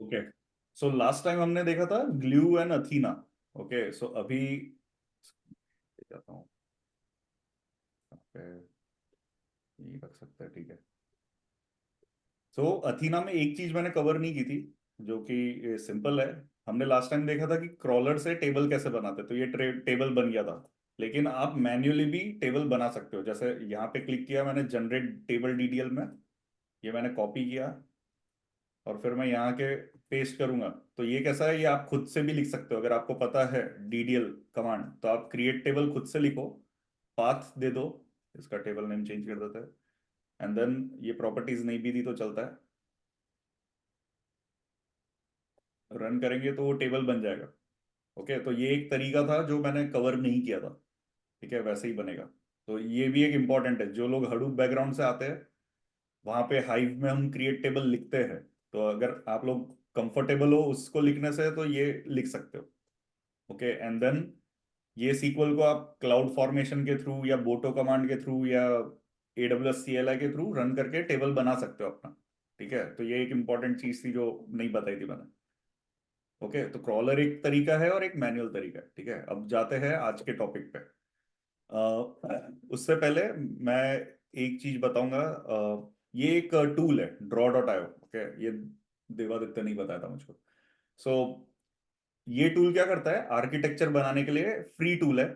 Okay, so last time हमने देखा था ग्लू एंड अथीना। ओके, सो अभी जाता हूँ यहाँ पे, ये रख सकते हैं, ठीक है। सो अथीना में एक चीज मैंने कवर नहीं की थी, जो कि सिंपल है। हमने लास्ट टाइम देखा था कि क्रॉलर से टेबल कैसे बनाते, तो ये टेबल बन गया था। लेकिन आप मैन्युअली भी टेबल बना सकते हो। जैसे यहाँ पे क्लिक किया मैंने जनरेट टेबल डीडीएल में, ये मैंने कॉपी किया और फिर मैं यहाँ के पेस्ट करूंगा। तो ये कैसा है, ये आप खुद से भी लिख सकते हो। अगर आपको पता है डीडीएल कमांड, तो आप क्रिएट टेबल खुद से लिखो, पाथ दे दो, इसका टेबल नेम चेंज कर देता है, एंड देन ये प्रॉपर्टीज नहीं भी दी तो चलता है, रन करेंगे तो वो टेबल बन जाएगा। ओके, तो ये एक तरीका था जो मैंने कवर नहीं किया था। ठीक है, वैसे ही बनेगा। तो ये भी एक इम्पॉर्टेंट है, जो लोग हडूप बैकग्राउंड से आते हैं, वहां पे हाइव में हम क्रिएट टेबल लिखते हैं। तो अगर आप लोग कंफर्टेबल हो उसको लिखने से, तो ये लिख सकते हो। ओके, एंड देन ये सीक्वल को आप क्लाउड फॉर्मेशन के थ्रू या बोटो कमांड के थ्रू या AWS CLI के थ्रू रन करके टेबल बना सकते हो अपना। ठीक है, तो ये एक इंपॉर्टेंट चीज थी जो नहीं बताई थी मैंने। ओके, तो क्रॉलर एक तरीका है और एक मैनुअल तरीका है। ठीक है, अब जाते हैं आज के टॉपिक पे। उससे पहले मैं एक चीज बताऊंगा। ये एक टूल है, draw.io। ओके, ये देवादित्य नहीं बताया था मुझको। सो ये टूल क्या करता है, आर्किटेक्चर बनाने के लिए फ्री टूल है।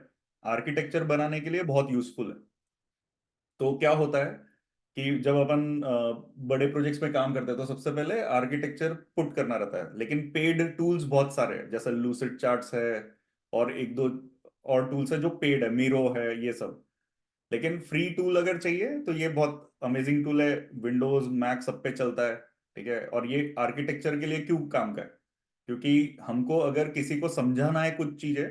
आर्किटेक्चर बनाने के लिए बहुत यूजफुल है। तो क्या होता है कि जब अपन बड़े प्रोजेक्ट्स में काम करते हैं, तो सबसे पहले आर्किटेक्चर पुट करना रहता है। लेकिन पेड टूल्स बहुत सारे हैं, जैसे लूसिड चार्ट्स है, और एक दो और टूल्स है जो पेड है, मीरो है, ये सब। लेकिन फ्री टूल अगर चाहिए तो ये बहुत अमेजिंग टूल है, विंडोज मैक सब पे चलता है। ठीक है, और ये आर्किटेक्चर के लिए क्यों काम का है, क्योंकि हमको अगर किसी को समझाना है कुछ चीजें,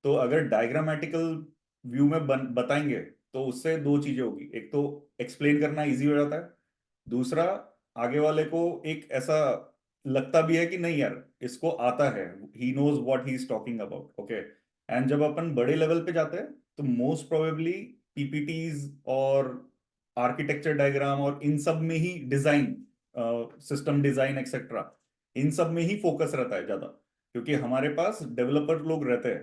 तो अगर डायग्रामेटिकल व्यू में बताएंगे, तो उससे दो चीजें होगी। एक तो एक्सप्लेन करना इजी हो जाता है, दूसरा आगे वाले को एक ऐसा लगता भी है कि नहीं यार, इसको आता है, he knows what he is talking about. Okay, and जब अपन बड़े लेवल पे जाते हैं, तो मोस्ट प्रोबेबली पीपीटीज और आर्किटेक्चर डायग्राम और इन सब में ही डिजाइन, सिस्टम डिजाइन एक्सेट्रा, इन सब में ही फोकस रहता है ज्यादा, क्योंकि हमारे पास डेवलपर लोग रहते हैं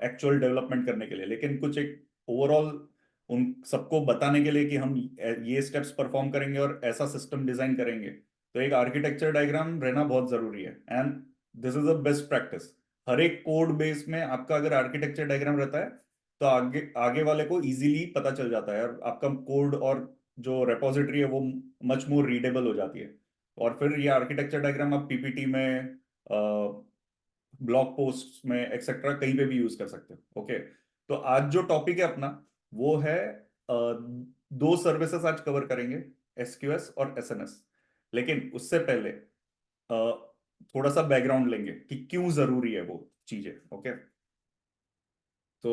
एक्चुअल डेवलपमेंट करने के लिए। लेकिन कुछ एक ओवरऑल उन सबको बताने के लिए कि हम ये स्टेप्स परफॉर्म करेंगे और ऐसा सिस्टम डिजाइन करेंगे, तो एक आर्किटेक्चर डायग्राम रहना बहुत जरूरी है। And this is a best practice. हर एक कोड बेस में आपका अगर आर्किटेक्चर डायग्राम रहता है, तो आगे आगे वाले को इजीली पता चल जाता है, और आपका कोड और जो रेपोजिटरी है वो मच मोर रीडेबल हो जाती है। और फिर ये आर्किटेक्चर डायग्राम आप पीपीटी में, ब्लॉग पोस्ट में एक्सेट्रा कहीं पे भी यूज कर सकते हो। ओके, तो आज जो टॉपिक है अपना, वो है दो सर्विसेज आज कवर करेंगे, SQS और SNS। लेकिन उससे पहले थोड़ा सा बैकग्राउंड लेंगे कि क्यों जरूरी है वो चीजें। ओके, तो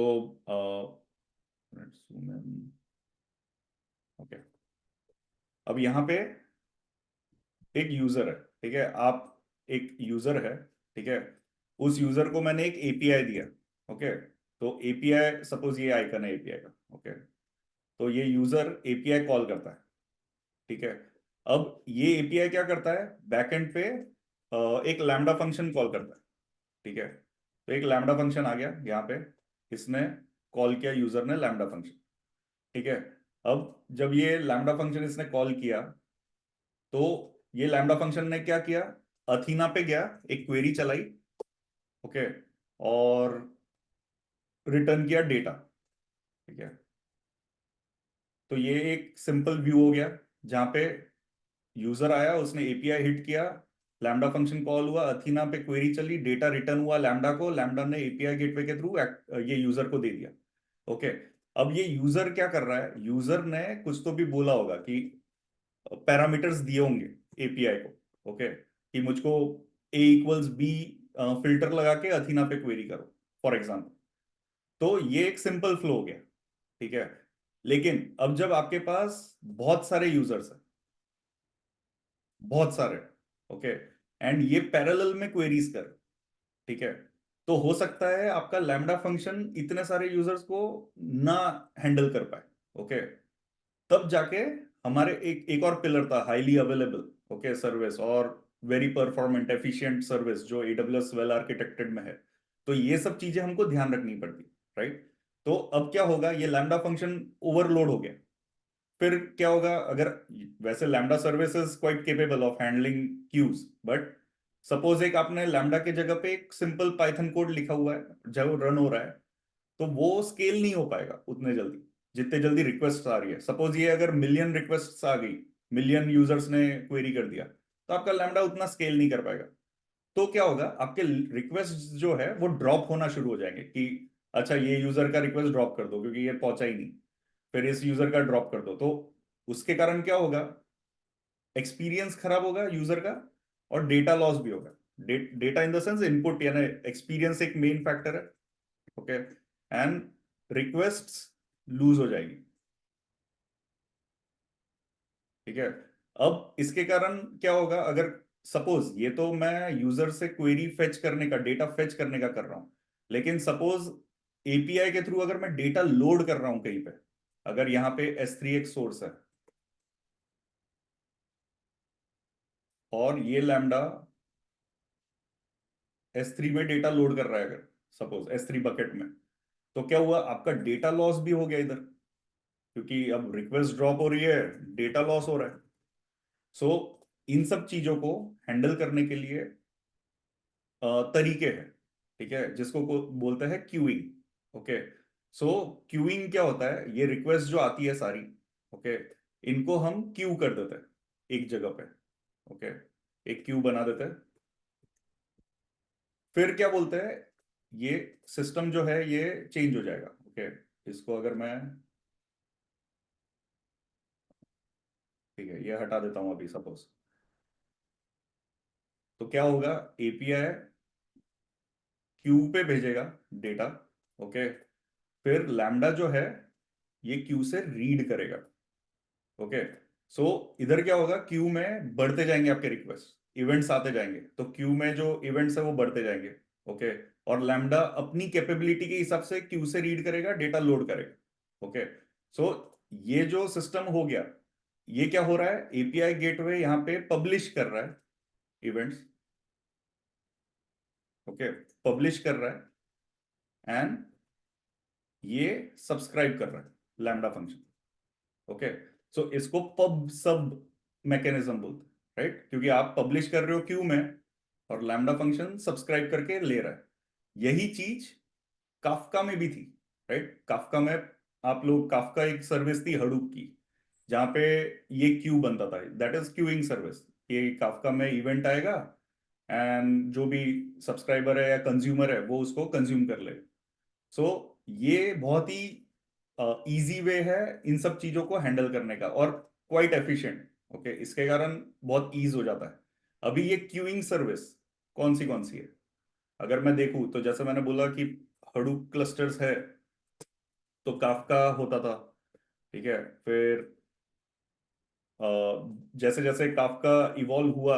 ओके, अब यहाँ पे एक यूजर है। ठीक है, आप एक यूजर है। ठीक है, उस यूजर को मैंने एक एपीआई दिया। ओके, तो एपीआई, सपोज ये आइकन है एपीआई का। ओके, तो ये यूजर एपीआई कॉल करता है। ठीक है, अब ये एपीआई क्या करता है, बैकएंड पे एक लैम्डा फंक्शन कॉल करता है। ठीक है, तो एक लैम्डा फंक्शन आ गया यहाँ पे, इसने कॉल किया, यूजर ने लैम्डा फंक्शन। ठीक है, अब जब ये लैम्डा फंक्शन इसने कॉल किया, तो ये लैम्डा फंक्शन ने क्या किया, अथीना पे गया, एक क्वेरी चलाई। ओके, और रिटर्न किया डेटा। ठीक है, तो ये एक सिंपल व्यू हो गया, जहां पे यूजर आया, उसने एपीआई हिट किया, लैम्डा फंक्शन कॉल हुआ, अथीना पे क्वेरी चली, डेटा रिटर्न हुआ लैम्डा को, लैम्डा ने एपीआई गेटवे के थ्रू ये यूजर को दे दिया। ओके, अब ये यूजर क्या कर रहा है, यूजर ने कुछ तो भी बोला होगा कि पैरामीटर्स दिए होंगे एपीआई को। ओके, कि मुझको A=B फिल्टर लगा के अथीना पे क्वेरी करो, फॉर एग्जाम्पल। तो ये एक सिंपल फ्लो हो गया। ठीक है, लेकिन अब जब आपके पास बहुत सारे यूजर्स हैं, बहुत सारे, ओके, एंड ये पैरेलल में क्वेरीज कर, ठीक है, तो हो सकता है आपका लैम्डा फंक्शन इतने सारे यूजर्स को ना हैंडल कर पाए। ओके, तब जाके हमारे एक एक और पिलर था, हाईली अवेलेबल, ओके, सर्विस। और वेरी परफॉर्मेंट एफिशिएंट सर्विस जो एडब्ल्यूएस वेल आर्किटेक्टेड में है। तो ये सब चीजें हमको ध्यान रखनी पड़ती, राइट। तो अब क्या होगा, ये लैम्डा फंक्शन ओवरलोड हो गया, फिर क्या होगा, अगर वैसे Lambda service is quite capable of handling queues, but suppose एक आपने लैम्डा के जगह पे एक सिंपल पाइथन कोड लिखा हुआ है जो रन हो रहा है, तो वो स्केल नहीं हो पाएगा उतने जल्दी जितने जल्दी रिक्वेस्ट आ रही है। सपोज ये अगर मिलियन रिक्वेस्ट आ गई, मिलियन यूजर्स ने क्वेरी कर दिया, तो आपका लैम्डा उतना स्केल नहीं कर पाएगा। तो क्या होगा, आपके रिक्वेस्ट जो है वो ड्रॉप होना शुरू हो जाएंगे कि अच्छा ये यूजर का रिक्वेस्ट ड्रॉप कर दो क्योंकि ये पहुंचा ही नहीं, फिर इस यूजर का ड्रॉप कर दो। तो उसके कारण क्या होगा, एक्सपीरियंस खराब होगा यूजर का, और डेटा लॉस भी होगा। Data in the sense input, यानी एक्सपीरियंस एक मेन फैक्टर है, ओके, एंड रिक्वेस्ट लूज हो जाएगी, ठीक है। अब इसके कारण क्या होगा, अगर सपोज ये तो मैं यूजर से क्वेरी फेच करने का, डेटा फेच करने का कर रहा हूं, लेकिन सपोज एपीआई के थ्रू अगर मैं डेटा लोड कर रहा हूं कहीं पे, अगर यहां पे S3 एक सोर्स है और ये लैम्डा S3 में डेटा लोड कर रहा है, अगर सपोज S3 बकेट में, तो क्या हुआ, आपका डेटा लॉस भी हो गया इधर, क्योंकि अब रिक्वेस्ट ड्रॉप हो रही है, डेटा लॉस हो रहा है। सो इन सब चीजों को हैंडल करने के लिए तरीके हैं, ठीक है, जिसको बोलते हैं क्यूइंग, ओके। सो क्यूइंग क्या होता है, ये रिक्वेस्ट जो आती है सारी, ओके, इनको हम क्यू कर देते हैं एक जगह पे, ओके, एक क्यू बना देते हैं। फिर क्या बोलते हैं, ये सिस्टम जो है ये चेंज हो जाएगा, ओके। इसको अगर मैं, ठीक है, ये हटा देता हूं अभी सपोज, तो क्या होगा, एपीआई क्यू पे भेजेगा डेटा, ओके, फिर लैम्डा जो है ये क्यू से रीड करेगा, ओके। सो इधर क्या होगा, क्यू में बढ़ते जाएंगे आपके रिक्वेस्ट, इवेंट्स आते जाएंगे, तो क्यू में जो इवेंट्स है वो बढ़ते जाएंगे, ओके। और लैम्डा अपनी कैपेबिलिटी के हिसाब से क्यू से रीड करेगा, डेटा लोड करेगा, ओके। सो ये जो सिस्टम हो गया, ये क्या हो रहा है, एपीआई गेटवे यहाँ पे पब्लिश कर रहा है इवेंट्स, ओके, पब्लिश कर रहा है, एंड ये सब्सक्राइब कर रहा है लैम्डा फंक्शन, ओके। सो इसको पब सब मैकेनिज्म बोलते हैं, राइट, क्योंकि आप पब्लिश कर रहे हो क्यू में और लैम्डा फंक्शन सब्सक्राइब करके ले रहा है। यही चीज काफका में भी थी, राइट। काफका में आप लोग, काफका एक सर्विस थी हडूप की, जहां पे ये क्यू बनता था, दैट इज क्यूइंग सर्विस। ये काफका में इवेंट आएगा एंड जो भी सब्सक्राइबर है या कंज्यूमर है वो उसको कंज्यूम कर ले। सो ये बहुत ही इजी वे है इन सब चीजों को हैंडल करने का, और क्वाइट एफिशिएंट, ओके। इसके कारण बहुत ईज हो जाता है। अभी ये क्यूइंग सर्विस कौन सी है, अगर मैं देखूं तो जैसे मैंने बोला कि हडूप क्लस्टर्स है, तो काफका होता था, ठीक है। फिर अ, जैसे जैसे काफका इवॉल्व हुआ,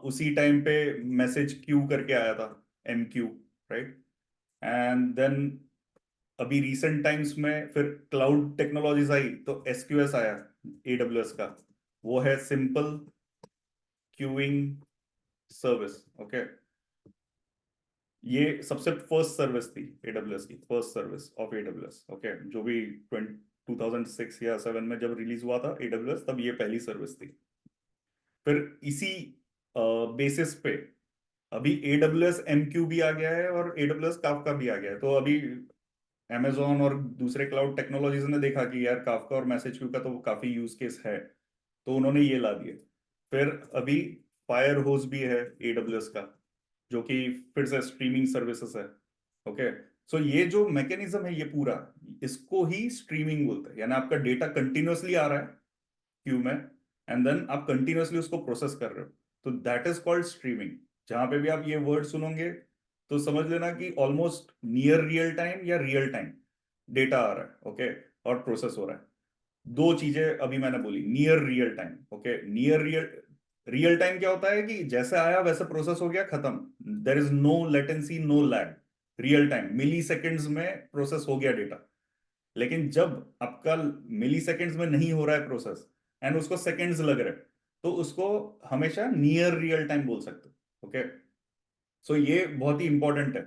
उसी टाइम पे मैसेज क्यू करके आया था, MQ, राइट। एंड देन अभी रिसेंट टाइम्स में फिर क्लाउड टेक्नोलॉजीज आई तो SQS आया, AWS का, वो है सिंपल क्यूइंग सर्विस, ओके। ये सबसे फर्स्ट सर्विस थी AWS की, first service of AWS, okay, जो भी 2006 या 7 में जब रिलीज हुआ था AWS, तब ये पहली सर्विस थी। फिर इसी बेसिस पे अभी AWS MQ भी आ गया है और AWS काफका भी आ गया है। तो अभी Amazon और दूसरे क्लाउड टेक्नोलॉजीज ने देखा कि यार काफका और मैसेज क्यू का तो काफी यूज केस है, तो उन्होंने ये ला दिए। फिर अभी फायर होस भी है AWS का, जो कि फिर से स्ट्रीमिंग सर्विसेज है, ओके। सो ये जो मैकेनिज्म है ये पूरा, इसको ही स्ट्रीमिंग बोलते हैं, यानी आपका डेटा कंटिन्यूअसली आ रहा है क्यू में, एंड देन आप कंटिन्यूअसली उसको प्रोसेस कर रहे हो, तो दैट इज कॉल्ड स्ट्रीमिंग। जहां पे भी आप ये वर्ड सुनोगे तो समझ लेना कि ऑलमोस्ट नियर रियल टाइम या रियल टाइम डेटा आ रहा है, ओके, और प्रोसेस हो रहा है। दो चीजें अभी मैंने बोली, near real time, okay. Near real, real time क्या होता है कि जैसे आया वैसे प्रोसेस हो गया, खत्म, there is no latency, no lag. Real time milliseconds में प्रोसेस हो गया डेटा। लेकिन जब आपका मिली सेकेंड्स में नहीं हो रहा है प्रोसेस, एंड उसको सेकेंड्स लग रहे हैं, तो उसको हमेशा नियर रियल टाइम बोल सकते हो। ओके, सो ये बहुत ही इंपॉर्टेंट है।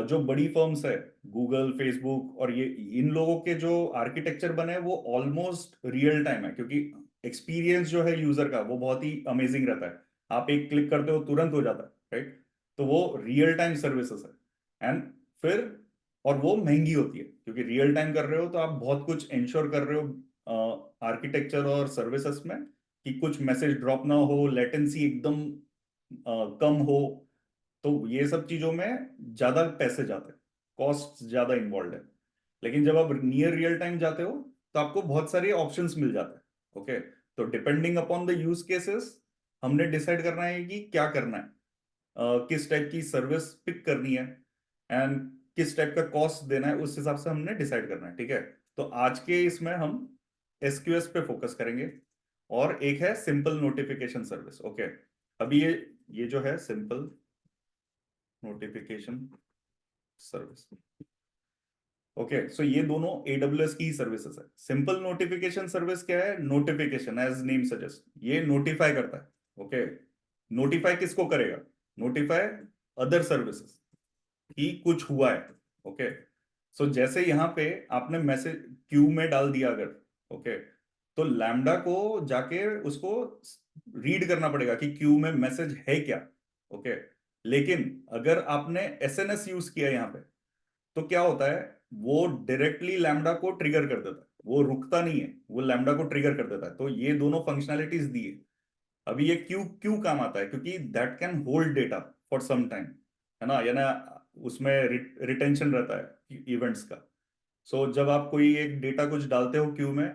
जो बड़ी फर्म्स है, गूगल, फेसबुक, और ये इन लोगों के जो आर्किटेक्चर बने हैं वो ऑलमोस्ट रियल टाइम है, क्योंकि एक्सपीरियंस जो है यूजर का वो बहुत ही अमेजिंग रहता है। आप एक क्लिक करते हो तुरंत हो जाता है, राइट? तो वो रियल टाइम सर्विसेज है। एंड फिर, और वो महंगी होती है, क्योंकि रियल टाइम कर रहे हो तो आप बहुत कुछ इंश्योर कर रहे हो आर्किटेक्चर और सर्विसेज में, कि कुछ मैसेज ड्रॉप ना हो, लेटेंसी एकदम कम हो। तो ये सब चीजों में ज्यादा पैसे जाते हैं, कॉस्ट ज्यादा इन्वॉल्व है। लेकिन जब आप नियर रियल टाइम जाते हो तो आपको बहुत सारे ऑप्शंस मिल जाते हैं। ओके, तो depending upon the use cases हमने डिसाइड करना है कि क्या करना है, किस टाइप की सर्विस पिक करनी है, एंड किस टाइप का कॉस्ट देना है, उस हिसाब से हमने डिसाइड करना है। ठीक है, तो आज के इसमें हम एसक्यूएस पे फोकस करेंगे, और एक है सिंपल नोटिफिकेशन सर्विस। ओके, अभी ये जो है सिंपल नोटिफिकेशन सर्विस। ओके, सो ये दोनों एडब्ल्यूएस की सर्विसेज है। सिंपल नोटिफिकेशन सर्विस क्या है? नोटिफिकेशन एज नेम सजेस्ट, ये नोटिफाई करता है। ओके, नोटिफाई किसको करेगा? नोटिफाई अदर सर्विसेज कि कुछ हुआ है। ओके, सो जैसे यहां पे आपने मैसेज क्यू में डाल दिया अगर, ओके, तो लैम्डा को जाके उसको रीड करना पड़ेगा कि क्यू में मैसेज है क्या। ओके, लेकिन अगर आपने एसएनएस यूज किया यहां पे, तो क्या होता है? वो डायरेक्टली लैम्डा को ट्रिगर कर देता है, वो रुकता नहीं है, वो लैम्डा को ट्रिगर कर देता है। तो ये दोनों फंक्शनैलिटीज दी है। अभी ये क्यों क्यों काम आता है? क्योंकि that can hold data for some time, है ना, या ना, उसमें रिटेंशन रहता है इवेंट्स का। सो जब आप कोई एक डेटा कुछ डालते हो क्यू में,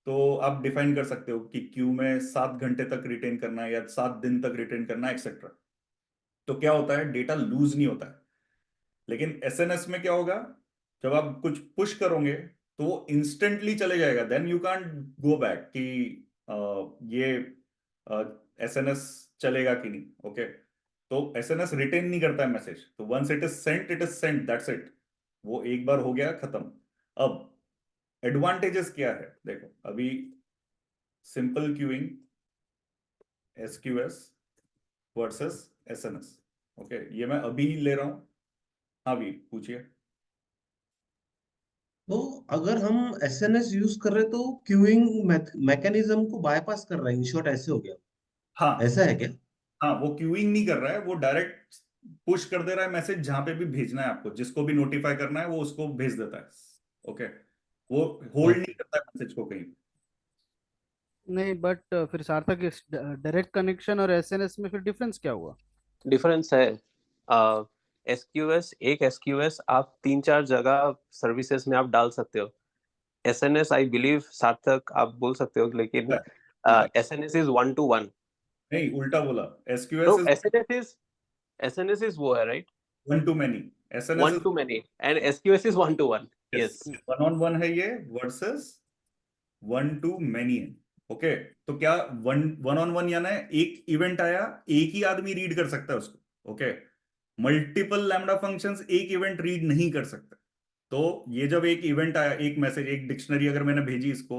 तो आप डिफाइन कर सकते हो कि क्यू में 7 घंटे तक रिटेन करना है या 7 दिन तक रिटेन करना है, एक्सेट्रा। तो क्या होता है? डेटा लूज नहीं होता है। लेकिन एसएनएस में क्या होगा? जब आप कुछ पुश करोगे तो वो इंस्टेंटली चले जाएगा, then you can't go back कि ये एसएनएस चलेगा कि नहीं। ओके, तो एसएनएस रिटेन नहीं करता है मैसेज, तो once it is sent, that's it. वो एक बार हो गया, खत्म। अब एडवांटेजेस क्या है देखो अभी। Simple queuing, SQS versus SNS. Okay, ये मैं अभी ले रहा हूं। हाँ भी पूछिए। तो अगर हम एसएनएस यूज कर रहे हैं तो क्यूइंग मैकेनिज्म को बायपास कर रहे हैं, इन शॉर्ट ऐसे हो गया। हाँ, ऐसा है क्या? हाँ, वो क्यूइंग नहीं कर रहा है, वो डायरेक्ट पुश कर दे रहा है मैसेज, जहां पे भी भेजना है आपको, जिसको भी नोटिफाई करना है वो उसको भेज देता है। ओके, वो होल्ड नहीं ओके। करता है मैसेज को कहीं। नहीं, बट फिर सार्थक, इस डायरेक्ट कनेक्शन और एसएनएस में फिर डिफरेंस क्या हुआ? डिफरेंस है। एसक्यूएस, एक एसक्यूएस आप 3-4 जगह सर्विसेज में आप डाल सकते हो। एसएनएस आई बिलीव, सार्थक आप बोल सकते हो, लेकिन उल्टा, एसएनएस इज 1-to-1। नहीं, उल्टा बोला। तो एसक्यूएस इज एसएनएस इज वो है, right? One to many, SNS one is to many and SQS is 1-to-1। Yes. One on one है ये, वर्सेस वन टू मैनी है। ओके, तो क्या वन वन ऑन वन यानी एक इवेंट आया, एक ही आदमी रीड कर सकता है उसको। ओके, मल्टीपल लैम्डा फंक्शंस एक इवेंट रीड नहीं कर सकते। तो ये जब एक इवेंट आया, एक मैसेज, एक डिक्शनरी अगर मैंने भेजी इसको,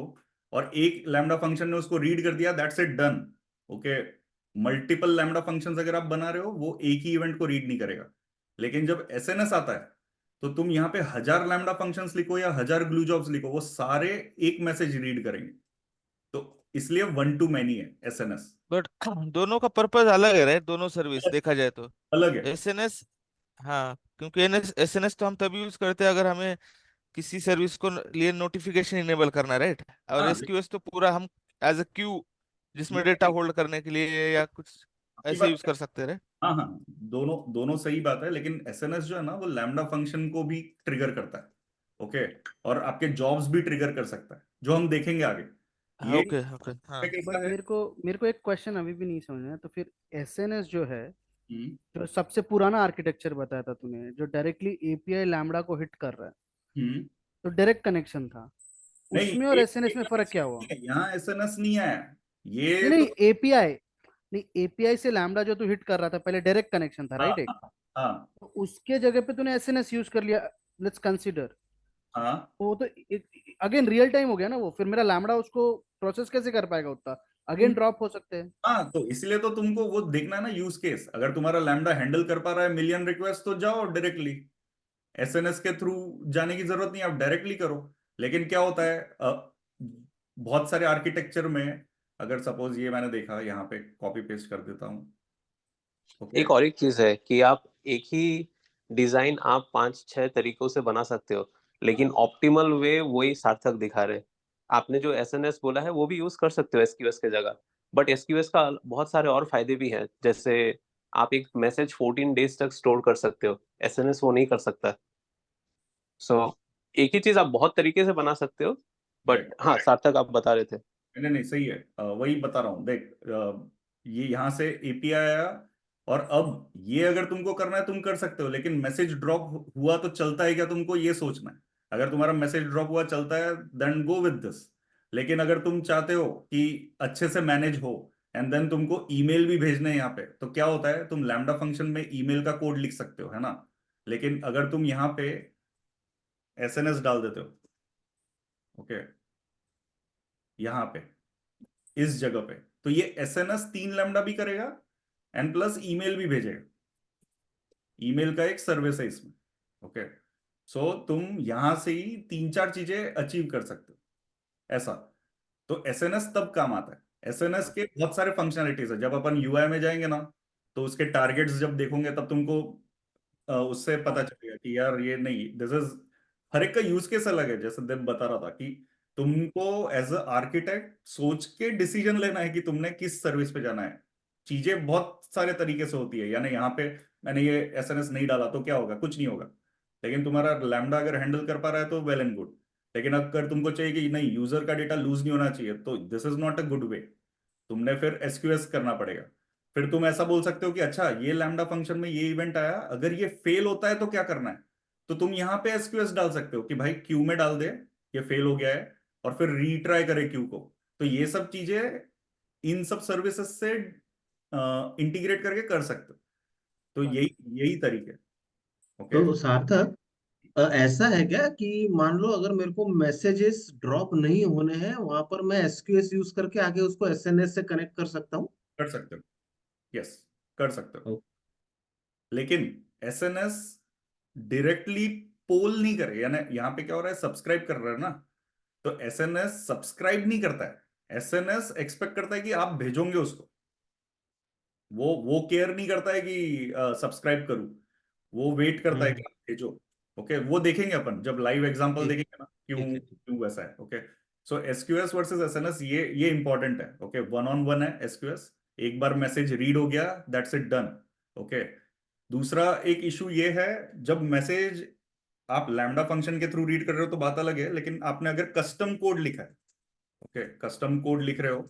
और एक लैम्डा फंक्शन ने उसको रीड कर दिया, that's it, done. Okay, multiple lambda functions अगर आप बना रहे हो, वो एक ही इवेंट को रीड नहीं करेगा। लेकिन जब एसएनएस आता है, तो तुम यहाँ पे 1000 लैम्डा फंक्शंस लिखो या 1000 ग्लू जॉब्स लिखो, वो सारे एक मैसेज रीड करेंगे। तो इसलिए वन टू मैनी है एसएनएस। बट दोनों का पर्पस अलग है, राइट? दोनों सर्विस देखा जाए तो अलग है, एसएनएस, हाँ, क्योंकि एसएनएस तो हम तभी यूज करते हैं अगर हमें किसी सर्विस को लिए नोटिफिकेशन इनेबल करना, राइट? और हाँ, एसक्यूएस तो पूरा हम एज अ क्यू जिसमें डेटा नहीं, होल्ड करने के लिए या कुछ आपकी ऐसे बात, यूज कर सकते हैं, right? हाँ, हाँ, दोनों दोनों सही बात है, लेकिन एसएनएस जो है ना, वो लैम्डा फंक्शन को भी ट्रिगर करता है। ओके, और आपके जॉब्स भी ट्रिगर कर सकता है, जो हम देखेंगे आगे। हाँ, ये ओके ओके, हाँ। पे कैसा बट है? मेरे को एक क्वेश्चन अभी भी नहीं समझ में आया। तो फिर एसएनएस जो है, हम्म, जो सबसे पुराना आर्किटेक्चर बताया था तूने, जो डायरेक्टली एपीआई लैम्बडा को हिट कर रहा है, हम्म, तो डायरेक्ट कनेक्शन था, नहीं, उसमें और ये एसएनएस में फर्क क्या हुआ? यहाँ एसएनएस नहीं आया, नहीं ये तो। नहीं, एपीआई, नहीं, एपीआई से लैम्बडा जो तू हिट कर रहा था पहले, डायरेक्ट कनेक्शन था, हाँ, राइट? एक, हाँ, हाँ, तो उसके जगह पे तूने एसएनएस यूज कर लिया, लेट्स कंसीडर। हाँ वो तो अगेन रियल टाइम हो गया ना वो, फिर मेरा लैम्बडा उसको प्रोसेस कैसे कर पाएगा उतना, अगेन ड्रॉप हो सकते हैं। हाँ, तो इसलिए तो तुमको वो देखना है ना यूज केस। अगर तुम्हारा लैम्बडा हैंडल कर पा रहा है मिलियन रिक्वेस्ट तो जाओ डायरेक्टली, एसएनएस के थ्रू जाने की जरूरत नहीं, आप डायरेक्टली करो। लेकिन क्या होता है बहुत सारे आर्किटेक्चर में, अगर सपोज ये मैंने देखा, यहाँ पे कॉपी पेस्ट कर देता हूँ। ओके, एक और एक चीज है कि आप एक ही डिजाइन आप 5-6 तरीकों से बना सकते हो, लेकिन ऑप्टिमल वे वही सार्थक दिखा रहे। आपने जो एसएनएस बोला है वो भी यूज कर सकते हो एसक्यूएस के जगह, बट एसक्यूएस का बहुत सारे और फायदे भी हैं, जैसे आप एक मैसेज 14 डेज तक स्टोर कर सकते हो, एसएनएस वो नहीं कर सकता। सो एक ही चीज आप बहुत तरीके से बना सकते हो, बट राइट। हाँ सार्थक आप बता रहे थे। नहीं नहीं, सही है। वही बता रहा हूँ देख, ये यहाँ से एपीआई आया, और अब ये अगर तुमको करना है तुम कर सकते हो, लेकिन मैसेज ड्रॉप हुआ तो चलता है क्या, तुमको ये सोचना है। अगर तुम्हारा मैसेज ड्रॉप हुआ चलता है देन गो विद दिस। लेकिन अगर तुम चाहते हो कि अच्छे से मैनेज हो एंड देन तुमको ईमेल भी भेजने हैं यहाँ पे, तो क्या होता है, तुम लैम्डा फंक्शन में ईमेल का कोड लिख सकते हो, है ना। लेकिन अगर तुम यहाँ पे एसएनएस डाल देते हो, ओके, यहाँ पे इस जगह पे, तो ये एसएनएस 3 लैम्डा भी करेगा एंड प्लस ईमेल भी भेजेगा। ईमेल का एक सर्विस है इसमें। ओके, सो तुम यहां से ही 3-4 चीजें अचीव कर सकते हो ऐसा। तो एसएनएस तब काम आता है। एसएनएस के बहुत सारे फंक्शनलिटीज है। जब अपन यूआई में जाएंगे ना, तो उसके टारगेट्स जब देखोगे तब तुमको उससे पता चलेगा कि यार ये नहीं, दिस इज, हर एक का यूज केस अलग है। जैसे देव बता रहा था कि तुमको एज अ आर्किटेक्ट सोच के डिसीजन लेना है कि तुमने किस सर्विस पे जाना है। चीजें बहुत सारे तरीके से होती है, यानी यहाँ पे मैंने ये एसएनएस नहीं डाला तो क्या होगा, कुछ नहीं होगा। लेकिन तुम्हारा लैम्डा अगर हैंडल कर पा रहा है तो वेल एंड गुड। लेकिन अगर तुमको चाहिए कि नहीं, यूजर का डेटा लूज नहीं होना चाहिए, तो this is not a good way. तुमने फिर एसक्यूएस करना पड़ेगा। फिर तुम ऐसा बोल सकते हो कि अच्छा, ये लैम्डा फंक्शन में ये इवेंट आया, अगर ये फेल होता है तो क्या करना है। तो तुम यहां पे एसक्यूएस डाल सकते हो कि भाई क्यू में डाल दे, ये फेल हो गया है, और फिर रीट्राई करे क्यू को। तो ये सब चीजें इन सब सर्विसेज से इंटीग्रेट करके कर सकते हो। तो यही यही तरीके। ओके। तो सार्थक, ऐसा है क्या कि मान लो अगर मेरे को मैसेजेस ड्रॉप नहीं होने हैं वहां पर मैं एसक्यूएस यूज करके आगे उसको एसएनएस से कनेक्ट कर सकता हूँ? कर सकते हो, यस, कर सकते हो। ओ, लेकिन एसएनएस डायरेक्टली पोल नहीं करे, यानी यहाँ पे क्या हो रहा है, सब्सक्राइब कर रहा है ना, तो एसएनएस सब्सक्राइब नहीं करता है। एसएनएस एक्सपेक्ट करता है कि आप भेजोगे उसको। वो केयर नहीं करता है कि सब्सक्राइब करूं। वो वेट करता है कि हम्म, आप भेजो। ओके, वो देखेंगे अपन जब लाइव एग्जांपल ठीक देखेंगे ना, क्यों ठीक है। क्यों वैसा है। ओके, सो एसक्यूएस वर्सेस एसएनएस, ये इंपॉर्टेंट है। ओके, वन ऑन वन है एसक्यूएस। एक बार मैसेज रीड हो गया, दैट्स इट, डन। ओके, दूसरा एक इशू ये है, जब मैसेज आप लैम्डा फंक्शन के थ्रू रीड कर रहे हो तो बात अलग है, लेकिन आपने अगर कस्टम कोड लिखा है, ओके, कस्टम कोड लिख रहे हो,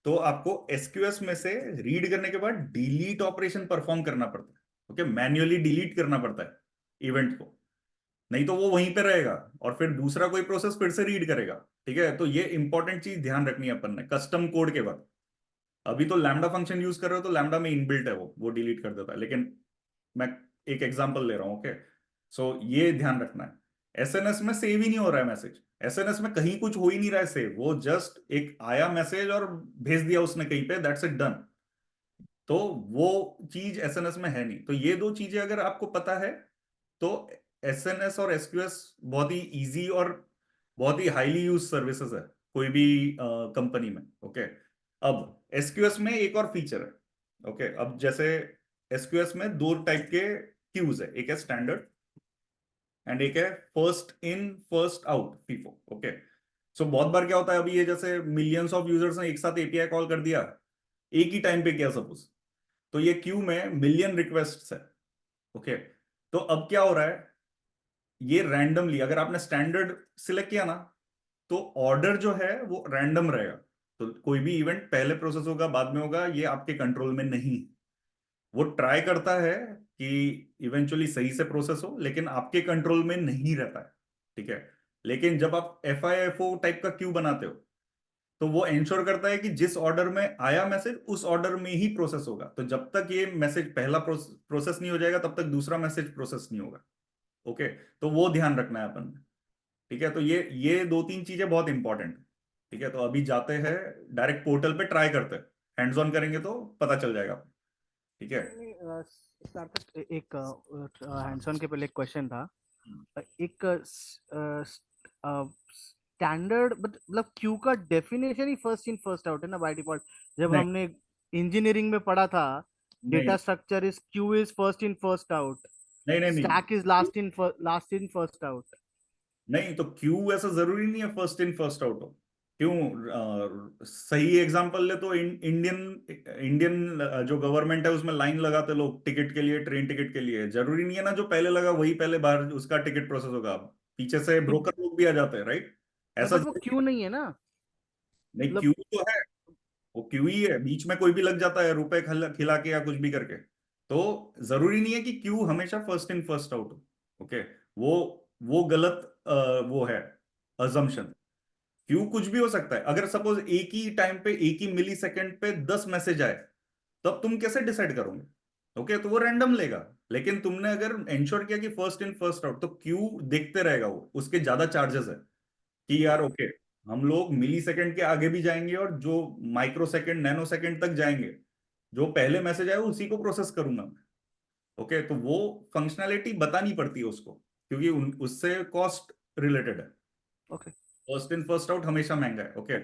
तो आपको एसक्यूएस में से रीड करने के बाद डिलीट ऑपरेशन परफॉर्म करना पड़ता है। ओके, मैन्युअली डिलीट करना पड़ता है इवेंट को, नहीं तो वो वहीं पे रहेगा और फिर दूसरा कोई प्रोसेस फिर से रीड करेगा। ठीक है, तो ये इंपॉर्टेंट चीज ध्यान रखनी है अपन ने कस्टम कोड के बाद। अभी तो लैम्डा फंक्शन यूज कर रहे हो तो लैम्डा में इनबिल्ट है, वो डिलीट कर देता है। लेकिन मैं एक एग्जांपल ले रहा हूँ। ओके, सो ये ध्यान रखना है। एसएनएस में सेव ही नहीं हो रहा है मैसेज। एसएनएस में कहीं कुछ हो ही नहीं रहा है सेव, वो जस्ट एक आया मैसेज और भेज दिया उसने कहीं पे, दैट्स इट, डन। तो वो चीज एसएनएस में है नहीं। तो ये दो चीजें अगर आपको पता है तो एसएनएस और एसक्यूएस बहुत ही इजी और बहुत ही हाईली यूज सर्विसेज है कोई भी कंपनी में। ओके, अब एसक्यूएस में एक और फीचर है। ओके, अब जैसे एसक्यूएस में दो टाइप के क्यूज है, एक है स्टैंडर्ड एंड एक है first in first out, FIFO. Okay, so बहुत बार क्या होता है, अभी ये जैसे मिलियंस ऑफ यूजर्स ने एक साथ एपीआई कॉल कर दिया एक ही टाइम पे, किया सपोज, तो ये क्यू में मिलियन रिक्वेस्ट है। ओके, तो अब क्या हो रहा है, ये रैंडमली अगर आपने स्टैंडर्ड सिलेक्ट किया ना, तो ऑर्डर जो है वो रैंडम रहेगा। तो कोई भी इवेंट पहले प्रोसेस होगा बाद में होगा, ये आपके कंट्रोल में नहीं। वो ट्राई करता है कि इवेंचुअली सही से प्रोसेस हो, लेकिन आपके कंट्रोल में नहीं रहता है। ठीक है, लेकिन जब आप FIFO टाइप का क्यू बनाते हो, तो वो इंश्योर करता है कि जिस ऑर्डर में आया मैसेज उस ऑर्डर में ही प्रोसेस होगा। तो जब तक ये मैसेज पहला प्रोसेस नहीं हो जाएगा तब तक दूसरा मैसेज प्रोसेस नहीं होगा। ओके, तो वो ध्यान रखना है अपन ने। ठीक है, तो ये 2-3 चीजें बहुत इंपॉर्टेंट। ठीक है, तो अभी जाते हैं डायरेक्ट पोर्टल पे, ट्राई करते हैं, हैंड्स ऑन करेंगे तो पता चल जाएगा। ठीक है। एक हैंड्स ऑन के पहले एक क्वेश्चन था। एक स्टैंडर्ड मतलब क्यू का definition he first in first out है ना बाय डिफॉल्ट। जब नहीं हमने इंजीनियरिंग में पढ़ा था, नहीं data structure is Q is first in first out, नहीं नहीं नहीं stack is last in first out. नहीं, तो क्यू ऐसा जरूरी नहीं है फर्स्ट इन फर्स्ट आउट हो। क्यों? सही एग्जांपल ले तो इंडियन इंडियन जो गवर्नमेंट है उसमें लाइन लगाते लोग टिकट के लिए, ट्रेन टिकट के लिए। जरूरी नहीं है ना जो पहले लगा वही पहले बाहर उसका टिकट प्रोसेस होगा, पीछे से ब्रोकर लोग भी आ जाते हैं, राइट? ऐसा बट वो जरूरी क्यू नहीं है ना। नहीं, मतलब क्यू तो है, वो क्यू ही है, बीच में कोई भी लग जाता है रुपए खिला के या कुछ भी करके। तो जरूरी नहीं है कि क्यू हमेशा फर्स्ट इन फर्स्ट आउट हो। ओके, वो गलत वो है अजम्पशन। क्यू कुछ भी हो सकता है। अगर सपोज एक ही टाइम पे एक ही मिली सेकेंड पे 10 मैसेज आए, तब तुम कैसे डिसाइड करोगे? ओके, तो वो रैंडम लेगा। लेकिन तुमने अगर इंश्योर किया कि फर्स्ट इन फर्स्ट आउट, तो क्यू देखते रहेगा, वो उसके ज्यादा चार्जेस है कि यार ओके, हम लोग मिली सेकेंड के आगे भी जाएंगे और जो माइक्रो सेकेंड नैनो सेकेंड तक जाएंगे, जो पहले मैसेज आया उसी को प्रोसेस करूंगा मैं। ओके, तो वो फंक्शनैलिटी बतानी पड़ती है उसको, क्योंकि उससे कॉस्ट रिलेटेड है। Okay first in first out हमेशा महंगा है। ओके,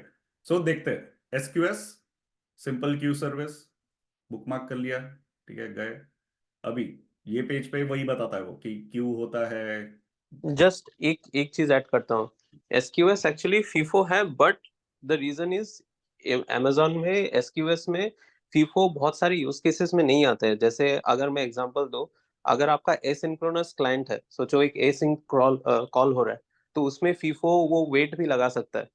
सो देखते हैं एसक्यूएस, सिंपल क्यू सर्विस, बुकमार्क कर लिया। ठीक है, गए। अभी ये पेज पे वही बताता है वो कि क्यू होता है। जस्ट एक एक चीज ऐड करता हूँ। एसक्यूएस एक्चुअली फीफो है, but the reason is Amazon में एसक्यूएस में फीफो बहुत सारे यूज केसेस में नहीं आते हैं। जैसे अगर मैं एग्जांपल दूं, अगर आपका एसिंक्रोनस क्लाइंट है, सोचो एक एसिंक कॉल हो रहा है, तो उसमें फीफो वो वेट भी लगा सकता है।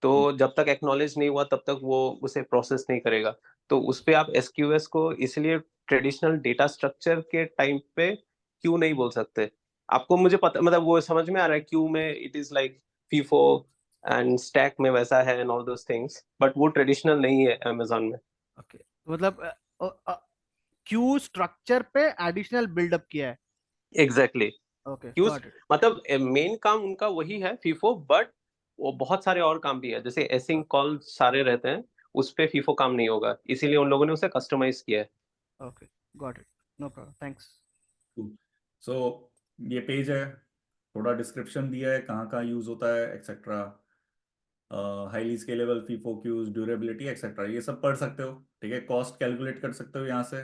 तो जब तक एक्नॉलेज नहीं हुआ तब तक वो उसे प्रोसेस नहीं करेगा। तो उस पे आप एसक्यूएस को इसलिए ट्रेडिशनल डेटा स्ट्रक्चर के टाइम पे क्यों नहीं बोल सकते। आपको मुझे पता, मतलब वो समझ में आ रहा है, क्यू में it is like FIFO and stack में वैसा है and all those things, but वो ट्रेडिशनल नहीं है अमेजोन में। ओके, मतलब क्यू स्ट्रक्चर पे एडिशनल बिल्डअप किया है। Exactly exactly. Okay queues got it. मतलब मेन काम उनका वही है फीफो, बट वो बहुत सारे और काम भी है, जैसे एसिंक कॉल सारे रहते हैं, उस पे फीफो काम नहीं होगा, इसीलिए उन लोगों ने उसे कस्टमाइज किया है। Okay got it, no problem, thanks. So ये पेज है, थोड़ा डिस्क्रिप्शन दिया है कहाँ कहाँ यूज होता है etcetera, highly scalable FIFO queues, durability etcetera, ये सब पढ़ सकते हो। ठीक है, कॉस्ट कैलकुलेट कर सकते हो यहाँ से।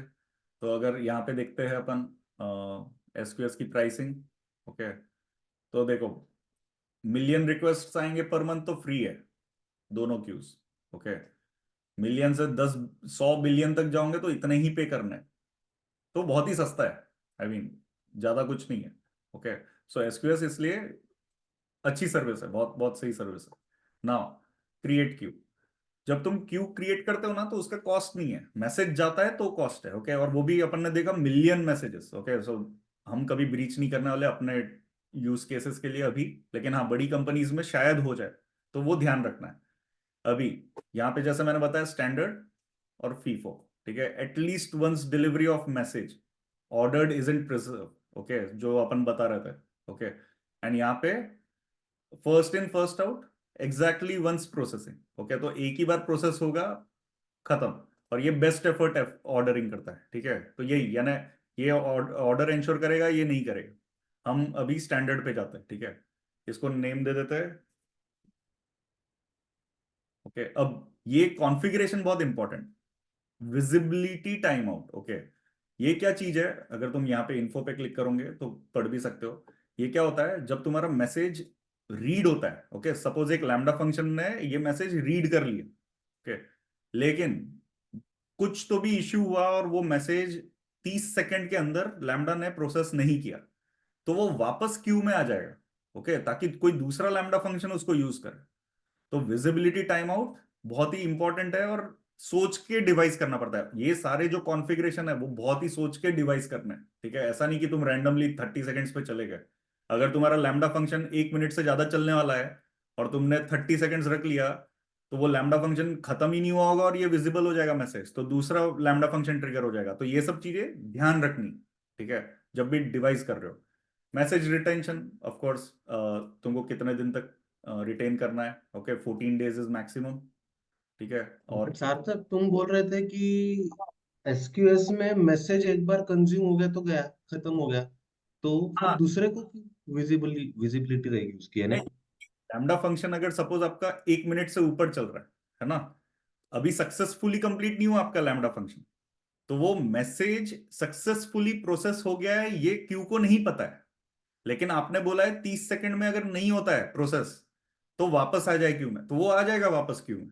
तो अगर यहाँ पे देखते हैं अपन एसक्यूएस की प्राइसिंग। ओके, तो देखो, मिलियन रिक्वेस्ट आएंगे पर मंथ तो फ्री है दोनों क्यूज। ओके, मिलियन से 10-100 बिलियन तक जाओगे तो इतने ही पे करना है, तो बहुत ही सस्ता है। आई मीन ज्यादा कुछ नहीं है। ओके, सो एसक्यूएस इसलिए अच्छी सर्विस है, बहुत बहुत सही सर्विस है। नाउ क्रिएट क्यू, जब तुम क्यू क्रिएट करते हो ना तो उसका कॉस्ट नहीं है, मैसेज जाता है तो कॉस्ट है। ओके, और वो भी अपन ने देखा मिलियन मैसेजेस। ओके, सो हम कभी ब्रीच नहीं करने वाले अपने यूज केसेस के लिए अभी, लेकिन हाँ बड़ी कंपनीज में शायद हो जाए, तो वो ध्यान रखना है। अभी यहाँ पे जैसे मैंने बताया स्टैंडर्ड और फीफो। ठीक है, at least once delivery of message ordered is in preserve. Okay, जो अपन बता रहे थे। ओके, एंड यहाँ पे first in first out, exactly once processing. Okay, तो एक ही बार प्रोसेस होगा, खत्म। और ये बेस्ट एफर्ट ऑर्डरिंग करता है। ठीक है, तो यही यानी ये ऑर्डर इंश्योर करेगा, ये नहीं करेगा। हम अभी स्टैंडर्ड पे जाते हैं। ठीक है, इसको नेम दे देते हैं। ओके, अब ये कॉन्फ़िगरेशन बहुत important, visibility time out. Okay, ये क्या चीज है? अगर तुम यहाँ पे इन्फो पे क्लिक करोगे तो पढ़ भी सकते हो। ये क्या होता है जब तुम्हारा मैसेज रीड होता है। ओके, सपोज एक लैम्डा फंक्शन ने ये मैसेज रीड कर लिया। ओके, लेकिन कुछ तो भी इश्यू हुआ और वो मैसेज 30 सेकंड के अंदर लैम्डा ने प्रोसेस नहीं किया, तो वो वापस क्यू में आ जाएगा। ओके, ताकि कोई दूसरा लैम्डा फंक्शन उसको यूज करे। तो विजिबिलिटी टाइम आउट बहुत ही इंपॉर्टेंट है, और सोच के डिवाइस करना पड़ता है। ये सारे जो कॉन्फ़िगरेशन है वो बहुत ही सोच के डिवाइस करने हैं। ठीक है, ऐसा नहीं कि तुम रैंडमली 30 सेकंड्स पे चले गए। अगर तुम्हारा लैम्डा फंक्शन 1 मिनट से ज्यादा चलने वाला है और तुमने 30 सेकंड्स रख लिया, तो वो लैम्डा फंक्शन खत्म ही नहीं हुआ होगा और ये विजिबल हो जाएगा मैसेज, तो दूसरा लैम्डा फंक्शन ट्रिगर हो जाएगा। तो ये सब चीजें ध्यान रखनी। ठीक है, जब भी डिवाइस कर रहे हो। मैसेज रिटेंशन ऑफ कोर्स, तुमको कितने दिन तक रिटेन करना है, ओके 14 डेज इज मैक्सिमम, ठीक है। और सार्थक, तुम बोल रहे थे कि एसक्यूएस में मैसेज एक बार कंज्यूम हो गया तो गया, खत्म हो गया, तो फिर हाँ, दूसरे को विजिबिलिटी रहेगी उसकी, है ना? लैम्डा फंक्शन अगर सपोज आपका 1 मिनट से ऊपर चल रहा है ना, अभी सक्सेसफुली कंप्लीट नहीं हुआ आपका लैम्डा फंक्शन, तो वो मैसेज सक्सेसफुली प्रोसेस हो गया है ये क्यू को नहीं पता है। लेकिन आपने बोला है 30 सेकंड में अगर नहीं होता है प्रोसेस तो वापस आ जाए क्यू में, तो वो आ जाएगा वापस क्यू में।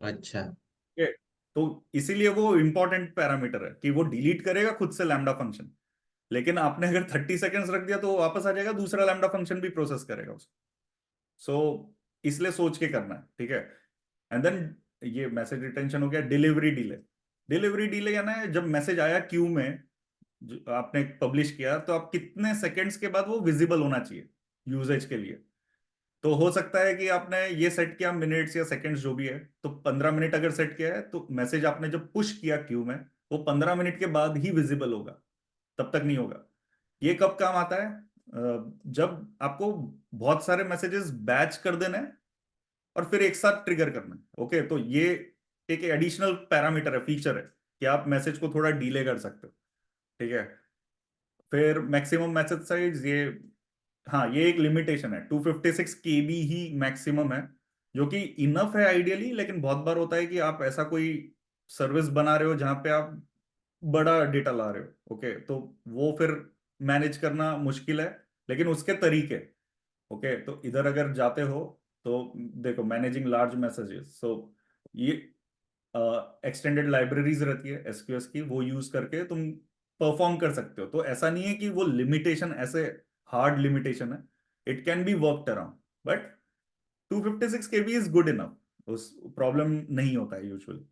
अच्छा। ठीक है? तो इसीलिए वो इंपॉर्टेंट पैरामीटर है कि वो डिलीट करेगा खुद से लैम्डा फंक्शन, लेकिन आपने अगर 30 सेकंड्स रख दिया तो वो वापस आ जाएगा, दूसरा लैम्डा फंक्शन भी प्रोसेस करेगा उसको। सो इसलिए सोच के करना है, ठीक है। एंड देन ये मैसेज रिटेंशन हो गया। डिलीवरी डिले, डिलीवरी डिले यानी जब मैसेज आया क्यू में, जो आपने पब्लिश किया, तो आप कितने सेकंड्स के बाद वो विजिबल होना चाहिए यूजेज के लिए। तो हो सकता है कि आपने ये सेट किया मिनट्स या सेकंड्स जो भी है, तो 15 मिनट अगर सेट किया है तो मैसेज आपने जब पुश किया क्यू में, वो 15 मिनट के बाद ही विजिबल होगा, तब तक नहीं होगा। ये कब काम आता है? जब आपको बहुत सारे मैसेजेस बैच कर देना है और फिर एक साथ ट्रिगर करना है, ओके। तो ये एक एडिशनल पैरामीटर है, फीचर है कि आप मैसेज को थोड़ा डिले कर सकते हो, ठीक है। फिर मैक्सिमम मैसेज साइज, ये हाँ ये एक लिमिटेशन है, 256 केबी ही मैक्सिमम है, जो कि इनफ है आइडियली। लेकिन बहुत बार होता है कि आप ऐसा कोई सर्विस बना रहे हो जहां पे आप बड़ा डेटा ला रहे हो, ओके, तो वो फिर मैनेज करना मुश्किल है, लेकिन उसके तरीके, ओके। तो इधर अगर जाते हो तो देखो, मैनेजिंग लार्ज मैसेजेस, सो ये एक्सटेंडेड लाइब्रेरीज रहती है एसक्यूएस की, वो यूज करके तुम परफॉर्म कर सकते हो। तो ऐसा नहीं है कि वो लिमिटेशन ऐसे हार्ड लिमिटेशन है, it can be worked around, but 256 KB is good enough, उस प्रॉब्लम नहीं होता है यूजुअली।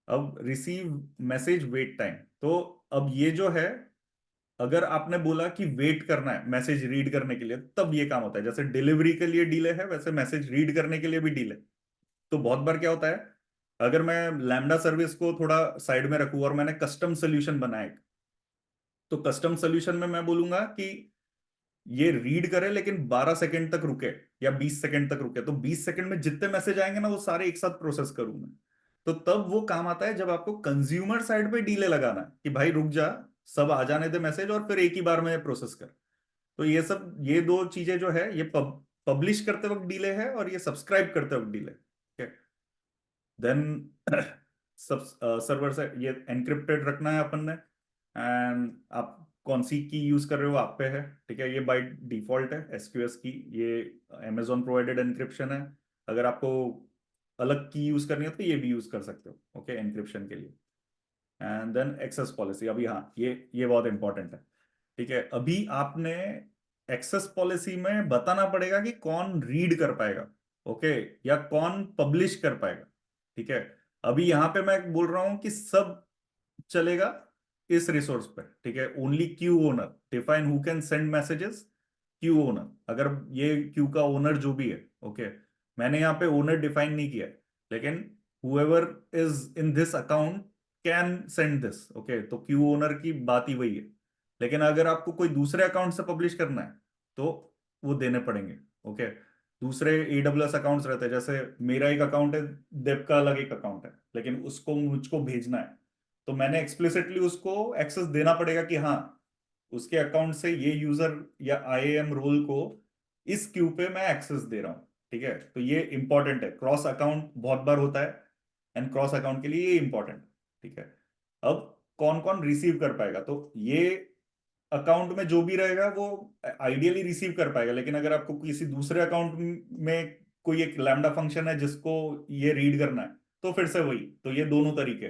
अब रिसीव मैसेज वेट टाइम, तो अब ये जो है, अगर आपने बोला कि वेट करना है मैसेज रीड करने के लिए, तब ये काम होता है। जैसे डिलीवरी के लिए डिले है, वैसे मैसेज रीड करने के लिए भी डिले। तो बहुत बार क्या होता है, अगर मैं लैम्डा सर्विस को थोड़ा साइड में रखूं और मैंने कस्टम सोल्यूशन बनाया, तो कस्टम सोल्यूशन में मैं बोलूंगा कि ये रीड करे लेकिन 12 सेकंड तक रुके या 20 सेकंड तक रुके, तो 20 सेकंड में जितने मैसेज आएंगे ना वो सारे एक साथ प्रोसेस करूं मैं। तो तब वो काम आता है जब आपको कंज्यूमर साइड पे डीले लगाना है कि भाई रुक जा, सब आ जाने दे मैसेज और फिर एक ही बार में प्रोसेस कर। तो ये सब, ये दो चीजें जो है, ये पब्लिश करते वक्त डीले है और ये सब्सक्राइब करते वक्त डीले, ठीक है। देन सब सर्वर से ये एनक्रिप्टेड रखना है अपन ने, एंड आप कौन सी की यूज कर रहे हो आप पे है, ठीक है। ये बाय डिफॉल्ट है एसक्यूएस की, ये अमेजोन प्रोवाइडेड एनक्रिप्शन है। अगर आपको अलग की यूज करनी हो तो ये भी यूज कर सकते हो, ओके, एनक्रिप्शन के लिए। एंड देन एक्सेस पॉलिसी, अभी हाँ ये बहुत इंपॉर्टेंट है, ठीक है। अभी आपने एक्सेस पॉलिसी में बताना पड़ेगा कि कौन रीड कर पाएगा, ओके, या कौन पब्लिश कर पाएगा, ठीक है। अभी यहां पे मैं बोल रहा हूं कि सब चलेगा इस रिसोर्स पे, ठीक है। Only Q owner define who can send messages, Q owner, अगर ये क्यू का ओनर जो भी है, ओके। मैंने यहाँ पे ओनर डिफाइन नहीं किया है, लेकिन whoever is in this account can send this, okay. तो क्यू ओनर की बात ही वही है। लेकिन अगर आपको कोई दूसरे अकाउंट से पब्लिश करना है तो वो देने पड़ेंगे, ओके। दूसरे AWS अकाउंट्स रहते हैं, जैसे मेरा एक अकाउंट है, देव का अलग एक अकाउंट है, लेकिन उसको मुझको भेजना है, तो मैंने एक्सप्लिसिटली उसको एक्सेस देना पड़ेगा कि हाँ, उसके अकाउंट से ये यूजर या IAM रोल को इस क्यू पे मैं एक्सेस दे रहा हूं, ठीक है। तो ये इंपॉर्टेंट है, क्रॉस अकाउंट बहुत बार होता है, एंड क्रॉस अकाउंट के लिए ये इंपॉर्टेंट, ठीक है। अब कौन कौन रिसीव कर पाएगा, तो ये अकाउंट में जो भी रहेगा वो आइडियली रिसीव कर पाएगा, लेकिन अगर आपको किसी दूसरे अकाउंट में कोई एक लैम्डा फंक्शन है जिसको ये रीड करना है, तो फिर से वही, तो ये दोनों तरीके।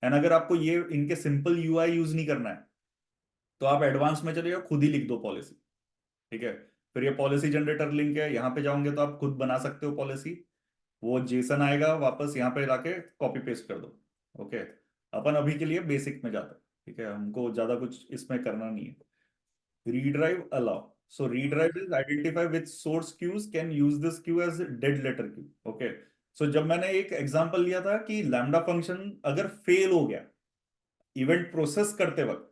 एंड अगर आपको ये इनके सिंपल UI यूज नहीं करना है, तो आप एडवांस में चलिए खुद ही लिख दो पॉलिसी, ठीक है। फिर ये पॉलिसी जनरेटर लिंक है, यहाँ पे जाओगे तो आप खुद बना सकते हो पॉलिसी, वो जेसन आएगा वापस यहाँ पे लाके कॉपी पेस्ट कर दो, ओके। अपन अभी के लिए बेसिक में जाते हैं, ठीक है, हमको ज्यादा कुछ इसमें करना नहीं है। Redrive allow. So redrive is identify which source queues can use this queue as dead letter queue. Okay. So जब मैंने एक एग्जांपल लिया था कि लैम्डा फंक्शन अगर फेल हो गया इवेंट प्रोसेस करते वक्त,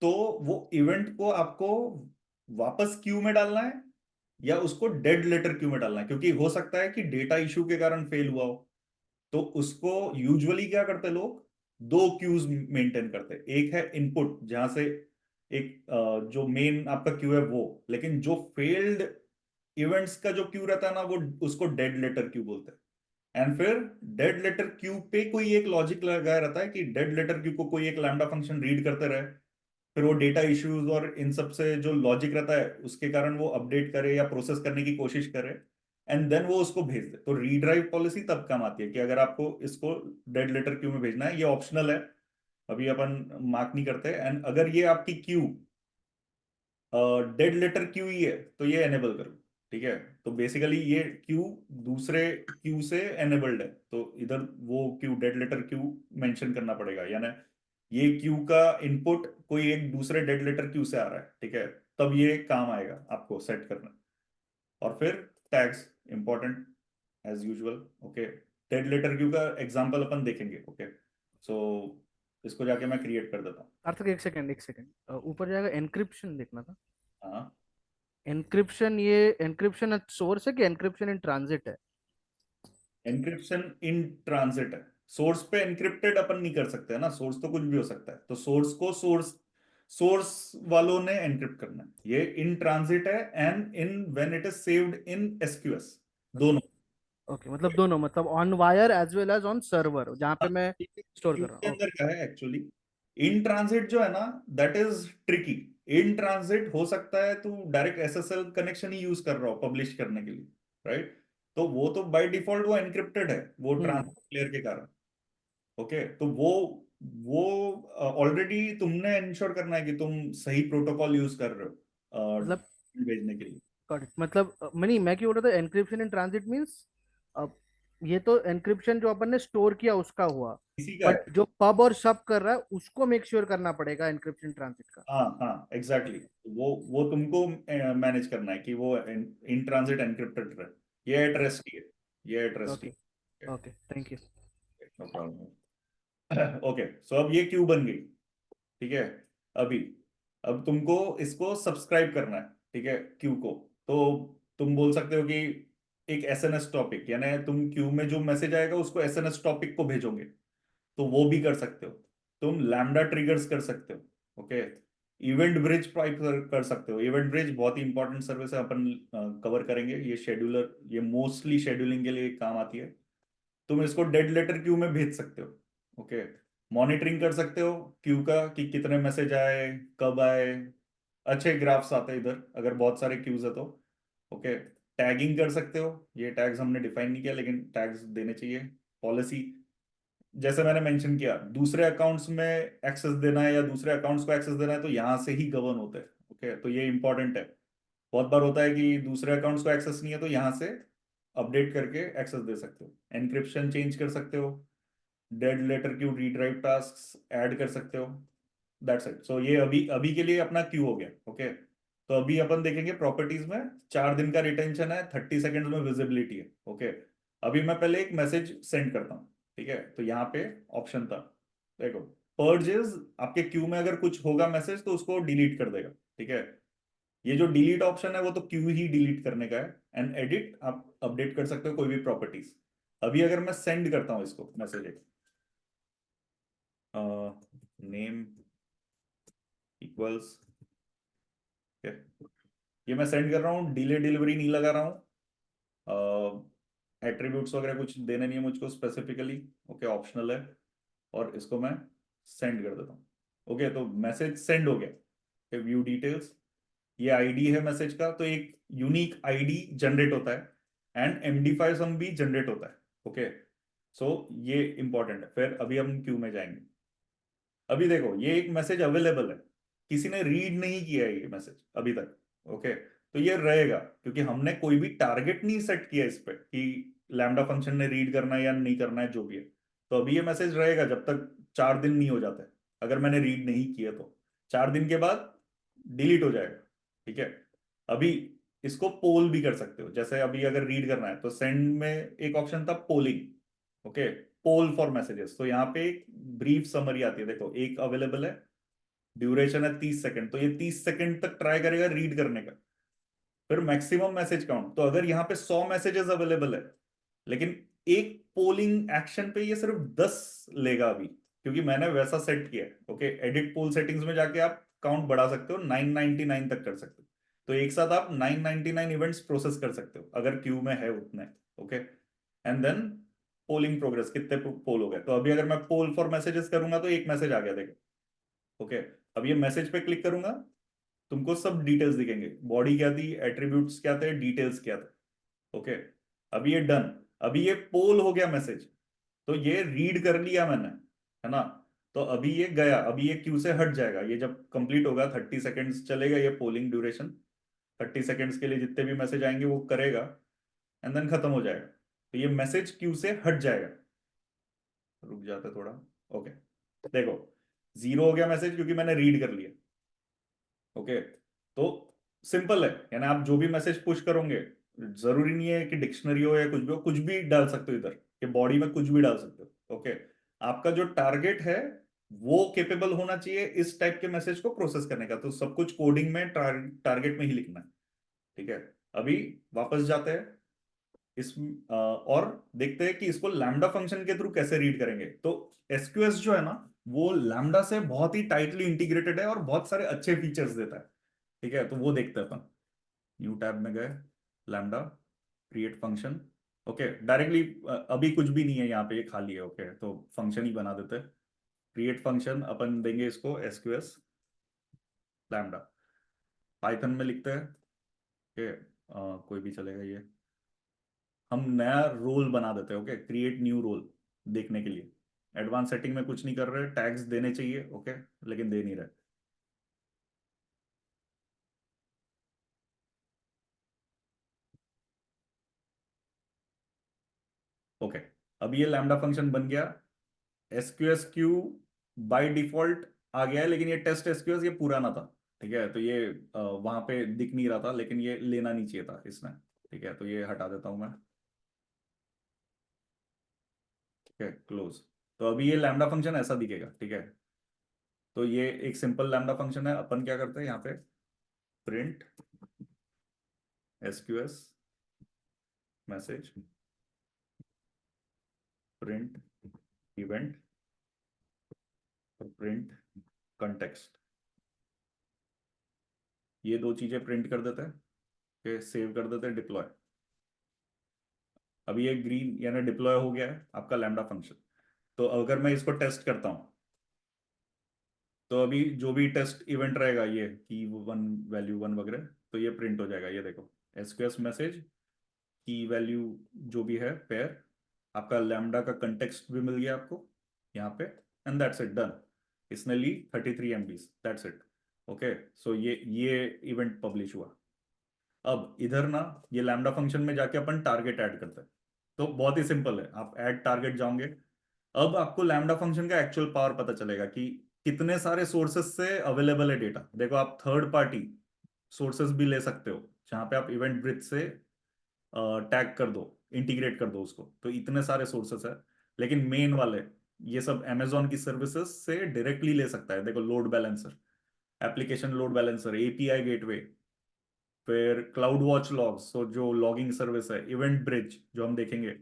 तो वो इवेंट को आपको वापस क्यू में डालना है या उसको डेड लेटर क्यू में डालना है, क्योंकि हो सकता है कि डेटा इशू के कारण फेल हुआ हो। तो उसको यूजुअली क्या करते हैं लोग, दो क्यूज मेंटेन करते हैं। एक है इनपुट, जहां से एक जो मेन आपका क्यू है वो, लेकिन जो फेल्ड इवेंट्स का जो क्यू रहता है ना, वो उसको डेड लेटर क्यू बोलते हैं। एंड फिर डेड लेटर क्यू पे कोई एक लॉजिक लगाया रहता है कि डेड लेटर क्यू को कोई एक लैम्डा फंक्शन रीड करते रहे, फिर वो डेटा इश्यूज और इन सब से जो लॉजिक रहता है उसके कारण वो अपडेट करे या प्रोसेस करने की कोशिश करे, एंड देन वो उसको भेज दे। तो रीड्राइव पॉलिसी तब काम आती है कि अगर आपको इसको डेड लेटर क्यू में भेजना है, ये ऑप्शनल है, अभी अपन मार्क नहीं करते। एंड अगर ये आपकी क्यू डेड लेटर क्यू ही है तो ये एनेबल करो, ठीक है। तो बेसिकली ये क्यू दूसरे क्यू से एनेबल्ड है, तो इधर वो queue dead letter queue mention करना पड़ेगा, यानी ये क्यू का इनपुट कोई एक दूसरे डेड लेटर क्यू से आ रहा है, ठीक है, तब ये काम आएगा आपको सेट करना। और फिर tags important as usual, okay. Dead letter queue का एग्जांपल अपन देखेंगे, ओके। सो इसको जाके मैं क्रिएट कर देता हूँ। अर्थक एक सेकंड, एक सेकंड, ऊपर जाएगा एनक्रिप्शन देखना था। हाँ, एनक्रिप्शन, ये एनक्रिप्शन सोर्स है कि एनक्रिप्शन इन ट्रांजिट है? एनक्रिप्शन इन ट्रांजिट है। सोर्स पे एनक्रिप्टेड अपन नहीं कर सकते है ना, सोर्स तो कुछ भी हो सकता है, तो सोर्स को सोर्स वालों ने एनक्रिप्ट करना है। ये इन ट्रांजिट है and in when it is saved in SQS, दोनों। ओके, मतलब दोनों, मतलब on wire as well as on server जहाँ पे मैं स्टोर क्यू कर रहा के हूँ। अंदर क्या है एक्चुअली, इन ट्रांजिट जो है ना, that is tricky. In transit हो सकता है तू डायरेक्ट एसएसएल कनेक्शन ही यूज कर रहा हो पब्लिश करने के लिए, राइट। तो वो तो बाय डिफॉल्ट वो एनक्रिप्टेड है, वो हम्म। ट्रांजिट लेयर के कारण, ओके। तो वो ऑलरेडी तुमने इंश्योर करना है कि तुम सही प्रोटोकॉल यूज कर रहे हो मतलब भेजने के लिए। got it। मतलब नहीं, मैं क्यों बोल रहा था एनक्रिप्शन इन ट्रांजिट मींस, अब ये तो एनक्रिप्शन जो अपन ने स्टोर किया उसका हुआ, इसी का बट है। जो पब और सब कर रहा है उसको मेक श्योर करना पड़ेगा एनक्रिप्शन ट्रांजिट का। हाँ हाँ, एग्जैक्टली exactly। वो तुमको मैनेज करना है कि वो इन ट्रांजिट एनक्रिप्टेड रहे। ये एड्रेस की है, ये एड्रेस की okay, okay, thank you. No problem. Okay, so अब ये क्यू बन गई, ठीक है। अभी अब तुमको इसको सब्सक्राइब करना है, ठीक है, क्यू को। तो तुम बोल सकते हो कि एक एसएनएस टॉपिक, यानी तुम क्यू में जो मैसेज आएगा उसको एसएनएस टॉपिक को भेजोगे, तो वो भी कर सकते हो। तुम लैम्डा ट्रिगर्स कर सकते हो, ओके। इवेंट ब्रिज पाइप कर सकते हो। इवेंट ब्रिज बहुत ही इंपॉर्टेंट सर्विस है, अपन कवर करेंगे। ये शेड्यूलर, ये मोस्टली शेड्यूलिंग के लिए काम आती है। तुम इसको डेड लेटर क्यू में भेज सकते हो, ओके। मॉनिटरिंग कर सकते हो क्यू का कि कितने मैसेज आए, कब आए। अच्छे ग्राफ्स आते हैं इधर अगर बहुत सारे क्यूज है तो, ओके। टैगिंग कर सकते हो, ये टैग्स हमने डिफाइन नहीं किया लेकिन टैग्स देने चाहिए। पॉलिसी, जैसे मैंने मेंशन किया, दूसरे अकाउंट्स में एक्सेस देना है या दूसरे अकाउंट्स को एक्सेस देना है तो यहां से ही गवर्न होते हैं, ओके। तो ये इंपॉर्टेंट है। बहुत बार होता है कि दूसरे अकाउंट्स को एक्सेस नहीं है तो यहाँ से अपडेट करके एक्सेस दे सकते हो। एनक्रिप्शन चेंज कर सकते हो, dead letter queue redrive task add कर सकते हो। That's it. सो ये अभी अभी के लिए अपना क्यू हो गया, ओके। तो अभी अपन देखेंगे प्रॉपर्टीज में 4 दिन का रिटेंशन है, 30 सेकेंड में विजिबिलिटी है, ओके। अभी मैं पहले एक मैसेज सेंड करता हूँ, ठीक है। तो यहाँ पे ऑप्शन था, देखो, पर्जेस। आपके क्यू में अगर कुछ होगा मैसेज तो उसको डिलीट कर देगा, ठीक है। ये जो डिलीट ऑप्शन है वो तो क्यू ही डिलीट करने का है। एंड एडिट, आप अपडेट कर सकते हो कोई भी प्रॉपर्टीज। अभी अगर मैं सेंड करता हूँ इसको मैसेज, नेम इक्वल्स, ये मैं सेंड कर रहा हूँ, डिले डिलीवरी नहीं लगा रहा हूँ, एट्रीब्यूट्स वगैरह कुछ देने नहीं है मुझको स्पेसिफिकली, ओके, ऑप्शनल है। और इसको मैं सेंड कर देता हूँ, ओके। तो मैसेज सेंड हो गया। व्यू डिटेल्स, ये आईडी है मैसेज का, तो एक यूनिक आईडी जनरेट होता है एंड MD5 सम भी जनरेट होता है, ओके। सो ये इंपॉर्टेंट है। फिर अभी हम क्यू में जाएंगे। अभी देखो, ये एक मैसेज अवेलेबल है, किसी ने रीड नहीं किया है ये मैसेज अभी तक, ओके। तो ये रहेगा क्योंकि हमने कोई भी टारगेट नहीं सेट किया इस पे कि लैम्डा फंक्शन ने रीड करना है या नहीं करना है, जो भी है। तो अभी ये मैसेज रहेगा जब तक 4 दिन नहीं हो जाते। अगर मैंने रीड नहीं किया तो 4 दिन के बाद डिलीट हो जाएगा, ठीक है। अभी इसको पोल भी कर सकते हो, जैसे अभी अगर रीड करना है तो सेंड में एक ऑप्शन था polling, okay, poll for messages. तो यहाँ पे एक ब्रीफ समरी आती है, देखो, एक अवेलेबल है, ड्यूरेशन है 30 सेकंड, तो ये 30 सेकंड तक ट्राई करेगा रीड करने का। फिर मैक्सिमम मैसेज काउंट, तो अगर यहाँ पे 100 मैसेजेस अवेलेबल है, लेकिन एक पोलिंग एक्शन पे ये सिर्फ 10 लेगा अभी, क्योंकि मैंने वैसा सेट किया है। ओके, एडिट पोल सेटिंग्स में जाके आप काउंट बढ़ा सकते हो, 999 तक कर सकते हो। तो एक साथ आप 999 इवेंट्स प्रोसेस कर सकते हो अगर क्यू में है उतने। Okay, and then polling progress, कितने पोल हो गए। तो अभी अगर मैं पोल फॉर मैसेजेस करूंगा तो एक मैसेज आ गया, देखो। ओके, अब ये मैसेज पे क्लिक करूंगा, तुमको सब डिटेल्स दिखेंगे, बॉडी क्या थी, एट्रीब्यूट्स क्या थे, डिटेल्स क्या थे। ओके, अभी ये डन, अभी ये पोल हो गया मैसेज, तो ये रीड कर लिया मैंने, है ना। तो अभी ये गया, अभी ये क्यू से हट जाएगा, ये जब कंप्लीट होगा 30 सेकेंड्स चलेगा ये पोलिंग ड्यूरेशन, 30 सेकेंड्स के लिए जितने भी मैसेज आएंगे वो करेगा, एंड देन खत्म हो जाएगा। तो ये मैसेज क्यू से हट जाएगा। रुक जाते थोड़ा। ओके, देखो 0 हो गया मैसेज क्योंकि मैंने रीड कर लिया। ओके, तो सिंपल है, यानी आप जो भी मैसेज पुश करोगे, जरूरी नहीं है कि डिक्शनरी हो या कुछ भी हो, कुछ भी डाल सकते हो इधर, कि बॉडी में कुछ भी डाल सकते हो। ओके, आपका जो टारगेट है वो केपेबल होना चाहिए इस टाइप के मैसेज को प्रोसेस करने का, तो सब कुछ कोडिंग में टारगेट में ही लिखना है। ठीक है, अभी वापस जाते हैं इस और देखते हैं कि इसको लैम्डा फंक्शन के थ्रू कैसे रीड करेंगे। तो एसक्यूएस जो है ना, वो लैम्डा से बहुत ही टाइटली इंटीग्रेटेड है और बहुत सारे अच्छे फीचर्स देता है। ठीक है, तो वो देखते हैं अपन। न्यू टैब में गए, lambda, create function. Okay, directly अभी कुछ भी नहीं है यहाँ पे, ये खाली है। ओके, तो फंक्शन ही बना देते हैं। क्रिएट फंक्शन अपन देंगे इसको एसक्यूएस लैम्डा, पाइथन में लिखते हैं। ओके, कोई भी चलेगा ये। हम नया रोल बना देते हैं। ओके, क्रिएट न्यू रोल देखने के लिए। एडवांस सेटिंग में कुछ नहीं कर रहे, टैग्स देने चाहिए। ओके, लेकिन दे नहीं रहे। ओके, अब ये लैम्डा फंक्शन बन गया। एसक्यूएस क्यू बाय डिफॉल्ट आ गया है, लेकिन ये टेस्ट एसक्यूएस ये पुराना था। ठीक है, तो ये वहां पे दिख नहीं रहा था, लेकिन ये लेना नहीं चाहिए था इसने। ठीक है, तो ये हटा देता हूं मैं। ठीक है, क्लोज। तो अभी ये लैम्डा फंक्शन ऐसा दिखेगा। ठीक है, तो ये एक सिंपल लैम्डा फंक्शन है। अपन क्या करते हैं यहाँ पे, print SQS message, print event, print context, ये दो चीजें प्रिंट कर देते हैं। फिर सेव कर देते हैं, डिप्लॉय। अभी ये ग्रीन यानी डिप्लॉय हो गया है आपका लैम्डा फंक्शन। तो अगर मैं इसको टेस्ट करता हूं, तो अभी जो भी टेस्ट इवेंट रहेगा, ये की वन वैल्यू वन वगैरह, तो ये प्रिंट हो जाएगा। ये देखो, एसक्यूएस मैसेज की वैल्यू जो भी है पेयर, आपका लैम्डा का कंटेक्स्ट भी मिल गया आपको यहाँ पे, एंड दैट्स इट, डन। इसने ली 33 MB, दैट्स इट। ओके, सो ये इवेंट पब्लिश हुआ। अब इधर ना, ये लैम्डा फंक्शन में जाके अपन टारगेट ऐड करते हैं। तो बहुत ही सिंपल है, आप ऐड टारगेट जाओगे। अब आपको लैम्डा फंक्शन का एक्चुअल पावर पता चलेगा कि कितने सारे सोर्सेस से अवेलेबल है डेटा। देखो, आप थर्ड पार्टी सोर्सेस भी ले सकते हो, जहां पे आप इवेंट ब्रिज से टैग कर दो, इंटीग्रेट कर दो उसको, तो इतने सारे सोर्सेस है। लेकिन मेन वाले ये सब अमेजोन की सर्विसेज से डायरेक्टली ले सकता है। देखो, load balancer, application load balancer, API gateway, फिर क्लाउड वॉच लॉग्स, तो जो लॉगिंग सर्विस है, इवेंट ब्रिज जो हम देखेंगे,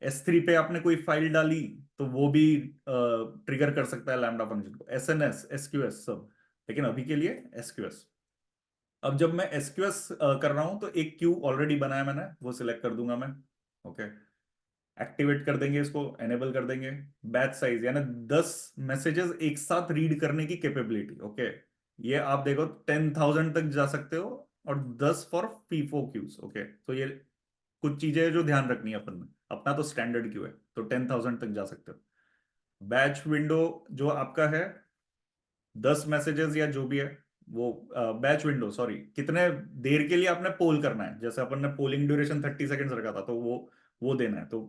S3 पे आपने कोई फाइल डाली तो वो भी ट्रिगर कर सकता है लैम्डा फंक्शन को, एसएनएस, एसक्यूएस सब। लेकिन अभी के लिए एसक्यूएस। अब जब मैं एसक्यूएस कर रहा हूं, तो एक क्यू ऑलरेडी बनाया मैंने, वो सिलेक्ट कर दूंगा मैं। ओके, एक्टिवेट कर देंगे इसको, एनेबल कर देंगे। बैच साइज यानी 10 मैसेजेस एक साथ रीड करने की कैपेबिलिटी। ओके, ये आप देखो 10,000 तक जा सकते हो, और 10 फॉर फीफो क्यूज। ओके, तो ये कुछ चीजें जो ध्यान रखनी है अपन में। अपना तो स्टैंडर्ड क्यू है, तो 10,000 तक जा सकते हो। बैच विंडो जो आपका है, 10 मैसेजेस या जो भी है वो, बैच विंडो सॉरी, कितने देर के लिए आपने पोल करना है। जैसे अपन ने पोलिंग ड्यूरेशन 30 सेकेंड्स रखा था, तो वो देना है। तो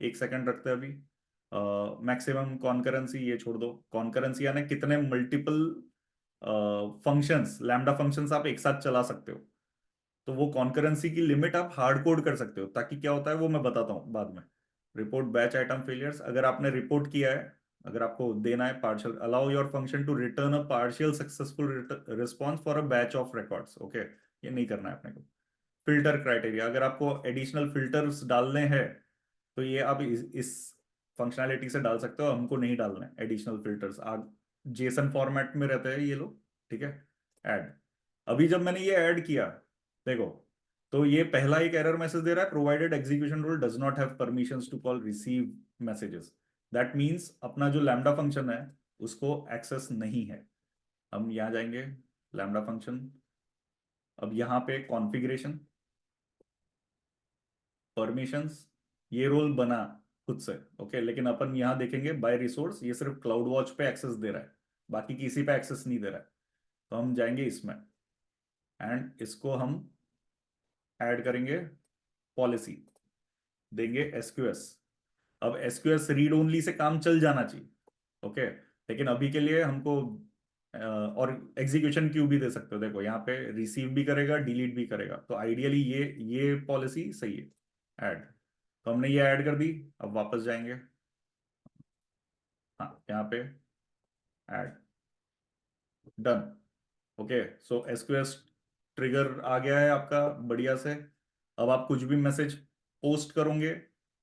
1 सेकंड रखते हैं अभी। मैक्सिमम कॉन्करेंसी ये छोड़ दो। कॉन्करेंसी यानी कितने मल्टीपल फंक्शंस, लैम्डा फंक्शंस आप एक साथ चला सकते हो। तो वो कॉन्करेंसी की लिमिट आप हार्ड कोड कर सकते हो, ताकि क्या होता है वो मैं बताता हूँ बाद में। रिपोर्ट बैच आइटम फेलियर्स, अगर आपने रिपोर्ट किया है अगर आपको देना है partial, allow your function to return a partial successful response for a batch of records, okay, ये नहीं करना है अपने को। फिल्टर क्राइटेरिया, अगर आपको एडिशनल फिल्टर्स डालने हैं तो ये आप इस फंक्शनैलिटी से डाल सकते हो, हमको नहीं डालना है एडिशनल फिल्टर्स। आप जेसन फॉर्मेट में रहते हैं ये लोग, ठीक है। ऐड, अभी जब मैंने ये ऐड किया, देखो, तो ये पहला एक एरर मैसेज दे रहा है, provided execution role does not have permissions to call receive messages. That means अपना जो लैम्डा फंक्शन है उसको एक्सेस नहीं है। हम यहाँ जाएंगे लैम्डा फंक्शन, अब यहाँ पे कॉन्फ़िगरेशन, परमिशंस, ये रोल बना खुद से, ओके, लेकिन अपन यहाँ देखेंगे बाय रिसोर्स ये सिर्फ क्लाउड वॉच पे एक्सेस दे रहा है, बाकी किसी पे एक्सेस नहीं दे रहा है। तो हम जाएंगे इसमें एंड इसको हम ऐड करेंगे, पॉलिसी देंगे एसक्यूएस। अब एसक्यूएस रीड ओनली से काम चल जाना चाहिए, ओके, लेकिन अभी के लिए हमको और एग्जीक्यूशन क्यू भी दे सकते हो, देखो यहाँ पे रिसीव भी करेगा डिलीट भी करेगा, तो आइडियली ये पॉलिसी सही है। ऐड, तो हमने ये ऐड कर दी, अब वापस जाएंगे, हाँ यहाँ पे ऐड, डन, ओके। सो एसक्यूएस ट्रिगर आ गया है आपका बढ़िया से। अब आप कुछ भी मैसेज पोस्ट करोगे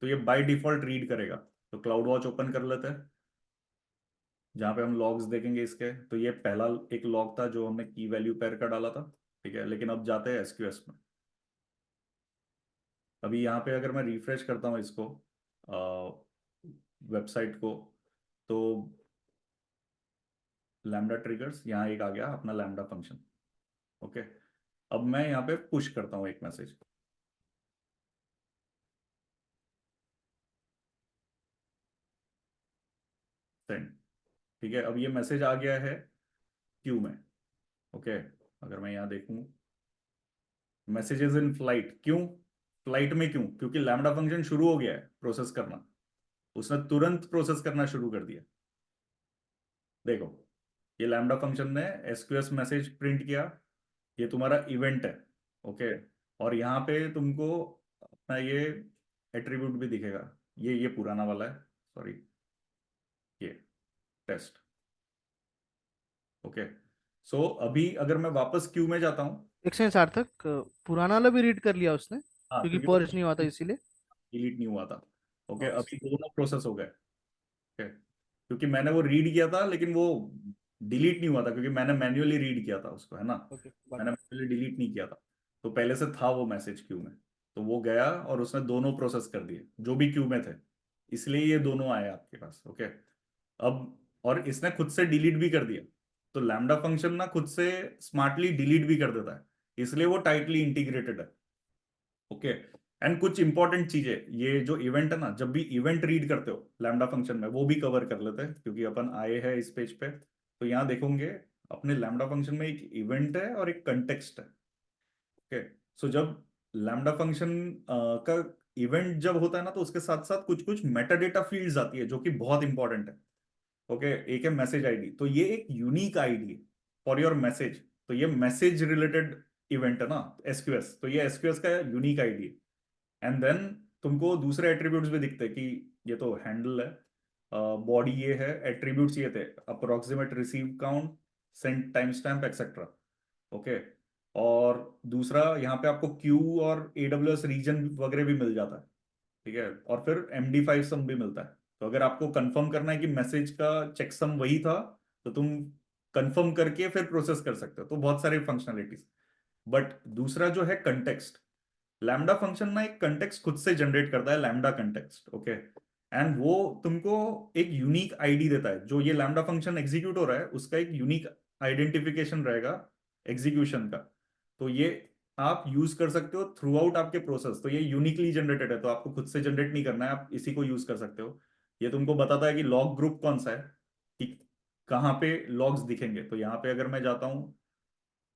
तो ये बाय डिफॉल्ट रीड करेगा। तो क्लाउड वॉच ओपन कर लेते हैं, जहाँ पे हम लॉग्स देखेंगे इसके। तो ये पहला एक लॉग था जो हमने की वैल्यू पेयर का डाला था, ठीक है, लेकिन अब जाते हैं एसक्यूएस में। अभी यहाँ पे अगर मैं रिफ्रेश करता हूँ इसको, वेबसाइट को, तो लैम्डा ट्रिगर्स यहाँ एक आ गया अपना लैम्डा फंक्शन, ओके। अब मैं यहाँ पे पुश करता हूँ एक मैसेज, सेंड, ठीक है। अब ये मैसेज आ गया है क्यू में, ओके। अगर मैं यहाँ देखूँ मैसेजेस इन फ्लाइट, क्यों फ्लाइट में, क्यों, क्योंकि लैम्डा फंक्शन शुरू हो गया है प्रोसेस करना, उसने तुरंत प्रोसेस करना शुरू कर दिया। देखो ये लैम्डा फंक्शन ने एसक्यूएस मैसेज प्रिंट किया, ये तुम्हारा इवेंट है, ओके। और यहाँ पे तुमको अपना ये एट्रीब्यूट भी दिखेगा, ये पुराना वाला है, सॉरी, ये टेस्ट, ओके। सो अभी अगर मैं वापस क्यू में जाता हूँ, एक सेकंड सार्थक, पुराना वाला भी रीड कर लिया उसने हाँ, क्योंकि क्योंकि वो पर्च नहीं हुआ था इसीलिए। डिलीट नहीं हुआ था, ओके। हाँ, अभी दोनों प्रोसेस हो गए, ओके, क्योंकि मैंने वो रीड किया था लेकिन वो डिलीट नहीं हुआ था, क्योंकि मैंने मैन्युअली रीड किया था उसको, है ना, ओके, मैंने मैन्युअली डिलीट नहीं किया था। तो पहले से था वो मैसेज क्यू में, तो वो गया और उसने दोनों प्रोसेस कर दिए जो भी क्यू में थे, इसलिए ये दोनों आए आपके पास, ओके। अब और इसने खुद से डिलीट भी कर दिया, तो लैम्डा फंक्शन ना खुद से स्मार्टली डिलीट भी कर देता है, इसलिए वो टाइटली इंटीग्रेटेड है, ओके। एंड कुछ इंपॉर्टेंट चीजें, ये जो इवेंट है ना, जब भी इवेंट रीड करते हो लैम्डा फंक्शन में, वो भी कवर कर लेते हैं क्योंकि अपन आए हैं इस पेज पे। तो यहाँ देखोगे अपने लैम्डा फंक्शन में एक इवेंट है और एक कंटेक्स्ट है, ओके। सो जब लैम्डा फंक्शन का इवेंट जब होता है ना, तो उसके साथ साथ कुछ कुछ मेटाडेटा फील्ड्स आती है जो कि बहुत इंपॉर्टेंट है, ओके। एक है मैसेज आईडी, तो ये एक यूनिक आईडी है फॉर योर मैसेज, तो ये मैसेज रिलेटेड इवेंट है ना एसक्यूएस, तो ये एसक्यूएस का यूनिक आईडी है। एंड देन तुमको दूसरे एट्रीब्यूट्स भी दिखते हैं कि ये तो हैंडल है, बॉडी ये है, एट्रीब्यूट्स ये थे, approximate receive count, send time stamp etcetera, okay. और दूसरा यहाँ पे आपको क्यू और एडब्ल्यूएस रीजन वगैरह भी मिल जाता है, ठीक है। और फिर MD5 सम भी मिलता है, तो अगर आपको कंफर्म करना है कि मैसेज का चेकसम वही था, तो तुम कंफर्म करके फिर प्रोसेस कर सकते हो, तो बहुत सारे फंक्शनलिटीज। बट दूसरा जो है कंटेक्स्ट, लैम्डा फंक्शन ना एक कंटेक्स्ट खुद से जनरेट करता है, लैम्डा कंटेक्स्ट, ओके। एंड वो तुमको एक यूनिक आईडी देता है, जो ये लैम्डा फंक्शन एग्जीक्यूट हो रहा है उसका एक यूनिक आइडेंटिफिकेशन रहेगा एग्जीक्यूशन का, तो ये आप यूज कर सकते हो थ्रू आउट आपके प्रोसेस। तो ये यूनिकली जनरेटेड है, तो आपको खुद से जनरेट नहीं करना है, आप इसी को यूज कर सकते हो। ये तुमको बताता है कि लॉग ग्रुप कौन सा है, कि कहाँ पे लॉग्स दिखेंगे। तो यहाँ पे अगर मैं जाता हूँ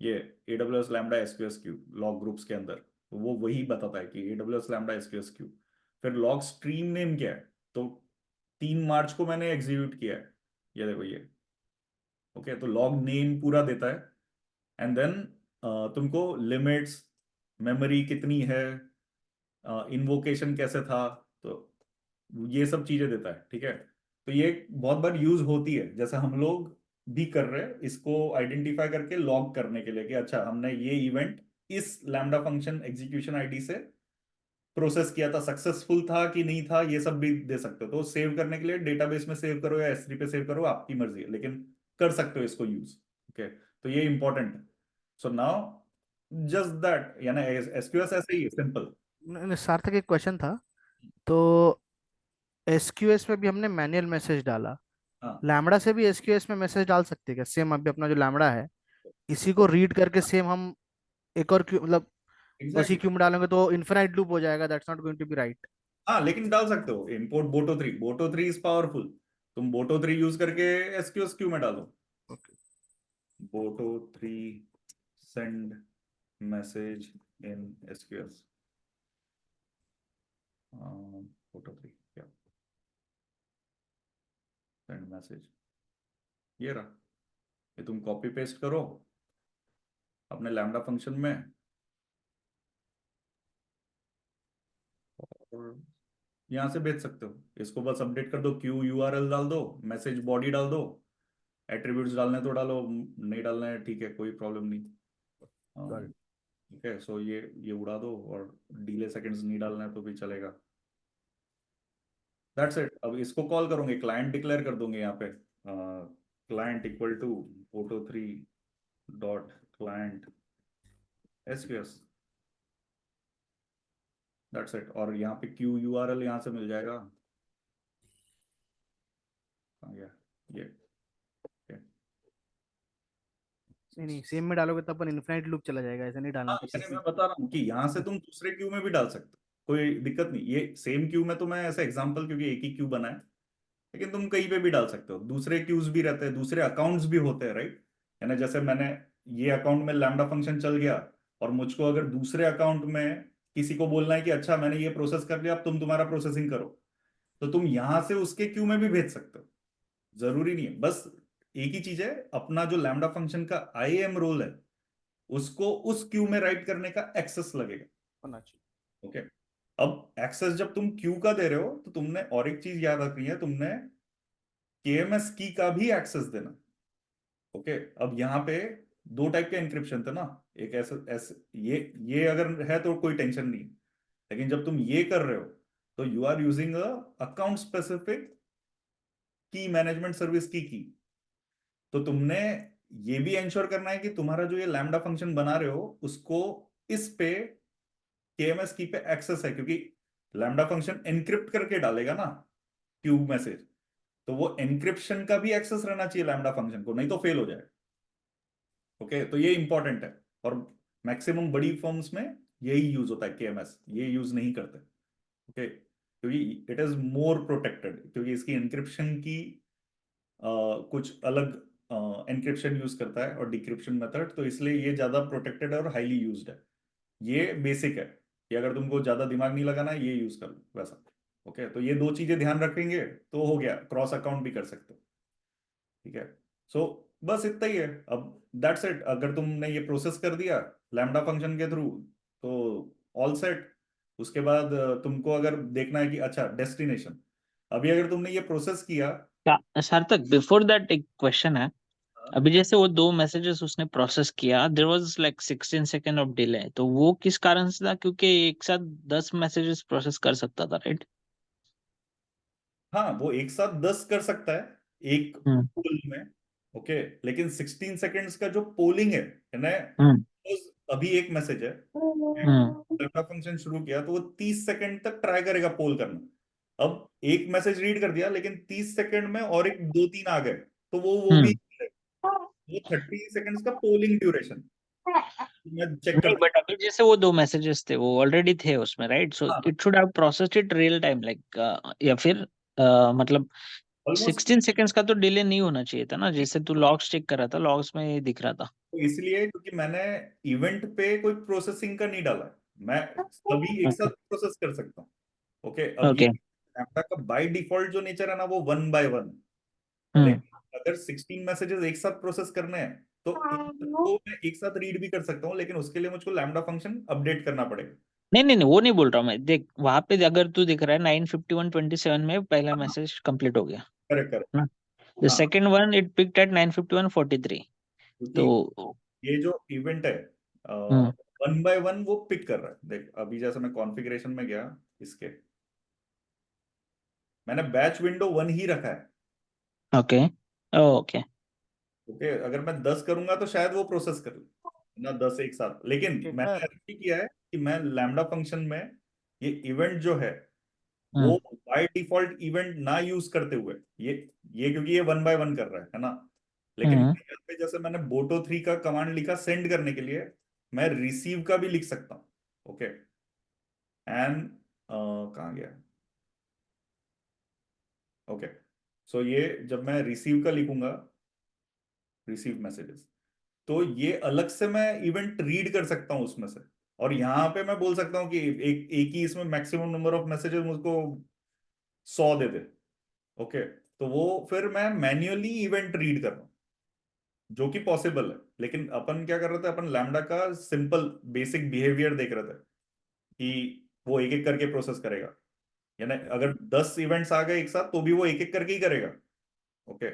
ये AWS lambda SQS Q log groups के अंदर, तो वो वही बताता है कि AWS लैम्डा SQS क्यू। फिर लॉग स्ट्रीम नेम क्या है, तो 3 मार्च को मैंने एग्जीक्यूट किया है, ये देखो ये, ओके। तो लॉग नेम पूरा देता है, एंड देन तुमको लिमिट्स, मेमोरी कितनी है, इन्वोकेशन कैसे था, तो ये सब चीजें देता है, ठीक है। तो ये बहुत बार यूज होती है, जैसे हम लोग भी कर रहे हैं इसको आइडेंटिफाई करके लॉग करने के लिए कि अच्छा हमने ये इवेंट इस लैम्डा फंक्शन एग्जीक्यूशन आईडी से प्रोसेस किया था, सक्सेसफुल था कि नहीं था, ये सब भी दे सकते हो। तो सेव करने के लिए डेटाबेस में सेव करो या S3 पे सेव करो, आपकी मर्जी है, लेकिन कर सकते हो इसको यूज। ओके, तो ये इंपॉर्टेंट है। सो नाउ जस्ट दैट, यानी एसक्यूएस ऐसे ही है, सिंपल। सार्थक एक क्वेश्चन था। तो एसक्यूएस में भी हमने मैनुअल मैसेज डाला, हाँ लैम्बडा से भी एसक्यूएस में मैसेज डाल सकते हैं क्या? सेम अभी अपना जो लैम्बडा है इसी को रीड करके सेम हम एक और क्यू मतलब उसी एग्जैक्टली, क्यू में डालेंगे तो इनफिनाइट लूप हो जाएगा, that's not going to be right. हाँ लेकिन डाल सकते हो import boto 3, boto 3 is powerful. तुम बोटो 3 यूज करके एसक्यूएस क्यू में डालो, बोटो 3 सेंड मैसेज इन एसक्यूएस, बोटो 3 क्या सेंड मैसेज, ये रहा। ये तुम कॉपी पेस्ट करो अपने लैम्डा फंक्शन में और यहाँ से भेज सकते हो। इसको बस अपडेट कर दो, क्यू यूआरएल डाल दो, मैसेज बॉडी डाल दो, एट्रीब्यूट्स डालने तो डालो, नहीं डालना है ठीक है, कोई प्रॉब्लम नहीं। Got it. ठीक है, सो ये उड़ा दो, और डिले सेकंड्स नहीं डालना है तो भी चलेगा। That's it. अब इसको कॉल करोगे, क्लाइंट डिक्लेयर कर दोगे यहाँ पे, client equal to boto 3 dot client SQS, that's it. और यहाँ पे क्यू यूआरएल यहाँ से मिल जाएगा। ये ये नहीं नहीं, सेम में डालोगे तो अपन इनफिनाइट लूप चला जाएगा, ऐसा नहीं डालना हाँ, तो यानी किसी। मैं बता रहा हूँ कि यहाँ से तुम दूसरे क्यू में भी डाल सकते हो, कोई दिक्कत नहीं। ये सेम क्यू में तो मैं ऐसे एग्जांपल, क्योंकि एक ही क्यू बना है, लेकिन तुम कहीं पे भी डाल सकते हो। दूसरे क्यूज भी रहते हैं, दूसरे अकाउंट्स भी होते हैं, राइट। यानी जैसे मैंने ये अकाउंट में लैम्डा फंक्शन चल गया, और मुझको अगर दूसरे अकाउंट में किसी को बोलना है कि अच्छा मैंने ये प्रोसेस कर लिया, अब तुम तुम्हारा प्रोसेसिंग करो, तो तुम यहां से उसके क्यू में भी भेज सकते हो। जरूरी नहीं है, बस एक ही चीज है, अपना जो लैम्डा फंक्शन का IAM रोल है उसको उस क्यू में राइट करने का एक्सेस लगेगा। होना चाहिए। ओके, अब एक्सेस जब तुम क्यू का दे रहे हो तो तुमने और एक चीज याद रखनी है, तुमने KMS की का भी एक्सेस देना। ओके, अब यहाँ पे दो टाइप के एंक्रिप्शन थे ना, एक ऐसे ऐसे ये अगर है तो कोई टेंशन नहीं, लेकिन जब तुम ये कर रहे हो तो you are using a account specific key management service की। तो तुमने ये भी इंश्योर करना है कि तुम्हारा जो ये लैम्डा फंक्शन बना रहे हो उसको इस पे KMS की पे एक्सेस है, क्योंकि लैम्डा फंक्शन एनक्रिप्ट करके डालेगा ना क्यूब मैसेज, तो वो एनक्रिप्शन का भी एक्सेस रहना चाहिए लैम्डा फंक्शन को, नहीं तो फेल हो जाएगा। ओके, तो ये इंपॉर्टेंट है, और मैक्सिमम बड़ी फर्म्स में यही यूज होता है, KMS ये यूज नहीं करते। ओके, क्योंकि इट इज मोर प्रोटेक्टेड, क्योंकि इसकी एनक्रिप्शन की कुछ अलग एनक्रिप्शन यूज करता है और डिक्रिप्शन मेथड, तो इसलिए ये ज्यादा प्रोटेक्टेड है और हाईली यूज्ड है। ये बेसिक है कि अगर तुमको ज्यादा दिमाग नहीं लगाना है, ये यूज कर लो वैसा। ओके, तो ये दो चीजें ध्यान रखेंगे तो हो गया, क्रॉस अकाउंट भी कर सकते हो। ठीक है, सो बस इतना ही है। अब दैट्स इट, अगर तुमने ये प्रोसेस कर दिया लैम्डा फंक्शन के थ्रू तो ऑल सेट। उसके बाद तुमको अगर देखना है कि अच्छा डेस्टिनेशन, अभी अगर तुमने ये प्रोसेस किया। सार्थक, बिफोर दैट एक क्वेश्चन है। हाँ अभी जैसे वो 2 मैसेजेस उसने प्रोसेस किया, there was like 16 second of delay, तो वो किस कारण से था? क्योंकि एक साथ 10 मैसेजेस प्रोसेस कर सकता था, राइट? हाँ, वो एक साथ 10 कर सकता है एक हम्म पोल में। ओके, लेकिन 16 सेकेंड्स का जो पोलिंग है ना, हम्म अभी एक मैसेज है, हम्म लैम्डा फंक्शन शुरू किया तो वो 30 सेकंड तक ट्राई करेगा पोल करना। अब एक मैसेज रीड कर दिया, लेकिन 30 सेकंड में और एक दो तीन आ गए, तो वो भी हम्म वो 30 सेकंड्स का पोलिंग ड्यूरेशन मैं चेक नहीं, कर। बट अभी जैसे वो 2 मैसेजेस थे, वो ऑलरेडी थे उसमें, राइट? सो हाँ, it should have processed it real time, like या फिर मतलब ऑलमोस्ट। 16 सेकंड्स का तो डिले नहीं होना चाहिए था ना, जैसे तू लॉग्स चेक कर रहा था, लॉग्स में ये दिख रहा था। तो इसलिए क्योंकि मैंने इवेंट पे कोई प्रोसेसिंग का नहीं डाला है, मैं सभी एक साथ ओके प्रोसेस कर सकता हूँ। ओके, अब ये ओके लैम्डा का बाय डिफॉल्ट जो नेचर है ना वो 1 बाय 1, हम्म लेकिन अगर 16 मैसेजेस एक साथ प्रोसेस करने हैं तो इनको मैं एक साथ रीड भी कर सकता हूँ, लेकिन उसके लिए मुझको लैम्डा फंक्शन अपडेट करना पड़ेगा। नहीं नहीं नहीं, वो नहीं बोल रहा हूँ मैं। देख, वहां पे अगर तू दिख रहा है 9:51:27 में पहला हाँ, मैसेज कंप्लीट हो गया। Correct correct. ना द हाँ, second one it picked at 9:51:43 क्योंकि तो ये जो इवेंट है हम्म वन बाय वन वो पिक कर रहा है। देख अभी जैसे मैं कॉन्फ़िगरेशन में गया, इसके मैंने बैच विंडो 1 ही रखा है। ओके ओके ओके, अगर मैं 10 करूंगा तो शायद वो प्रोसेस कर ले ना 10 एक साथ, लेकिन मैंने शेखर, ऐसा किया है कि मैं लैम्डा फंक्शन में ये इवेंट जो है वो हम्म बाय डिफॉल्ट इवेंट ना यूज करते हुए, ये क्योंकि ये वन बाय वन कर रहा है ना, लेकिन हम्म यहाँ पे जैसे मैंने बोटो 3 का कमांड लिखा सेंड करने के लिए, मैं रिसीव का भी लिख सकता हूँ। ओके, एंड कहाँ गया? ओके, सो ये जब मैं रिसीव का लिखूंगा, रिसीव मैसेजेस, तो ये अलग से मैं इवेंट रीड कर सकता हूँ उसमें से। और यहाँ पे मैं बोल सकता हूँ कि एक ही इसमें मैक्सिमम नंबर ऑफ मैसेजेस मुझको 100 दे दे। ओके, तो वो फिर मैं मैन्युअली इवेंट रीड कर रहा हूँ, जो कि पॉसिबल है। लेकिन अपन क्या कर रहे थे, अपन लैम्डा का सिंपल बेसिक बिहेवियर देख रहे थे कि वो एक एक करके प्रोसेस करेगा, यानी अगर 10 इवेंट्स आ गए एक साथ तो भी वो एक एक करके ही करेगा। ओके,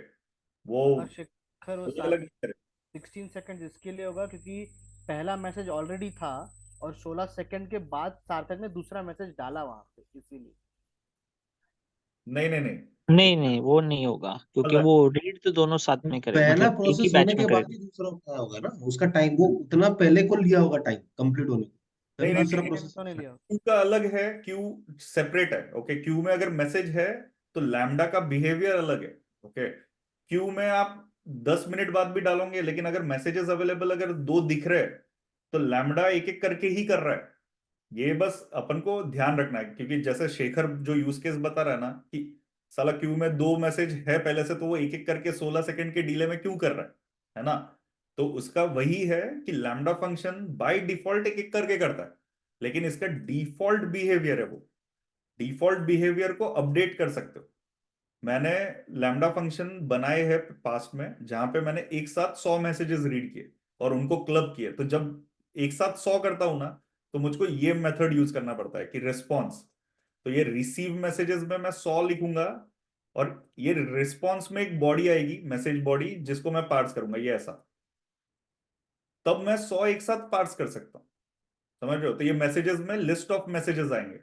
वो और शेखर वो अलग अलग करेगा। 16 सेकंड इसके लिए होगा क्योंकि पहला मैसेज ऑलरेडी था और 16 सेकंड के बाद सार्थक ने दूसरा मैसेज डाला वहां पे, इसीलिए। नहीं नहीं नहीं, नहीं नहीं वो नहीं होगा क्योंकि अलग। वो रीड तो दोनों साथ में करे पहला मतलब एक ही प्रोसेस होने बैच के में बाद करेगा ही दूसरा होता होगा ना, उसका टाइम वो उतना पहले को लिया होगा टाइम कंप्लीट होने को, नहीं तभी नहीं दूसरा नहीं, टाइम प्रोसेस तो नहीं होगा। लिया। क्यू का अलग है, क्यू सेपरेट है। ओके, क्यू में अगर मैसेज है तो लैम्डा का बिहेवियर अलग है। ओके, क्यू में आप 10 मिनट बाद भी डालोगे, लेकिन अगर मैसेजेस अवेलेबल अगर दो दिख रहे हैं तो लैम्डा एक एक करके ही कर रहा है। ये बस अपन को ध्यान रखना है, क्योंकि जैसे शेखर जो यूज केस बता रहा है ना कि साला क्यू में दो मैसेज है पहले से, तो वो एक एक करके 16 सेकंड के डिले में क्यों कर रहा है ना? तो उसका वही है कि लैम्डा फंक्शन बाय डिफॉल्ट एक एक करके करता है, लेकिन इसका डिफॉल्ट बिहेवियर है, वो डिफॉल्ट बिहेवियर को अपडेट कर सकते हो। मैंने लैम्डा फंक्शन बनाए हैं पास्ट में जहां पे मैंने एक साथ 100 मैसेजेस रीड किए और उनको क्लब किए। तो जब एक साथ 100 करता हूं ना, तो मुझको ये मेथड यूज करना पड़ता है कि रिस्पॉन्स। तो ये रिसीव मैसेजेस में मैं 100 लिखूंगा और ये रिस्पॉन्स में एक बॉडी आएगी, मैसेज बॉडी, जिसको मैं पार्स करूंगा ये ऐसा। तब मैं 100 एक साथ पार्स कर सकता हूँ। समझ रहे हो? तो ये मैसेजेस में लिस्ट ऑफ मैसेजेस आएंगे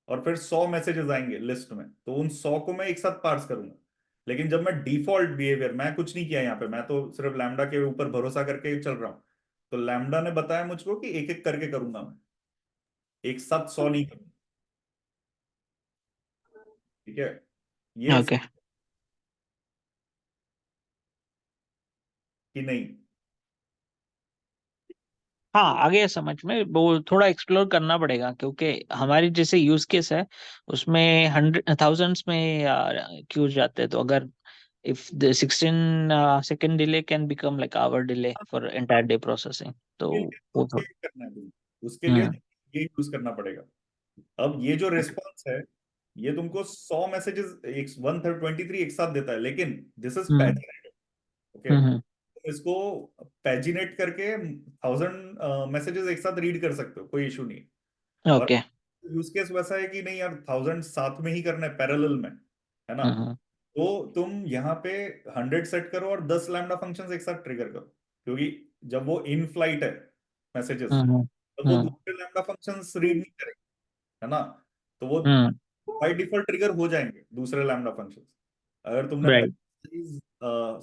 और फिर 100 मैसेजेस आएंगे लिस्ट में, तो उन 100 को मैं एक साथ पार्स करूंगा। लेकिन जब मैं डिफॉल्ट बिहेवियर, मैं कुछ नहीं किया यहाँ पे, मैं तो सिर्फ लैम्डा के ऊपर भरोसा करके चल रहा हूँ। तो लैम्डा ने बताया मुझको कि एक एक करके करूंगा मैं, एक साथ 100 नहीं करूंगा। ठीक है, ये ओके कि नहीं? हाँ आ गया समझ में वो थोड़ा एक्सप्लोर करना पड़ेगा क्योंकि हमारी जैसे यूज केस है उसमें हंड्रेड थाउजेंड्स में क्यूज जाते हैं तो अगर if the 16 second delay can become like hour delay for entire day processing तो उसके लिए वो तो थोड़ा ये करना है तुमको। उसके लिए हम्म ये यूज करना पड़ेगा। अब ये जो रिस्पॉन्स है, ये तुमको 100 मैसेजेस एक 123 एक साथ देता है, लेकिन दिस इज हम्म पैजिनेटेड। ओके, हम्म तुम इसको पैजिनेट करके 1000 मैसेजेस एक साथ रीड कर सकते हो, कोई इशू नहीं। और ओके यूज केस वैसा है कि नहीं यार 1000 साथ में ही करना है, पैरेलल में, है ना? हम्म तो तुम यहाँ पे 100 सेट करो और 10 लैम्डा फंक्शंस एक साथ ट्रिगर करो, क्योंकि जब वो इन फ्लाइट है मैसेजेस, हम्म तब वो हम्म दूसरे लैम्डा फंक्शंस रीड नहीं करेंगे, है ना? तो वो हम्म बाय डिफॉल्ट ट्रिगर हो जाएंगे दूसरे लैम्डा फंक्शंस। अगर तुमने बैच राइट साइज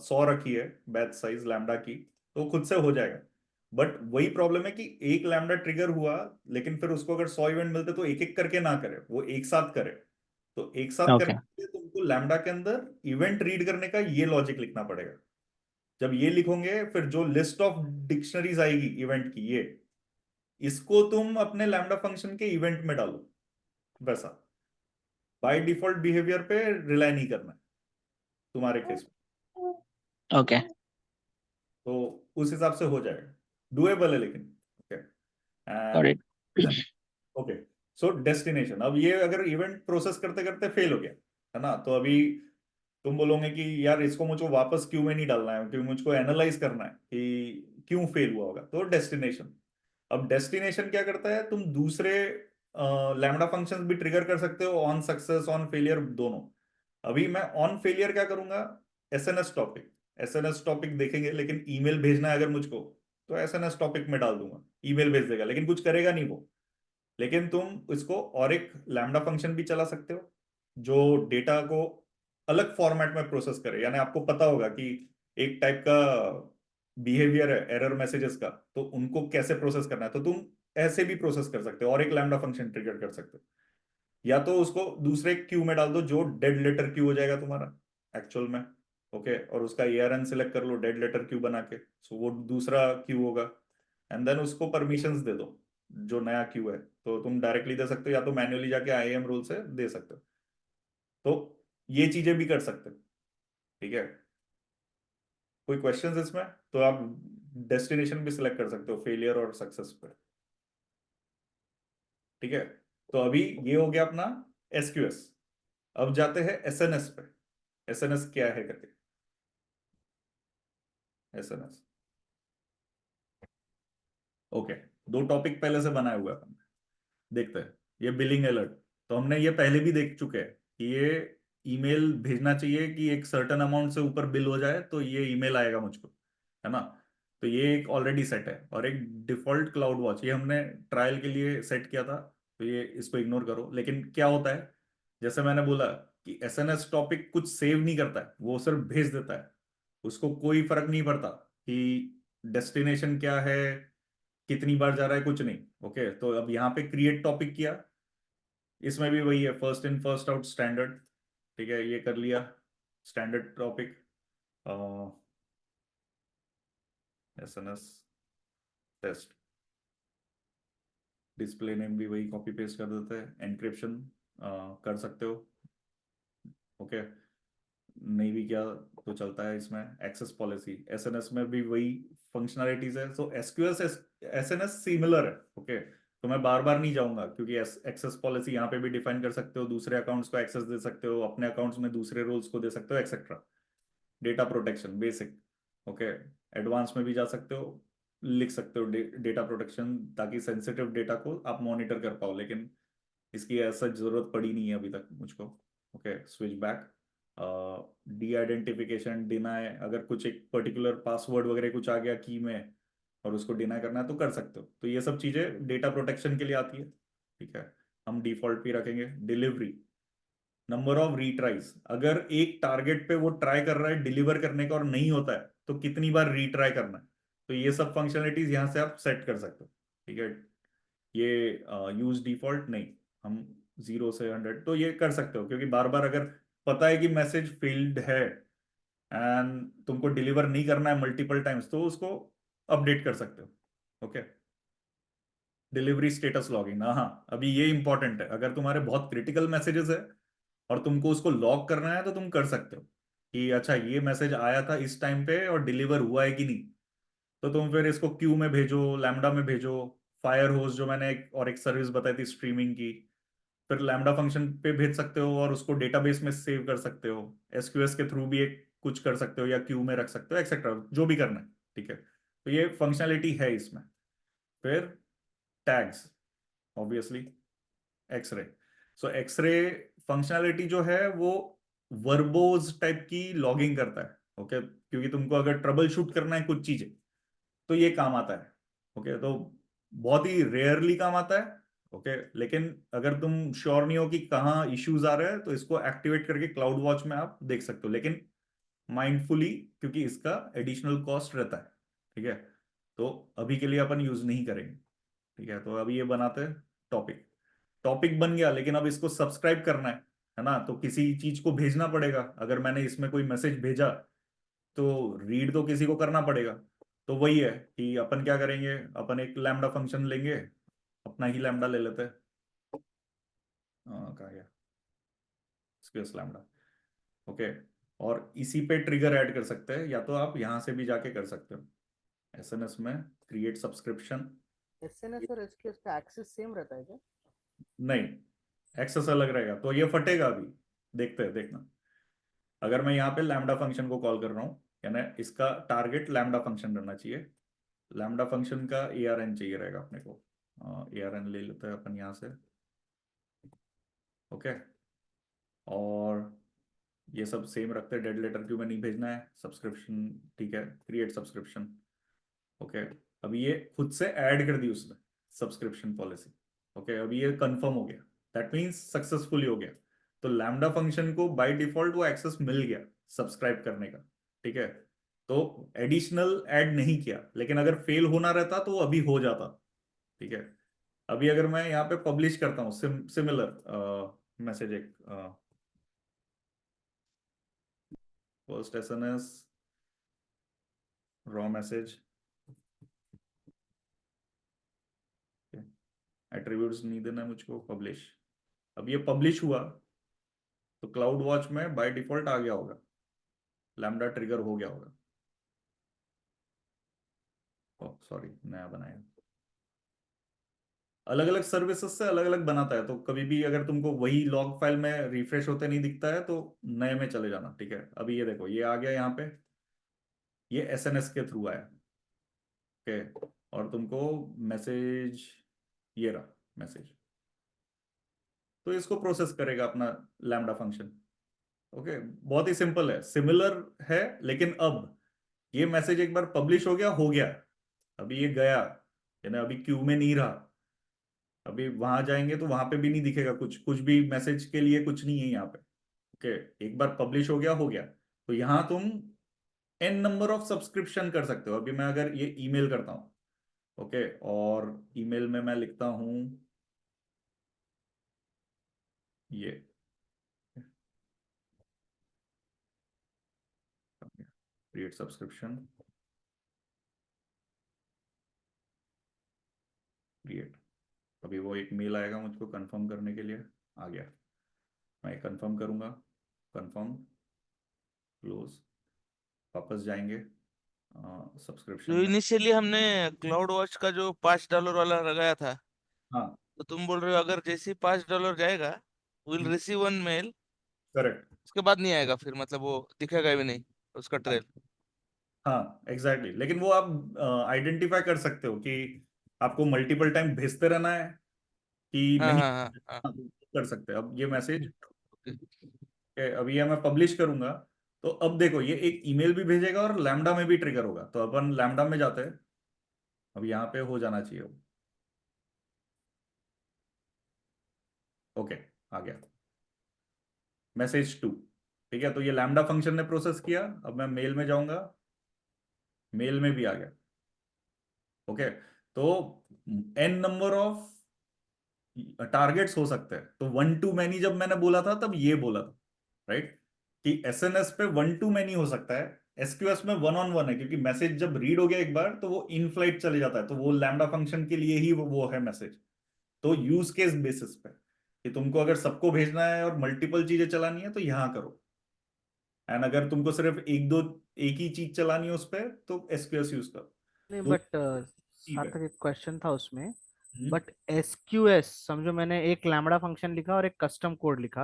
100 रखी है, बैच साइज लैम्डा की, तो खुद से हो जाएगा। बट वही प्रॉब्लम है कि एक लैम्डा ट्रिगर हुआ, लेकिन फिर उसको अगर 100 इवेंट मिलते तो एक एक करके ना करे, वो एक साथ करे। तो एक साथ करने ओके के लिए तुमको लैम्डा के अंदर इवेंट रीड करने का ये लॉजिक लिखना पड़ेगा। जब ये लिखोगे, फिर जो लिस्ट ऑफ डिक्शनरीज आएगी इवेंट की, ये इसको तुम अपने लैम्डा फंक्शन के इवेंट में डालो, वैसा बाय डिफॉल्ट बिहेवियर पे रिलाई नहीं करना है तुम्हारे केस में। ओके तो उस हिसाब से हो जाएगा, डुएबल है लेकिन। Okay, got and it okay, so destination, अब ये अगर इवेंट प्रोसेस करते करते फेल हो गया, है ना, तो अभी तुम बोलोगे कि यार इसको मुझको वापस क्यू में नहीं डालना है, क्योंकि मुझको एनालाइज करना है कि क्यों फेल हुआ होगा। तो डेस्टिनेशन, अब डेस्टिनेशन क्या करता है, तुम दूसरे लैम्डा फंक्शंस भी ट्रिगर कर सकते हो, ऑन सक्सेस ऑन फेलियर दोनों। अभी मैं ऑन फेलियर क्या करूंगा, एसएनएस टॉपिक देखेंगे, लेकिन ईमेल भेजना है अगर मुझको तो एसएनएस टॉपिक में डाल दूंगा, ईमेल भेज देगा, लेकिन कुछ करेगा नहीं वो। लेकिन तुम इसको और एक लैम्डा फंक्शन भी चला सकते हो जो डेटा को अलग फॉर्मेट में प्रोसेस करे। यानी आपको पता होगा कि एक टाइप का बिहेवियर है एरर मैसेजेस का, तो उनको कैसे प्रोसेस करना है, तो तुम ऐसे भी प्रोसेस कर सकते हो और एक लैम्डा फंक्शन ट्रिगर कर सकते हो। या तो उसको दूसरे क्यू में डाल दो जो डेड लेटर क्यू हो जाएगा तुम्हारा एक्चुअल में। ओके, और उसका एआरएन सिलेक्ट कर लो डेड लेटर क्यू बना के, सो वो दूसरा क्यू होगा। एंड देन उसको परमिशंस दे दो जो नया क्यू है, तो तुम डायरेक्टली दे सकते हो या तो मैन्युअली जाके आईएम रूल से दे सकते हो। तो ये चीजें भी कर सकते हो। ठीक है, कोई क्वेश्चंस इसमें? तो आप डेस्टिनेशन भी सिलेक्ट कर सकते हो फेलियर और सक्सेस पे। ठीक है, तो अभी ये हो गया अपना एसक्यूएस। अब जाते हैं एसएनएस पे। एसएनएस क्या है करके, एसएनएस। ओके, दो टॉपिक पहले से बनाए हुए हैं अपन। देखते हैं ये बिलिंग अलर्ट। तो हमने ये पहले भी देख चुके हैं कि ये ईमेल भेजना चाहिए कि एक सर्टेन अमाउंट से ऊपर बिल हो जाए तो ये ईमेल आएगा मुझको, है ना। तो ये एक ऑलरेडी सेट है। और एक डिफॉल्ट क्लाउड वॉच, ये हमने ट्रायल के लिए सेट किया था, तो ये इसको इग्नोर करो। लेकिन क्या होता है, जैसे मैंने बोला कि एसएनएस टॉपिक कुछ सेव नहीं करता है, वो सिर्फ भेज देता है। उसको कोई फर्क नहीं पड़ता कि डेस्टिनेशन क्या है, कितनी बार जा रहा है, कुछ नहीं। ओके, तो अब यहाँ पे क्रिएट टॉपिक किया, इसमें भी वही है, first in first out standard. ठीक है, ये कर लिया standard topic. SNS test, display name भी वही कॉपी पेस्ट कर देते हैं। एनक्रिप्शन कर सकते हो। ओके, नहीं भी किया तो चलता है इसमें। एक्सेस पॉलिसी, एसएनएस में भी वही फंक्शनैलिटीज है। सो एसक्यूएस एसएनएस सिमिलर है। ओके, तो मैं बार बार नहीं जाऊंगा क्योंकि एक्सेस पॉलिसी यहाँ पे भी डिफाइन कर सकते हो, दूसरे अकाउंट्स को एक्सेस दे सकते हो, अपने अकाउंट्स में दूसरे रोल्स को दे सकते हो, etcetera. Data protection basic. Okay, advance में भी जा सकते हो, लिख सकते हो डेटा प्रोटेक्शन, ताकि सेंसिटिव डेटा को आप मॉनिटर कर पाओ। लेकिन इसकी ऐसा जरूरत पड़ी नहीं है अभी तक मुझको। Okay, switch back, D identification, deny, अगर कुछ एक पर्टिकुलर पासवर्ड वगैरह कुछ आ गया की में और उसको डिनाई करना है तो कर सकते हो। तो ये सब चीजें डेटा प्रोटेक्शन के लिए आती है। ठीक है, हम डिफॉल्ट भी रखेंगे। डिलीवरी, नंबर ऑफ रीट्राइज, अगर एक टारगेट पे वो ट्राई कर रहा है डिलीवर करने का और नहीं होता है तो कितनी बार रीट्राई करना है, तो ये सब फंक्शनलिटीज यहां से आप सेट कर सकते हो। ठीक है, ये यूज डिफॉल्ट नहीं, हम 0 से 100 तो ये कर सकते हो, क्योंकि बार बार अगर पता है कि मैसेज फेल्ड है एंड तुमको डिलीवर नहीं करना है मल्टीपल टाइम्स, तो उसको अपडेट कर सकते हो। ओके, डिलीवरी स्टेटस लॉगिंग, हाँ अभी ये इंपॉर्टेंट है। अगर तुम्हारे बहुत क्रिटिकल मैसेजेस है और तुमको उसको लॉग करना है तो तुम कर सकते हो कि अच्छा ये मैसेज आया था इस टाइम पे और डिलीवर हुआ है कि नहीं। तो तुम फिर इसको क्यू में भेजो, लैम्डा में भेजो, फायर होस्ट जो मैंने एक सर्विस बताई थी स्ट्रीमिंग की, फिर लैम्डा फंक्शन पे भेज सकते हो और उसको डेटाबेस में सेव कर सकते हो। एसक्यूएस के थ्रू भी एक कुछ कर सकते हो या क्यू में रख सकते हो, एक्सेट्रा जो भी करना है। ठीक है, तो ये फंक्शनैलिटी है इसमें। फिर टैग्स, ऑब्वियसली एक्सरे। सो एक्सरे फंक्शनैलिटी जो है वो वर्बोज टाइप की लॉगिंग करता है। ओके, क्योंकि तुमको अगर ट्रबल शूट करना है कुछ चीजें तो ये काम आता है। ओके, तो बहुत ही रेयरली काम आता है। ओके, लेकिन अगर तुम श्योर नहीं हो कि कहाँ इश्यूज आ रहे हैं तो इसको एक्टिवेट करके क्लाउड वॉच में आप देख सकते हो, लेकिन माइंडफुली, क्योंकि इसका एडिशनल कॉस्ट रहता है। ठीक है, तो अभी के लिए अपन यूज नहीं करेंगे। ठीक है, तो अभी ये बनाते हैं टॉपिक। टॉपिक बन गया, लेकिन अब इसको सब्सक्राइब करना है ना, तो किसी चीज को भेजना पड़ेगा। अगर मैंने इसमें कोई मैसेज भेजा तो रीड तो किसी को करना पड़ेगा। तो वही है कि अपन क्या करेंगे, अपन एक लैम्डा फंक्शन लेंगे, अपना ही लैम्डा ले लेते हैं। कहाँ गया, स्पेस लैम्डा। ओके, और इसी पे ट्रिगर ऐड कर सकते हैं, या तो आप यहां से भी जाके कर सकते हो एसएनएस में क्रिएट सब्सक्रिप्शन। एसएनएस और एसक्यूएस का एक्सेस सेम रहता है क्या? नहीं, एक्सेस अलग रहेगा, तो ये फटेगा अभी। देखते हैं, देखना। अगर मैं यहाँ पे लैम्डा फंक्शन को कॉल कर रहा हूँ, यानी इसका टारगेट लैम्डा फंक्शन रहना चाहिए। लैम्डा फंक्शन का एआरएन चाहिए रहेगा अपने को। एआरएन ले लेते हैं अपन यहाँ से। ओके, और ये सब सेम रखते हैं, डेड लेटर क्यू में नहीं भेजना है, सब्सक्रिप्शन ठीक है, क्रिएट सब्सक्रिप्शन। ओके, अभी ये खुद से ऐड कर दी उसने सब्सक्रिप्शन पॉलिसी। ओके, अभी ये कंफर्म हो गया, दैट मीन्स सक्सेसफुली हो गया। तो लैम्डा फंक्शन को बाय डिफॉल्ट वो एक्सेस मिल गया सब्सक्राइब करने का, ठीक है। तो एडिशनल ऐड नहीं किया, लेकिन अगर फेल होना रहता तो वो अभी हो जाता, ठीक है। अभी अगर मैं यहाँ पे पब्लिश करता हूँ सिमिलर मैसेज, एक first SNS raw message, attributes नहीं देना मुझको, पब्लिश। अब ये पब्लिश हुआ तो क्लाउड वॉच में बाय डिफॉल्ट आ गया होगा, लैम्डा ट्रिगर हो गया होगा। ओह सॉरी, नया बनाया। अलग अलग सर्विसेज से अलग अलग बनाता है, तो कभी भी अगर तुमको वही लॉग फाइल में रिफ्रेश होते नहीं दिखता है तो नए में चले जाना, ठीक है। अभी ये देखो, ये आ गया यहाँ पे, ये एसएनएस के थ्रू आया, ओके। और तुमको मैसेज, ये रहा मैसेज, तो इसको प्रोसेस करेगा अपना लैम्डा फंक्शन। ओके, बहुत ही सिंपल है, सिमिलर है, लेकिन अब ये मैसेज एक बार पब्लिश हो गया, अभी ये गया, यानी अभी क्यू में नहीं रहा। अभी वहां जाएंगे तो वहां पे भी नहीं दिखेगा कुछ, कुछ भी मैसेज के लिए कुछ नहीं है यहाँ पे। ओके, एक बार पब्लिश हो गया, तो यहाँ तुम एन नंबर ऑफ सब्सक्रिप्शन कर सकते हो। अभी मैं अगर ये ईमेल करता हूँ, ओके, और ईमेल में मैं लिखता हूं ये क्रिएट सब्सक्रिप्शन, क्रिएट। अभी वो एक मेल आएगा मुझको कंफर्म करने के लिए, आ गया, मैं कंफर्म करूंगा, कंफर्म, क्लोज, वापस जाएंगे सब्सक्रिप्शन जो में। इनिशियली हमने क्लाउड वॉच का जो $5 वाला लगाया था, हाँ, तो तुम बोल रहे हो अगर जैसे ही $5 जाएगा, विल रिसीव 1 मेल, करेक्ट। उसके बाद नहीं आएगा फिर, मतलब वो दिखेगा भी नहीं उसका ट्रेल। हाँ एग्जैक्टली exactly. लेकिन वो आप आइडेंटिफाई कर सकते हो कि आपको मल्टीपल टाइम भेजते रहना है कि हाँ नहीं। हाँ हाँ हाँ। हाँ, कर सकते हैं। अब ये मैसेज, ओके। अभी ये मैं पब्लिश करूंगा, तो अब देखो ये एक ईमेल भी भेजेगा और लैम्डा में भी ट्रिगर होगा, तो अपन लैम्डा में जाते हैं। अब यहाँ पे हो जाना चाहिए, ओके, आ गया मैसेज 2, ठीक है। तो ये लैम्डा फंक्शन ने प्रोसेस किया, अब मैं मेल में जाऊंगा, मेल में भी आ गया, ओके। तो एन नंबर ऑफ टारगेट्स हो सकते हैं, तो वन टू मैनी जब मैंने बोला था तब ये बोला था, राइट, कि एसएनएस पे वन टू मैनी हो सकता है, एसक्यूएस में वन ऑन वन है, क्योंकि मैसेज जब रीड हो गया एक बार तो वो इन फ्लाइट चले जाता है, तो वो लैम्डा फंक्शन के लिए ही वो है मैसेज। तो यूज केस बेसिस पे कि तुमको अगर सबको भेजना है और मल्टीपल चीजें चलानी है तो यहां करो, एंड अगर तुमको सिर्फ एक ही चीज चलानी है उस पर तो एसक्यूएस यूज करो। नहीं दो बट चीज है। सार्थक एक क्वेश्चन था उसमें। हम्म, बट एसक्यूएस समझो, मैंने एक लैम्बडा फंक्शन लिखा और एक कस्टम कोड लिखा।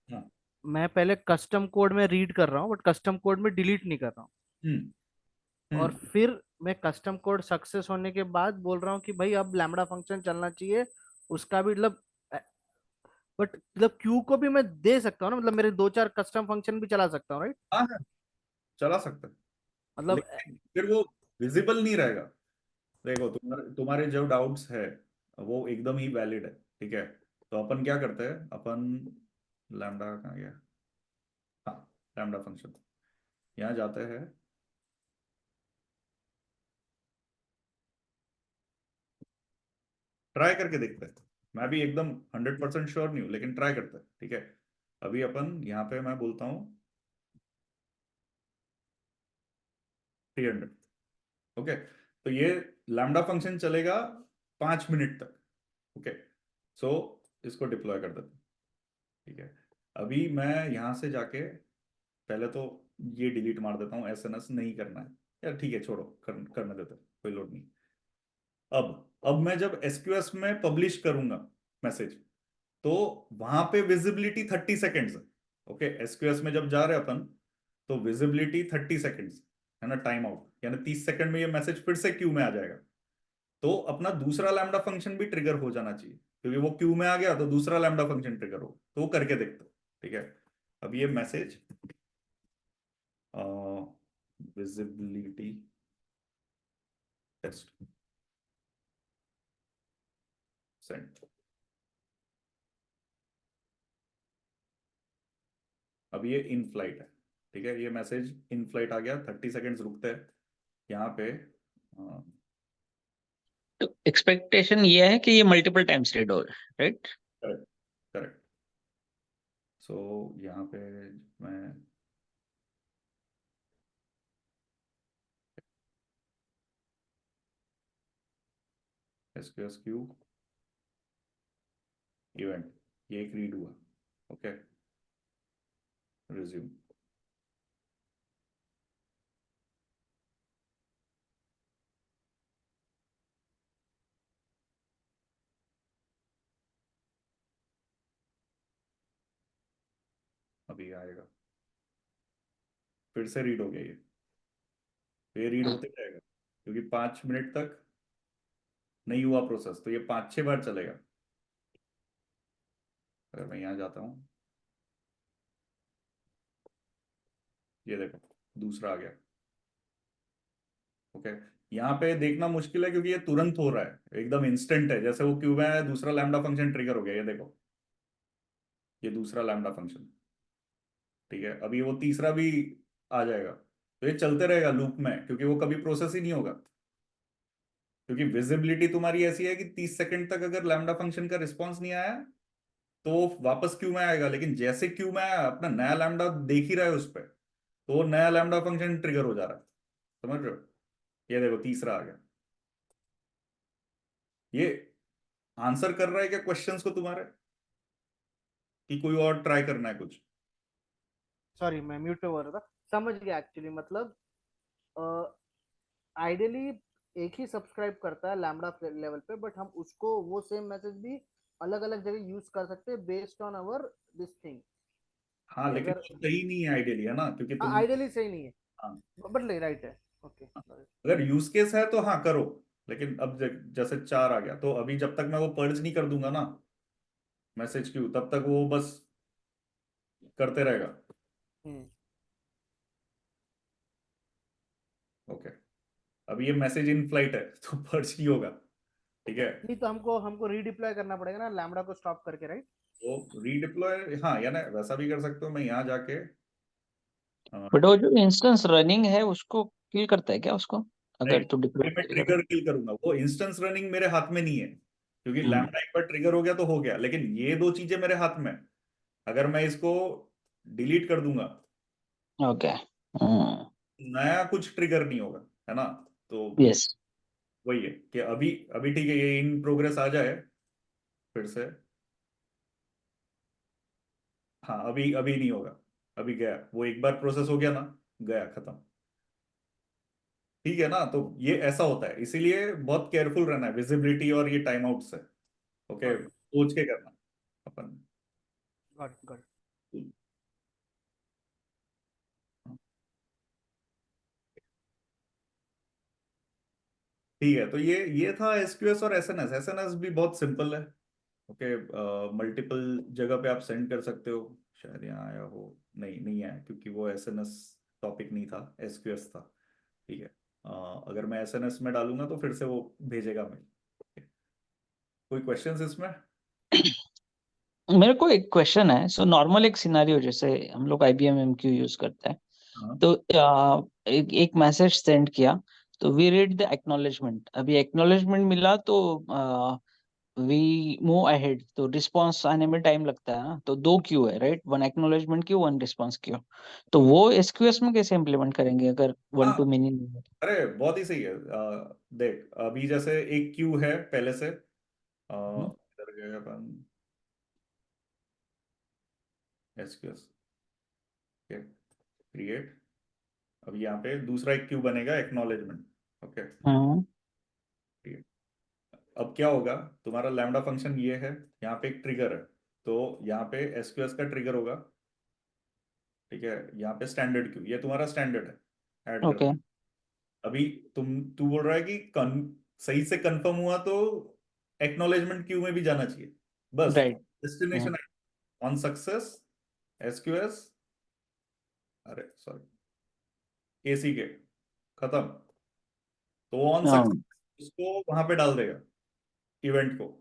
हाँ, मैं पहले कस्टम कोड में रीड कर रहा हूँ बट कस्टम कोड में डिलीट नहीं कर रहा हूँ। हम्म, और हम्म। फिर मैं कस्टम कोड सक्सेस होने के बाद बोल रहा हूँ कि भाई अब लैम्बडा फंक्शन चलना चाहिए, उसका भी मतलब। बट मतलब क्यू को भी मैं दे सकता हूँ ना, मतलब मेरे दो चार कस्टम फंक्शन भी चला सकता हूँ, राइट? हाँ हाँ, चला सकते हैं, मतलब लेकिन फिर वो विजिबल नहीं रहेगा। देखो तुम्हारे जो डाउट्स है वो एकदम ही वैलिड है, ठीक है। तो अपन क्या करते हैं, अपन लैम्डा कहाँ गया, हाँ, लैम्डा फंक्शन, यहाँ जाते हैं, ट्राई करके देखते हैं। मैं भी एकदम 100% श्योर नहीं हूँ, लेकिन ट्राई करते हैं, ठीक है। अभी अपन यहाँ पे मैं बोलता हूँ 300, ओके। तो ये लैम्डा फंक्शन चलेगा 5 मिनट तक, ओके। सो इसको डिप्लॉय कर देते हैं, ठीक है। अभी मैं यहाँ से जाके पहले तो ये डिलीट मार देता हूँ, एसएनएस नहीं करना है यार, ठीक है, छोड़ो, करने देते हैं, कोई लोड नहीं। अब मैं जब एसक्यूएस में पब्लिश करूंगा मैसेज, तो वहां पे विजिबिलिटी 30 सेकेंड्स है, ओके। एसक्यूएस में जब जा रहे हैं अपन, तो विजिबिलिटी 30 सेकेंड्स है ना, टाइम आउट, यानी 30 सेकंड में ये मैसेज फिर से क्यू में आ जाएगा। तो अपना दूसरा लैम्डा फंक्शन भी ट्रिगर हो जाना चाहिए, क्योंकि वो क्यू में आ गया तो दूसरा लैम्डा फंक्शन ट्रिगर हो, तो वो करके देखते हो, ठीक है। अब ये मैसेज विजिबिलिटी टेस्ट सेंड। अब ये इन फ्लाइट है, ठीक है, ये मैसेज इन फ्लाइट आ गया, 30 सेकेंड्स रुकते हैं यहाँ पे। तो एक्सपेक्टेशन ये है कि ये मल्टीपल टाइम्स रीड हो, राइट? Correct correct. सो यहाँ पे मैं SQS क्यू इवेंट, ये एक रीड हुआ, ओके, रिज्यूम। अभी आएगा, फिर से रीड हो गया ये रीड होते रहेगा क्योंकि 5 मिनट तक नहीं हुआ प्रोसेस, तो ये 5-6 बार चलेगा। अगर मैं यहाँ जाता हूँ, ये देखो दूसरा आ गया, ओके। यहाँ पे देखना मुश्किल है क्योंकि ये तुरंत हो रहा है, एकदम इंस्टेंट है, जैसे वो क्यूब है, दूसरा लैम्डा फंक्शन ट्रिगर हो गया, ये देखो, ये दूसरा लैम्डा फंक्शन, ठीक है। अभी वो तीसरा भी आ जाएगा, तो ये चलते रहेगा लूप में क्योंकि वो कभी प्रोसेस ही नहीं होगा, क्योंकि विजिबिलिटी तुम्हारी ऐसी है कि 30 सेकंड तक अगर लैम्डा फंक्शन का रिस्पॉन्स नहीं आया तो वापस क्यू में आएगा, लेकिन जैसे क्यू में आया अपना नया लैम्डा देख ही रहा है उस पर, तो वो नया लैम्डा फंक्शन ट्रिगर हो जा रहा है, समझ रहे हो। ये देखो तीसरा आ गया, ये आंसर कर रहा है क्या क्वेश्चंस को तुम्हारे, कि कोई और ट्राई करना है कुछ। सॉरी मैं म्यूट पे बोल रहा था, समझ गया एक्चुअली। मतलब आइडियली एक ही सब्सक्राइब करता है लैम्बडा लेवल पे, बट हम उसको वो सेम मैसेज भी अलग अलग जगह यूज कर सकते हैं based on our this thing. हाँ, लेकिन अगर वो सही नहीं है आइडियली, है ना, क्योंकि तुम, आइडियली सही नहीं है, हाँ, बट राइट है। ओके अगर यूज केस है तो हाँ करो, लेकिन अब जैसे 4 आ गया, तो अभी जब तक मैं वो पर्ज नहीं कर दूंगा ना मैसेज क्यू, तब तक वो बस करते रहेगा, ओके। अब ये मैसेज इन फ्लाइट है तो पर्ज नहीं होगा, ठीक है। नहीं तो हमको हमको रीडिप्लॉय करना पड़ेगा ना लैम्बडा को स्टॉप करके, राइट? तो रीडिप्लॉय, हाँ, या ना वैसा भी कर सकते हो, मैं यहाँ जाके बट वो जो इंस्टेंस रनिंग है उसको किल करता है क्या उसको, अगर तू डिप्लॉय मैं करेगा तो? ट्रिगर किल करूंगा, वो इंस्टेंस रनिंग मेरे हाथ में नहीं है, क्योंकि लैम्डा एक बार ट्रिगर हो गया तो हो गया, लेकिन ये दो चीजें मेरे हाथ में है। अगर मैं इसको डिलीट कर दूंगा, ओके। नया कुछ ट्रिगर नहीं होगा, है ना। तो यस। वही है कि अभी अभी ठीक है, ये इन प्रोग्रेस आ जाए फिर से, हाँ अभी अभी नहीं होगा, अभी गया, वो एक बार प्रोसेस हो गया ना, गया, खत्म, ठीक है ना। तो ये ऐसा होता है, इसीलिए बहुत केयरफुल रहना है विजिबिलिटी और ये टाइम आउट से, ओके, गॉट सोच के करना अपन। Got got. ठीक है, तो ये था एसक्यूएस और एसएनएस। एसएनएस भी बहुत सिंपल है, ओके, मल्टीपल जगह पे आप सेंड कर सकते हो। शायद यहाँ आया हो, नहीं नहीं आया क्योंकि वो एसएनएस टॉपिक नहीं था, एसक्यूएस था, ठीक है। अगर मैं एसएनएस में डालूंगा तो फिर से वो भेजेगा मेल। कोई क्वेश्चंस इसमें। मेरे को एक क्वेश्चन है। सो नॉर्मल एक सिनेरियो, जैसे हम लोग IBM MQ यूज करते हैं, हाँ तो एक मैसेज सेंड किया, तो वी रीड द एक्नॉलेजमेंट। अभी एक्नॉलेजमेंट मिला तो वी मूव अहेड, तो रिस्पांस आने में टाइम लगता है ना। तो दो क्यू है, right? One acknowledgement Q, one response Q. तो वो SQS में कैसे इम्प्लीमेंट करेंगे अगर वन हाँ, टू मेनी नहीं है? अरे बहुत ही सही है। देख अभी जैसे एक क्यू है पहले से, हम्म, इधर गए अपन, एसक्यूएस क्रिएट, अब यहाँ पे दूसरा एक क्यू बनेगा एक्नॉलेजमेंट, ओके, हम्म, ठीक है। अब क्या होगा, तुम्हारा लैम्डा फंक्शन ये है, यहाँ पे एक ट्रिगर है, तो यहाँ पे एसक्यूएस का ट्रिगर होगा, ठीक है। यहाँ पे स्टैंडर्ड क्यू, ये तुम्हारा स्टैंडर्ड है, ऐड कर ओके, दो। अभी तू बोल रहा है कि सही से कंफर्म हुआ तो एक्नॉलेजमेंट क्यू में भी जाना चाहिए, बस राइट। डेस्टिनेशन ऑन सक्सेस एसक्यूएस अरे सॉरी, एसी के खत्म, तो ऑन हाँ सक्सेस उसको वहां पे डाल देगा, इवेंट को।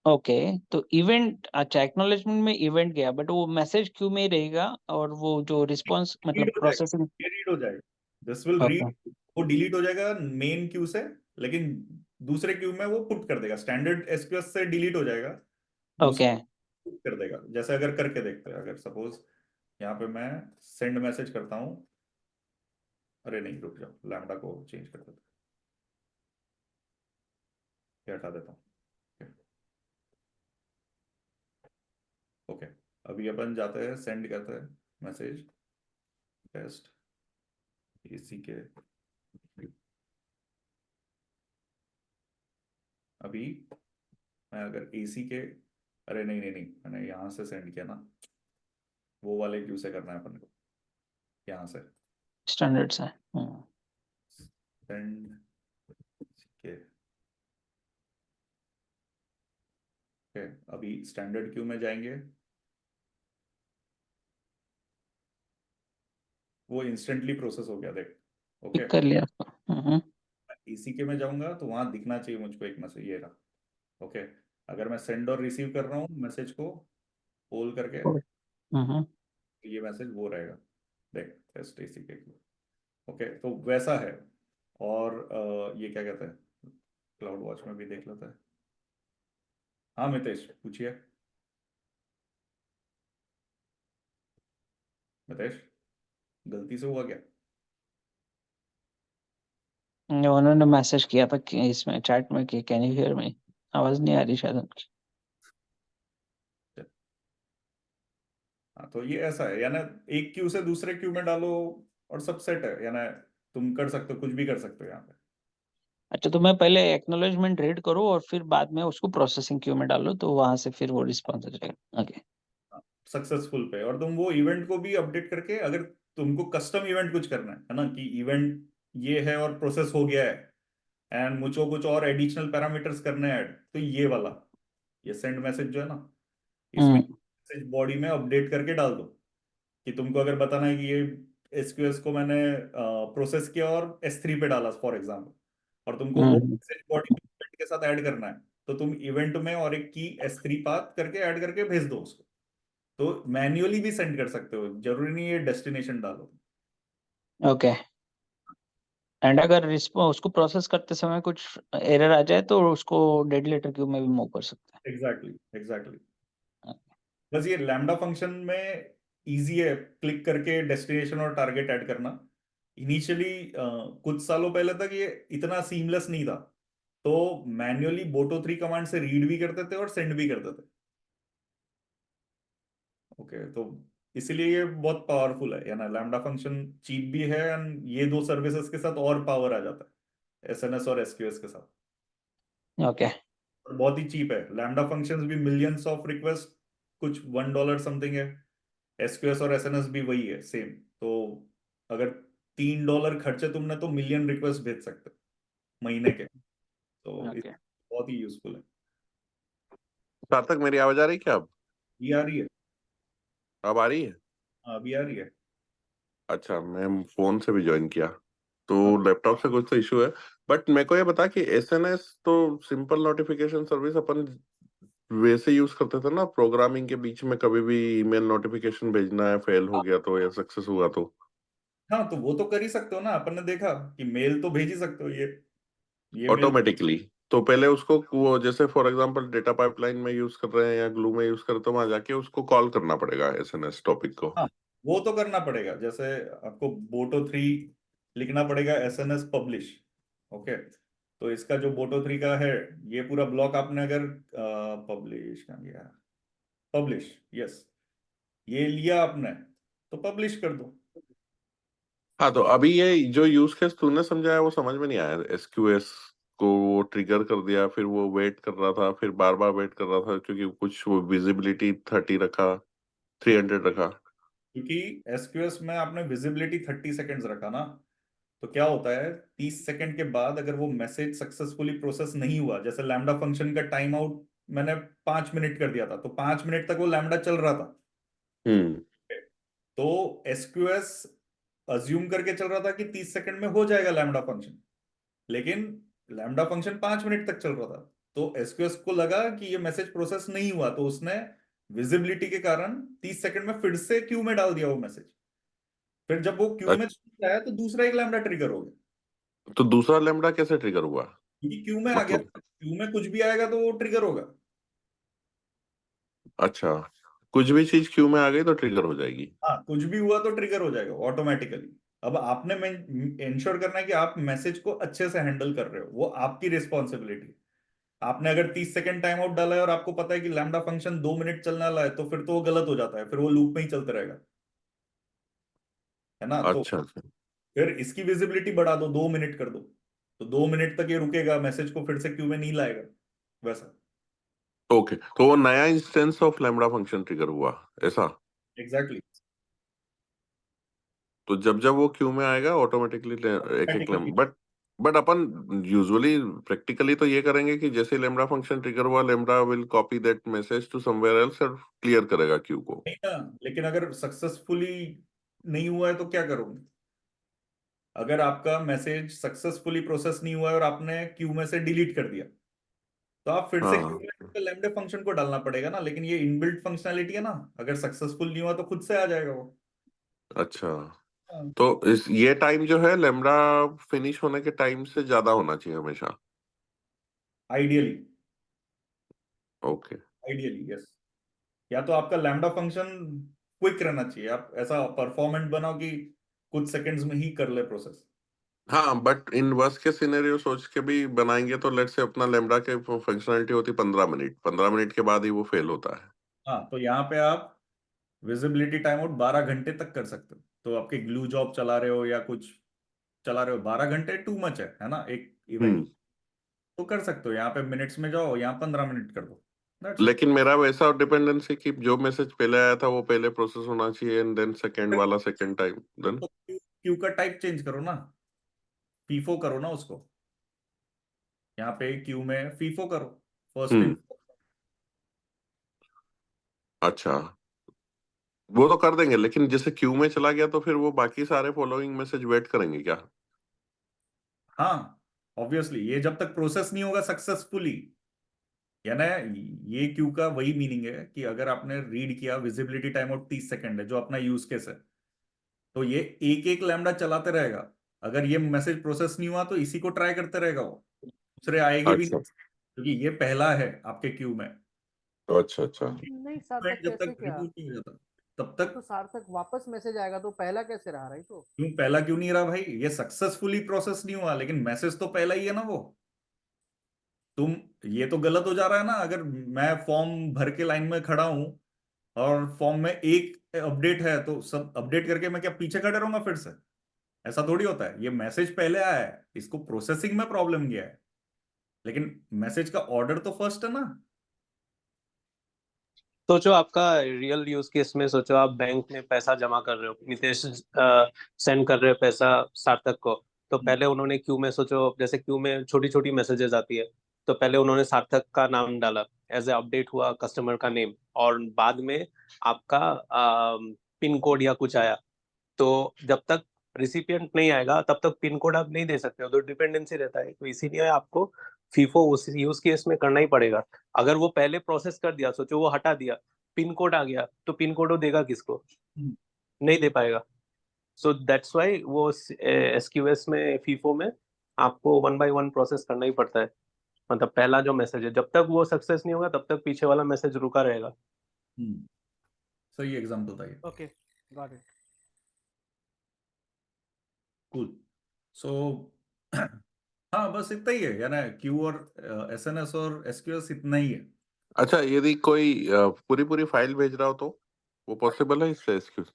ओके। तो इवेंट, अच्छा एक्नॉलेजमेंट में इवेंट गया, बट वो मैसेज क्यू में ही रहेगा और वो जो रिस्पॉन्स रीड मतलब हो जाएगा, प्रोसेसिंग। ये रीड हो जाएगा, दिस विल ओके रीड, वो डिलीट हो जाएगा मेन क्यू से, लेकिन दूसरे क्यू में वो पुट कर देगा, स्टैंडर्ड एसक्यूएस से डिलीट हो जाएगा, ओके। दूसरे पुट कर देगा। जैसे अगर करके देखते हैं, अगर सपोज यहाँ पे मैं सेंड मैसेज करता हूँ, अरे नहीं रुक जाओ, लैम्बडा को चेंज कर देता हूँ, ये हटा देता हूँ। ओके, अभी अपन जाते हैं, सेंड करते हैं मैसेज, टेस्ट एसी के, अभी मैं अगर एसी के, अरे नहीं नहीं नहीं, मैंने यहाँ से सेंड किया ना, वो वाले क्यू से करना है अपन को, यहाँ से स्टैंडर्ड से। सेंड के। ओके, अभी स्टैंडर्ड क्यू में जाएंगे, वो इंस्टेंटली प्रोसेस हो गया देख। ओके, पिक कर लिया आपको। एसी के में जाऊंगा तो वहां दिखना चाहिए मुझको एक मैसेज, ये रहा। ओके, अगर मैं सेंड और रिसीव कर रहा हूँ मैसेज को होल्ड करके, हम्म। ये मैसेज वो रहेगा, देख टेस्ट एसी के। ओके, तो वैसा है। और ये क्या कहते हैं, क्लाउड वॉच में भी देख लेता है। हाँ मितेश पूछिए, मितेश गलती से हुआ क्या? उन्होंने मैसेज किया था कि इसमें चैट में कि कैन यू हियर मी, आवाज नहीं आ रही शायद उनकी। हाँ, तो ये ऐसा है, यानी एक क्यू से दूसरे क्यू में डालो और सब सेट है, यानी तुम कर सकते हो, कुछ भी कर सकते हो यहाँ पे। अच्छा, तो मैं पहले एक्नॉलेजमेंट रीड करूँ और फिर बाद में उसको प्रोसेसिंग क्यू में डालो, तो वहां से फिर वो रिस्पॉन्स आ जाएगा। ओके। सक्सेसफुल पे, और तुम वो इवेंट को भी अपडेट करके, अगर तुमको कस्टम इवेंट कुछ करना है ना, कि इवेंट ये है और प्रोसेस हो गया है एंड मुझको कुछ और एडिशनल पैरामीटर्स करने हैं ऐड, तो ये वाला, ये सेंड मैसेज जो है ना, इसमें हम्म मैसेज बॉडी में अपडेट करके डाल दो, कि तुमको अगर बताना है कि ये एसक्यूएस को मैंने प्रोसेस किया और S3 पे डाला फॉर एग्जांपल, और तुमको वो हम्म। मैसेज बॉडी इवेंट के साथ ऐड करना है, तो तुम इवेंट में और एक की S3 पाथ करके ऐड करके भेज दो उसको। तो मैन्युअली भी सेंड कर सकते हो, जरूरी नहीं है डेस्टिनेशन डालो। ओके। एंड अगर उसको प्रोसेस करते समय कुछ एरर आ जाए तो उसको डेड लेटर क्यू में भी मूव कर सकते एग्जैक्टली एग्जैक्टली, हैं। बस ये लैम्डा फंक्शन में इजी है, क्लिक करके डेस्टिनेशन और टारगेट ऐड करना। इनिशियली कुछ सालों पहले तक ये इतना सीमलेस नहीं था, तो मैन्युअली बोटो 3 कमांड से रीड भी करते थे और सेंड भी करते थे। ओके, तो इसीलिए ये बहुत पावरफुल है, यानी लैम्डा फंक्शन चीप भी है, एंड ये दो सर्विसेज के साथ और पावर आ जाता है, एसएनएस और एसक्यूएस के साथ। ओके। और बहुत ही चीप है, लैम्डा फंक्शंस भी मिलियंस ऑफ रिक्वेस्ट, कुछ $1 समथिंग है, एसक्यूएस और एसएनएस भी वही है सेम। तो अगर $3 खर्चे तुमने तो मिलियन रिक्वेस्ट भेज सकते हो महीने के, तो ओके। बहुत ही यूजफुल है। सार्थक, मेरी आवाज आ रही क्या अब? ये आ रही है, अब आ रही है? हाँ अभी आ रही है। अच्छा, मैं फोन से भी ज्वाइन किया, तो हाँ लैपटॉप से कुछ तो इशू है। बट मेरे को ये बता कि एसएनएस तो सिंपल नोटिफिकेशन सर्विस अपन वैसे यूज करते थे ना, प्रोग्रामिंग के बीच में कभी भी ईमेल नोटिफिकेशन भेजना है, फेल हो गया तो या सक्सेस हुआ तो। हाँ, तो वो तो कर ही सकते हो ना, अपन ने देखा कि मेल तो भेज ही सकते हो, ये मेल। ऑटोमेटिकली तो पहले उसको वो, जैसे फॉर एग्जांपल डेटा पाइपलाइन में यूज कर रहे हैं या ग्लू में यूज कर रहे हैं, तो वहां जाके उसको कॉल करना पड़ेगा एसएनएस टॉपिक को। हाँ, वो तो करना पड़ेगा, जैसे आपको बोटो 3 लिखना पड़ेगा, एसएनएस पब्लिश। ओके, तो इसका जो बोटो 3 का है, ये पूरा ब्लॉक आपने अगर पब्लिश कर गया, पब्लिश, यस, ये लिया आपने, तो पब्लिश कर दो। हाँ, तो अभी ये जो यूज केस तूने समझाया वो समझ में नहीं आया। एसक्यूएस को वो ट्रिगर कर दिया, फिर वो वेट कर रहा था, फिर बार बार वेट कर रहा था क्योंकि कुछ वो विजिबिलिटी 30 रखा, 300 रखा। क्योंकि एसक्यूएस में आपने विजिबिलिटी 30 सेकेंड्स रखा ना, तो क्या होता है 30 सेकेंड के बाद अगर वो मैसेज सक्सेसफुली प्रोसेस नहीं हुआ, जैसे लैम्डा फंक्शन का टाइम आउट मैंने 5 मिनट कर दिया था, तो 5 मिनट तक वो लैम्डा चल रहा था, हम्म। तो एसक्यूएस अज्यूम करके चल रहा था कि 30 सेकंड में हो जाएगा लैम्बडा फंक्शन, लेकिन लैम्बडा फंक्शन 5 मिनट तक चल रहा था। तो एसक्यूएस को लगा कि ये मैसेज प्रोसेस नहीं हुआ, तो उसने विजिबिलिटी के कारण 30 सेकंड में फिर से क्यू में डाल दिया वो मैसेज। फिर जब वो क्यू में आया तो दूसरा एक लैम्बडा ट्रिगर हो गया, तो दूसरा लैम्बडा कैसे ट्रिगर हुआ? क्योंकि क्यू में आ गया। मतलब क्यू में कुछ भी आएगा तो वो ट्रिगर होगा। अच्छा, कुछ भी चीज क्यू में आ गई तो ट्रिगर हो जाएगी। हाँ, कुछ भी हुआ तो ट्रिगर हो जाएगा ऑटोमेटिकली। अब आपने इंश्योर करना है कि आप मैसेज को अच्छे से हैंडल कर रहे हो, वो आपकी रिस्पॉन्सिबिलिटी। आपने अगर 30 सेकंड टाइम आउट डाला है और आपको पता है कि लैम्बडा फंक्शन 2 मिनट चलने वाला है, तो फिर तो वो गलत हो जाता है, फिर वो लूप में ही चलते रहेगा, है ना। तो अच्छा अच्छा। फिर इसकी विजिबिलिटी बढ़ा दो, 2 मिनट कर दो, तो 2 मिनट तक ये रुकेगा, मैसेज को फिर से क्यू में नहीं लाएगा वैसा। ओके, तो वो नया instance of lambda function trigger हुआ ऐसा? एग्जैक्टली। तो जब जब वो क्यू में आएगा ऑटोमेटिकली एक एक ऑटोमेटिकली। बट अपन यूजुअली प्रैक्टिकली तो ये करेंगे कि जैसे लैम्बडा फंक्शन ट्रिगर हुआ, lambda will copy that message to somewhere else और क्लियर करेगा क्यू को। नहीं ना, लेकिन अगर सक्सेसफुली नहीं हुआ है तो क्या करोगे? अगर आपका मैसेज सक्सेसफुली प्रोसेस नहीं हुआ है और आपने क्यू में से डिलीट कर दिया, तो आप फिर से क्यू हाँ। में लैम्बडा फंक्शन को डालना पड़ेगा ना। लेकिन ये इनबिल्ट फंक्शनैलिटी है ना, अगर सक्सेसफुल नहीं हुआ तो खुद से आ जाएगा वो। अच्छा, हाँ, तो इस ये टाइम जो है लैम्बडा फिनिश होने के टाइम से ज्यादा होना चाहिए हमेशा। आइडियली। ओके। Ideally yes. या तो आपका लैम्बडा फंक्शन क्विक रहना चाहिए, आप ऐसा परफॉर्मेंट बनाओ कि कुछ सेकंड्स में ही कर ले प्रोसेस। हाँ, बट इन वर्स्ट के सिनेरियो सोच के भी बनाएंगे तो लेट्स से अपना लैम्बडा के फंक्शनलिटी होती 15 मिनट, 15 मिनट के बाद ही वो फेल होता है। हाँ, तो यहाँ पे आप विजिबिलिटी टाइम आउट 12 घंटे तक कर सकते हो। तो आपके ग्लू जॉब चला रहे हो या कुछ चला रहे हो, 12 घंटे टू मच है ना, एक इवेंट। हम्म। तो कर सकते हो, यहाँ पे मिनट्स में जाओ, यहाँ 15 मिनट कर दो, दैट्स इट। लेकिन मेरा वैसा डिपेंडेंसी कि जो मैसेज पहले आया था वो पहले प्रोसेस होना चाहिए एंड देन सेकंड वाला सेकंड टाइम देन। तो क्यू का टाइप चेंज करो ना, फीफो करो ना उसको। यहाँ पे क्यू में फीफो करो, फर्स्ट इन। हम्म। अच्छा, वो तो कर देंगे, लेकिन जैसे क्यू में चला गया तो फिर वो बाकी सारे फॉलोइंग मैसेज वेट करेंगे क्या? हाँ, ऑब्वियसली ये जब तक प्रोसेस नहीं होगा सक्सेसफुली, यानी ये क्यू का वही मीनिंग है कि अगर आपने रीड किया, विजिबिलिटी टाइम आउट 30 सेकंड है जो अपना यूज केस है, तो ये एक एक लैम्बडा चलाते रहेगा। अगर ये मैसेज प्रोसेस नहीं हुआ तो इसी को ट्राई करते रहेगा वो, दूसरे आएंगे भी नहीं, अच्छा क्योंकि ये पहला है आपके क्यू में। अच्छा अच्छा। नहीं सार्थक, जब कैसे तक क्या? रिमूव नहीं हो जाता तब वो तक। तो सार्थक वापस मैसेज आएगा तो पहला कैसे रहा, राइट? तो क्यों पहला क्यों नहीं रहा भाई? ये सक्सेसफुली प्रोसेस नहीं हुआ, लेकिन मैसेज तो पहला ही है ना वो। तुम, ये तो गलत हो जा रहा है ना। अगर मैं फॉर्म भर के लाइन में खड़ा हूं और फॉर्म में एक अपडेट है, तो सब अपडेट करके मैं क्या पीछे खड़े रहूंगा फिर से? ऐसा थोड़ी होता है। ये मैसेज पहले आया है, इसको प्रोसेसिंग में प्रॉब्लम गया है, लेकिन मैसेज का ऑर्डर तो फर्स्ट है ना। सोचो आपका रियल यूज केस में, सोचो आप बैंक में पैसा जमा कर रहे हो, नितेश सेंड कर रहे हो पैसा सार्थक को। तो पहले उन्होंने क्यू में, सोचो जैसे क्यू में छोटी छोटी मैसेजेस आती है, तो पहले उन्होंने सार्थक का नाम डाला, एज ए अपडेट हुआ कस्टमर का नेम, और बाद में आपका पिन कोड या कुछ आया। तो जब तक रिसिपिएंट नहीं आएगा तब तक पिन कोड आप नहीं दे सकते हो, तो डिपेंडेंसी रहता है। तो इसीलिए आपको फीफो उस यूज केस में करना ही पड़ेगा। अगर वो पहले प्रोसेस कर दिया, सोचो वो हटा दिया, पिन कोड आ गया, तो पिन कोड वो देगा किसको? नहीं दे पाएगा। सो दैट्स वाई वो एसक्यूएस में, फीफो में आपको वन बाय वन प्रोसेस करना ही पड़ता है। मतलब पहला जो मैसेज है, जब तक वो सक्सेस नहीं होगा तब तक पीछे वाला मैसेज रुका रहेगा। सही एग्जाम्पल था ये। Okay, got it. कूल। सो हाँ, बस इतना ही है यानी, क्यू और एसएनएस और एसक्यूएस इतना ही है। अच्छा, यदि कोई पूरी पूरी फाइल भेज रहा हो तो वो पॉसिबल है इससे? एक्सक्यूज।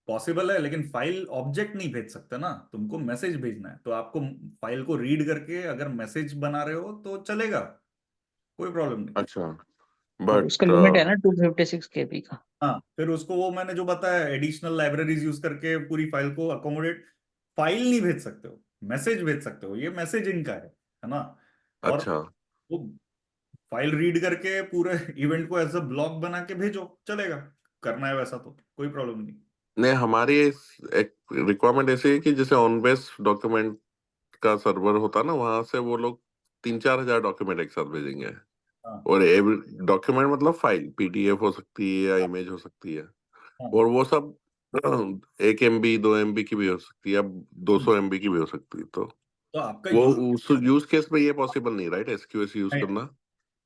पॉसिबल है, लेकिन फाइल ऑब्जेक्ट नहीं भेज सकते ना, तुमको मैसेज भेजना है। तो आपको फाइल को रीड करके अगर मैसेज बना रहे हो तो चलेगा, कोई प्रॉब्लम नहीं। अच्छा, उसका बट लिमिट है ना 256 केबी का। हाँ, फिर उसको वो मैंने जो बताया, एडिशनल लाइब्रेरीज यूज करके पूरी फाइल को अकोमोडेट, फाइल नहीं भेज सकते हो, मैसेज भेज सकते हो। ये मैसेजिंग का है ना। और अच्छा वो फाइल रीड करके पूरे इवेंट को एज अ ब्लॉग बना के भेजो, चलेगा। करना है वैसा तो कोई प्रॉब्लम नहीं। नहीं, हमारी एक रिक्वायरमेंट ऐसी है कि जैसे ऑन बेस डॉक्यूमेंट का सर्वर होता है ना, वहां से वो लोग 3-4 हजार डॉक्यूमेंट एक साथ भेजेंगे। हाँ और डॉक्यूमेंट मतलब फाइल पीडीएफ हो सकती है या इमेज हो सकती है, हाँ। और वो सब 1 MB 2 MB की भी हो सकती है, अब 200 MB की भी हो सकती है। तो तो आपका वो यूज उस यूज केस में ये पॉसिबल नहीं, राइट, एसक्यूएस यूज करना।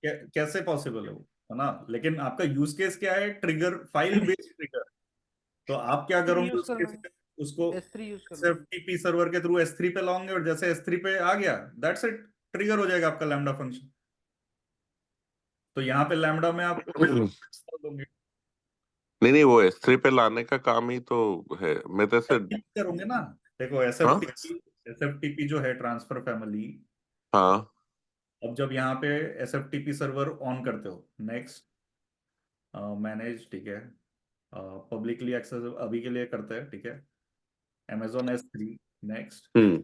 कैसे पॉसिबल है वो, है ना? लेकिन आपका यूज केस क्या है? Trigger, file based trigger. तो आप क्या थ्री करोगे यूज उस कर केस लो, में? उसको S3 यूज कर लो। एसएफटीपी सर्वर के थ्रू S3 पे लाओगे, और जैसे S3 पे आ गया, दैट्स इट, ट्रिगर हो जाएगा आपका लैम्डा फंक्शन। तो यहाँ पे लैम्डा में आप दोगे, नहीं नहीं, वो S3 पे लाने का काम ही तो है। मैं तो ऐसे, करोगे ना। देखो हाँ एसएफटीपी जो है ट्रांसफर फैमिली, हाँ अब जब यहाँ पे एसएफटीपी सर्वर ऑन करते हो, नेक्स्ट मैनेज, ठीक है, पब्लिकली एक्सेस अभी के लिए करते हैं, ठीक है, Amazon S3, नेक्स्ट हम्म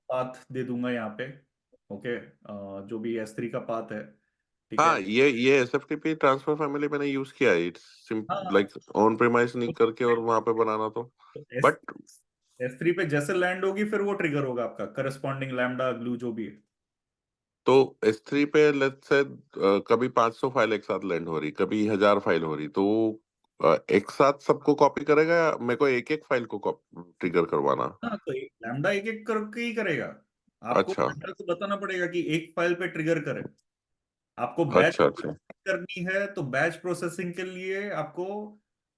पाथ दे दूंगा यहाँ पे, ओके, जो भी S3 का पाथ है, ठीक है। हाँ, ये एसएफटीपी ट्रांसफर फैमिली मैंने यूज किया है। इट्स हाँ, लाइक ऑन प्रेमाइस नहीं करके और वहां पे बनाना तो, एस बट S3 पे जैसे लैंड होगी फिर वो ट्रिगर होगा आपका करस्पॉन्डिंग लैम्डा ग्लू जो भी है। तो S3 पे लेट्स से कभी 500 फाइल एक साथ लैंड हो रही, कभी 1000 फाइल हो रही, तो एक साथ सबको कॉपी करेगा या मेरे को एक एक फाइल को ट्रिगर करवाना? हाँ, तो लैम्डा एक एक करके ही करेगा। आपको अच्छा लैम्डा को बताना पड़ेगा कि एक फाइल पे ट्रिगर करे। आपको बैच अच्छा अच्छा करनी है तो बैच प्रोसेसिंग के लिए आपको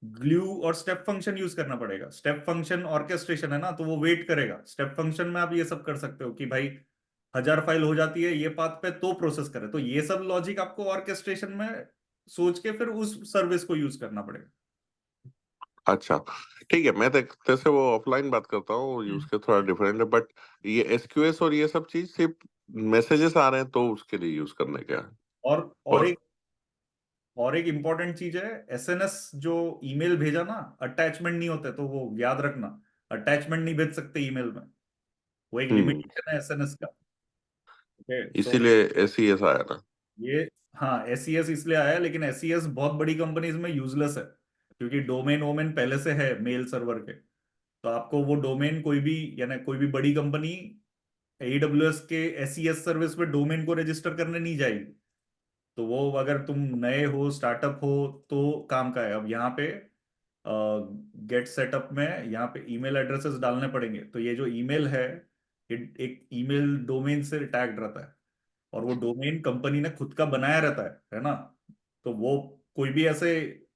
ग्लू और स्टेप फंक्शन यूज करना पड़ेगा। स्टेप फंक्शन ऑर्केस्ट्रेशन है ना, तो वो वेट करेगा। स्टेप फंक्शन में आप ये सब कर सकते हो कि भाई 1000 फाइल हो जाती है ये पाथ पे तो प्रोसेस करे, तो ये सब लॉजिक आपको ऑर्केस्ट्रेशन में सोच के फिर उस सर्विस को यूज करना पड़ेगा। अच्छा, ठीक है। मैं देखते से वो ऑफलाइन बात करता हूँ, यूज के थोड़ा डिफरेंट है, बट ये एसक्यूएस और ये सब चीज सिर्फ मैसेजेस आ रहे हैं तो उसके लिए यूज करने का है। और और एक इंपॉर्टेंट चीज है, एसएनएस जो ईमेल भेजा ना, अटैचमेंट नहीं होते, तो वो याद रखना, अटैचमेंट नहीं भेज सकते ईमेल में। वो एक हम्म लिमिटेशन है एसएनएस का। ओके, सो इसीलिए एसईएस आया ना। ये, हाँ, एसईएस इसलिए आया है, लेकिन एसईएस बहुत बड़ी कंपनीज में यूजलेस है, क्योंकि डोमेन वोमेन पहले से है मेल सर्वर के। तो आपको वो डोमेन कोई भी, यानी कोई भी बड़ी कंपनी AWS के एसईएस सर्विस पे डोमेन को रजिस्टर करने नहीं जाएगी। तो वो अगर तुम नए हो, स्टार्टअप हो, तो काम का है। अब यहाँ पे गेट सेटअप में यहाँ पे ईमेल एड्रेसेस डालने पड़ेंगे, तो ये जो ईमेल है, ये एक ईमेल डोमेन से टैग्ड रहता है, और वो डोमेन कंपनी ने खुद का बनाया रहता है ना। तो वो कोई भी ऐसे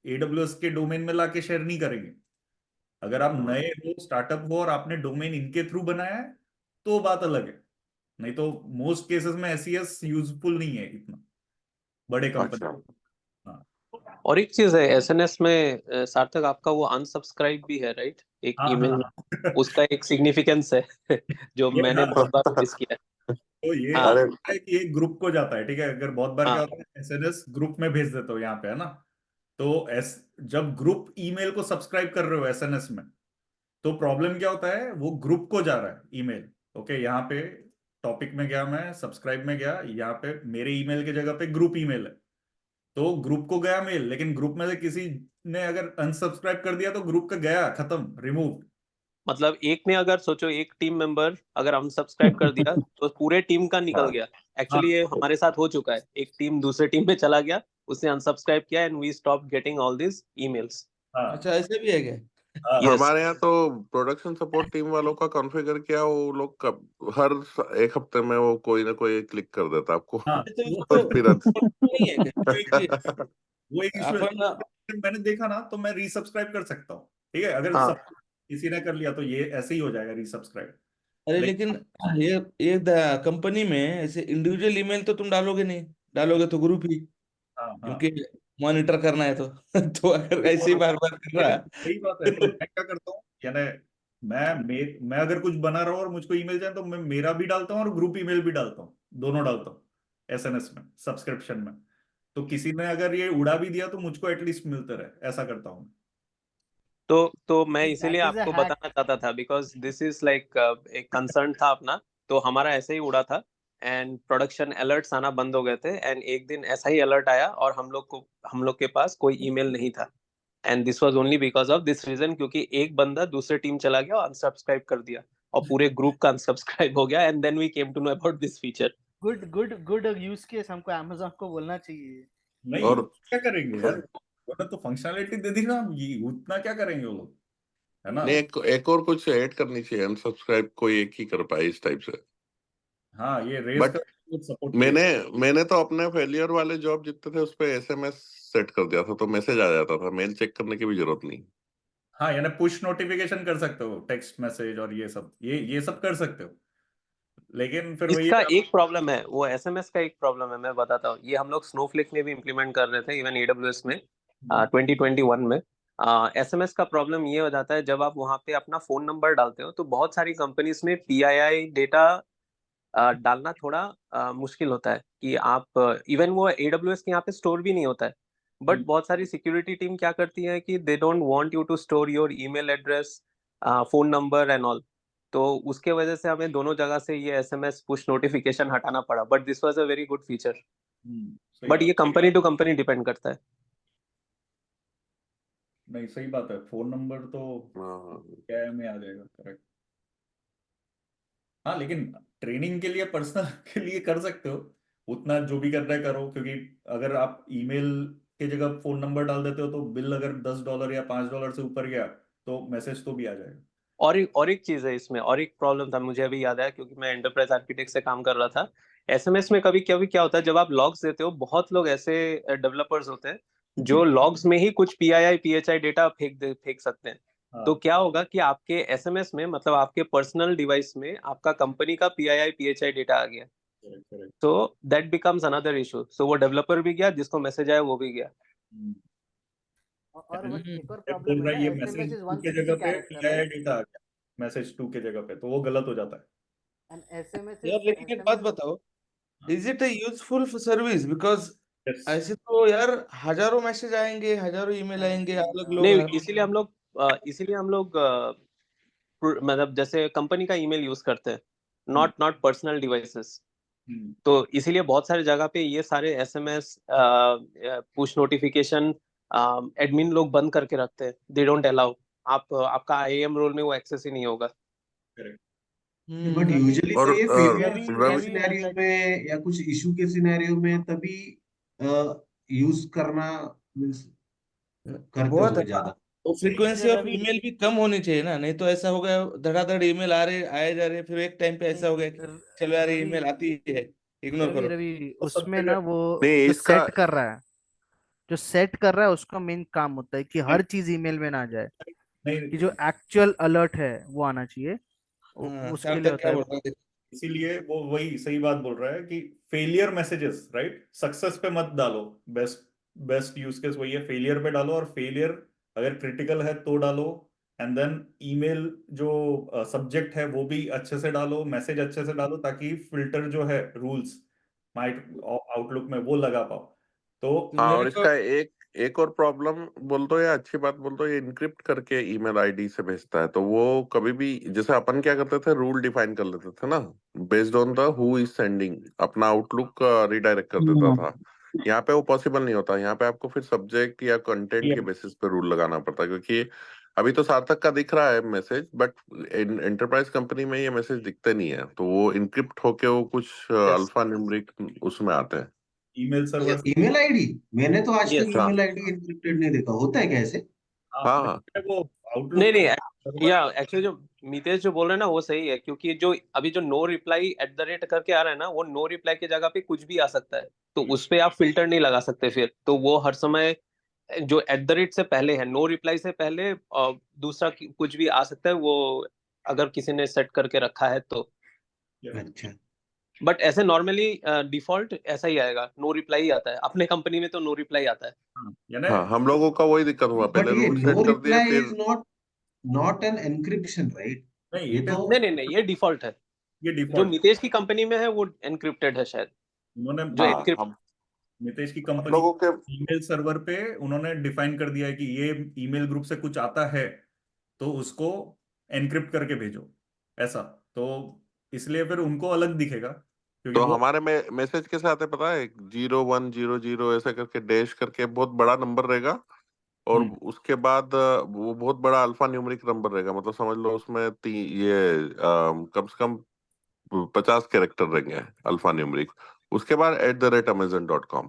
AWS के डोमेन में लाके शेयर नहीं करेंगे। अगर आप नए हो, स्टार्टअप हो, और आपने डोमेन इनके थ्रू बनाया है, तो बात अलग है। नहीं तो मोस्ट केसेस में एसईएस यूजफुल नहीं है इतना, बड़े कंपनी। अच्छा हाँ और एक चीज है एसएनएस में सार्थक, आपका वो अनसब्सक्राइब भी है, राइट? एक हाँ ईमेल हाँ में हाँ। उसका एक सिग्निफिकेंस है जो ये, मैंने हाँ, बहुत बार नोटिस किया तो ये है। हाँ अरे है कि ये ग्रुप को जाता है, ठीक है। अगर बहुत बार क्या हाँ। होता है, एसएनएस ग्रुप में भेज देते हो यहाँ पे, है ना। तो जब ग्रुप ईमेल को सब्सक्राइब कर रहे हो एसएनएस में, तो प्रॉब्लम क्या होता है, वो ग्रुप को जा रहा है ईमेल। ओके, यहाँ पे टॉपिक में गया, मैं सब्सक्राइब में गया, यहाँ पे मेरे ईमेल की जगह पे ग्रुप ईमेल है। तो ग्रुप को गया मेल, लेकिन ग्रुप में से किसी ने अगर अनसब्सक्राइब कर दिया तो ग्रुप का गया, खत्म, रिमूव। मतलब एक ने अगर सोचो एक टीम मेंबर अगर अनसब्सक्राइब कर दिया तो पूरे टीम का निकल हाँ गया। हाँ एक्चुअली ये हमारे साथ हो चुका है, एक टीम दूसरे टीम पे चला गया, उसने अनसब्सक्राइब किया and we stop getting all this emails. हाँ अच्छा, ऐसे भी है क्या? हाँ यस। हमारे यहाँ तो प्रोडक्शन सपोर्ट टीम वालों का कॉन्फ़िगर किया, वो लोग कब हर एक हफ्ते में वो कोई ना कोई क्लिक कर देता आपको। हाँ। तो वो और फिर नहीं है क्या? वो एक इशू है। अपन मैंने देखा ना, तो मैं रीसब्सक्राइब कर सकता हूँ, ठीक है। अगर हाँ सब किसी ने कर लिया तो ये ऐसे ही हो जाएगा रीसब्सक्राइब। अरे लेकिन लेकिन ये कंपनी में ऐसे इंडिविजुअल ईमेल तो तुम डालोगे नहीं, डालोगे तो ग्रुप ही, हाँ हाँ, क्योंकि मॉनिटर करना है तो तो अगर ऐसे ही बार बार कर रहा लेकिन सही बात है। तो मैं क्या करता हूँ, यानी मैं अगर कुछ बना रहा हूँ और मुझको ईमेल जाए, तो मैं मेरा भी डालता हूँ और ग्रुप ईमेल भी डालता हूँ, दोनों डालता हूँ एसएनएस में, सब्सक्रिप्शन में। तो किसी ने अगर ये उड़ा भी दिया तो मुझको एटलीस्ट मिलते रहे, ऐसा करता हूँ। तो मैं इसीलिए दैट इज अ आपको हैक। बताना चाहता था बिकॉज दिस इज लाइक एक कंसर्न था अपना। तो हमारा ऐसे ही उड़ा था एंड प्रोडक्शन अलर्ट्स आना बंद हो गए थे एंड एक दिन ऐसा ही अलर्ट आया और हम लोग के पास कोई ईमेल नहीं था। And this was only because of this reason, क्योंकि एक बंदा दूसरे टीम चला गया और अनसब्सक्राइब कर दिया और पूरे ग्रुप का अनसब्सक्राइब हो गया, and then we came to know about this feature. Good good good use case, हमको अमेज़न को बोलना चाहिए। नहीं और क्या करेंगे यार, उन्होंने तो फंक्शनैलिटी दे दी ना, ये उतना क्या करेंगे वो लोग, है ना। नहीं, एक और कुछ ऐड करनी चाहिए, अनसब्सक्राइब कोई एक ही कर पाए इस टाइप से। हाँ ये रेज बट का सपोर्ट मैंने तो अपने फेलियर वाले जॉब जितने थे उस पे एसएमएस सेट कर दिया था, तो मैसेज आ जाता था, मेल चेक करने की भी जरूरत नहीं। हाँ यानी पुश नोटिफिकेशन कर सकते हो, टेक्स्ट मैसेज और ये सब कर सकते हो, लेकिन फिर वही इसका एक प्रॉब्लम है, वो एसएमएस का एक प्रॉब्लम है, मैं बताता हूँ। ये हम लोग स्नोफ्लेक में भी इम्प्लीमेंट कर रहे थे, इवन एडब्ल्यूएस में 2021 में। एसएमएस का प्रॉब्लम ये हो जाता है, जब आप वहां पे अपना फोन नंबर डालते हो तो बहुत सारी कंपनीज में पीआईआई डेटा डालना थोड़ा मुश्किल होता है कि आप इवन वो एडब्ल्यूएस के यहाँ पे स्टोर भी नहीं होता है। बट बहुत सारी सिक्योरिटी टीम क्या करती है कि they don't want you to store your email address, phone number and all. तो उसके वजह से हमें दोनों जगह से ये एसएमएस पुश नोटिफिकेशन हटाना पड़ा, but this was a very good feature. सही बट बात, ये कंपनी टू कंपनी डिपेंड करता है। नहीं सही बात है, फोन नंबर तो हाँ, क्या में आ जाएगा, करेक्ट। हाँ लेकिन ट्रेनिंग के लिए पर्सनल के लिए कर सकते हो, उतना जो भी करना है करो, क्योंकि अगर आप ईमेल के जगह फोन नंबर डाल देते हो तो बिल अगर $10 या $5 से ऊपर गया तो मैसेज तो भी आ जाएगा। और एक चीज है इसमें, और एक प्रॉब्लम था मुझे अभी याद आया, क्योंकि मैं एंटरप्राइज आर्किटेक्ट से काम कर रहा था। एसएमएस में कभी कभी क्या होता है, जब आप लॉग्स देते हो, बहुत लोग ऐसे डेवलपर्स होते हैं जो लॉग्स में ही कुछ पीआईआई पीएचआई डेटा फेंक सकते हैं। तो हाँ क्या होगा कि आपके एसएमएस में, मतलब आपके पर्सनल डिवाइस में, आपका कंपनी का पीआईआई पीएचआई डेटा आ गया, करेक्ट करेक्ट। तो दैट बिकम्स अनदर इशू। सो वो डेवलपर भी गया, जिसको मैसेज आया वो भी गया। और वो एक और जब प्रॉब्लम बोल है रहा ना, है ये एसएमएस मैसेज इज 2 के 160 जगह पे कैरेक्टर, पीआईआई राइट? डेटा आ गया, मैसेज 2 के जगह पे, तो वो गलत हो जाता है। एंड एसएमएस यार लेकिन एक बात एसएमएस बताओ, is it A useful service? Because yes. ऐसे तो यार हजारों मैसेज आएंगे, हजारों ईमेल आएंगे, अलग लोग नहीं, हर इसीलिए हम लोग मतलब जैसे कंपनी का ईमेल यूज करते हैं, नॉट पर्सनल डिवाइसेस। तो इसीलिए बहुत सारे जगह पे ये सारे एसएमएस पुश नोटिफिकेशन एडमिन लोग बंद करके रखते हैं, दे डोंट अलाउ। आपका आईएएम रोल में वो एक्सेस ही नहीं होगा। करेक्ट। बट यूजुअली और तो ये फेलियर के रवि, सिनेरियो में या कुछ इशू के सिनेरियो में तभी यूज करना मीन्स करते बहुत है होगे ना, ज्यादा। तो फ्रीक्वेंसी ऑफ रवि, ईमेल भी कम होनी चाहिए ना, नहीं तो ऐसा हो गया धड़ाधड़ ईमेल आ रहे आए जा रहे, फिर एक टाइम पे ऐसा हो गया कि चलो यार रवि ईमेल आती ही है, इग्नोर रवि करो। रवि और सब उसमें जगह ना वो नहीं जो इसका सेट कर रहा है, जो सेट कर रहा है उसका मेन काम होता है कि हर चीज ईमेल में ना जाए, कि नहीं, जो एक्चुअल अलर्ट है वो आना चाहिए। हाँ, उसके लिए सार्थक होता क्या है। बोल रहा है? इसीलिए वो वही सही बात बोल रहा है कि फेलियर मैसेजेस, राइट, सक्सेस पे मत डालो। बेस्ट बेस्ट यूज केस वही है, फेलियर पे डालो, और फेलियर अगर क्रिटिकल है तो डालो। एंड देन ईमेल जो सब्जेक्ट है वो भी अच्छे से डालो, मैसेज अच्छे से डालो, ताकि फिल्टर जो है रूल्स माइट आउटलुक में वो लगा पाओ। तो हाँ, मेरे और को इसका एक और प्रॉब्लम बोल दो या अच्छी बात बोल दो, ये इनक्रिप्ट करके ईमेल आईडी से भेजता है, तो वो कभी भी, जैसे अपन क्या करते थे, रूल डिफाइन कर लेते थे ना, based on the who is sending, अपना आउटलुक रिडायरेक्ट कर देता था। यहाँ पे वो पॉसिबल नहीं होता, यहाँ पे आपको फिर सब्जेक्ट या कंटेंट के बेसिस पे रूल लगाना पड़ता है, क्योंकि अभी तो सार्थक का दिख रहा है मैसेज, बट एंटरप्राइज कंपनी में ये मैसेज दिखते नहीं है, तो वो इनक्रिप्ट होके वो कुछ यस अल्फा न्यूमेरिक उसमें आते हैं। ईमेल सर्वर से, ईमेल आईडी मैंने तो आज तक यस। हाँ ईमेल आईडी एनक्रिप्टेड नहीं देखा, होता है क्या ऐसे? हाँ हाँ हाँ। लेकिन वो नहीं आउटलुक नहीं, सर्वर। या एक्चुअली जो मितेश जो बोल रहे हैं ना वो सही है, क्योंकि जो अभी जो no reply at the rate करके आ रहा है ना, वो नो रिप्लाई की जगह पे कुछ भी आ सकता है, तो उस पे आप फिल्टर नहीं लगा सकते फिर, तो वो हर समय जो एट द रेट से पहले है, नो रिप्लाई से पहले दूसरा कुछ भी आ सकता है, वो अगर किसी ने सेट करके रखा है तो। अच्छा। बट ऐसे नॉर्मली डिफॉल्ट ऐसा ही आएगा, नो रिप्लाई ही आता है, अपने कंपनी में तो नो रिप्लाई आता है। यानी हाँ, हम लोगों का वही दिक्कत हुआ, बट पहले ये रूल नो सेट कर दिए, रिप्लाई इज फिर not not an encryption, right? नहीं, ये इट तो इज, नहीं नहीं नहीं, ये डिफॉल्ट है। ये जो डिफॉल्ट मितेश की कंपनी में है वो एनक्रिप्टेड है शायद, उन्होंने जो हाँ, एनक्रिप्ट। नितेश की हम कंपनी लोगों के ईमेल सर्वर पे उन्होंने डिफाइन कर दिया है कि ये ईमेल ग्रुप से कुछ आता है तो उसको एनक्रिप्ट करके भेजो, ऐसा। तो इसलिए फिर उनको अलग दिखेगा, क्योंकि तो वो, हमारे में मैसेज के साथ है पता है, 0100 ऐसे करके डैश करके बहुत बड़ा नंबर रहेगा, और उसके बाद वो बहुत बड़ा अल्फा न्यूमेरिक नंबर रहेगा, मतलब समझ लो उसमें कम से कम 50 कैरेक्टर रहेंगे अल्फा न्यूमेरिक। उसके बाद @amazon.com।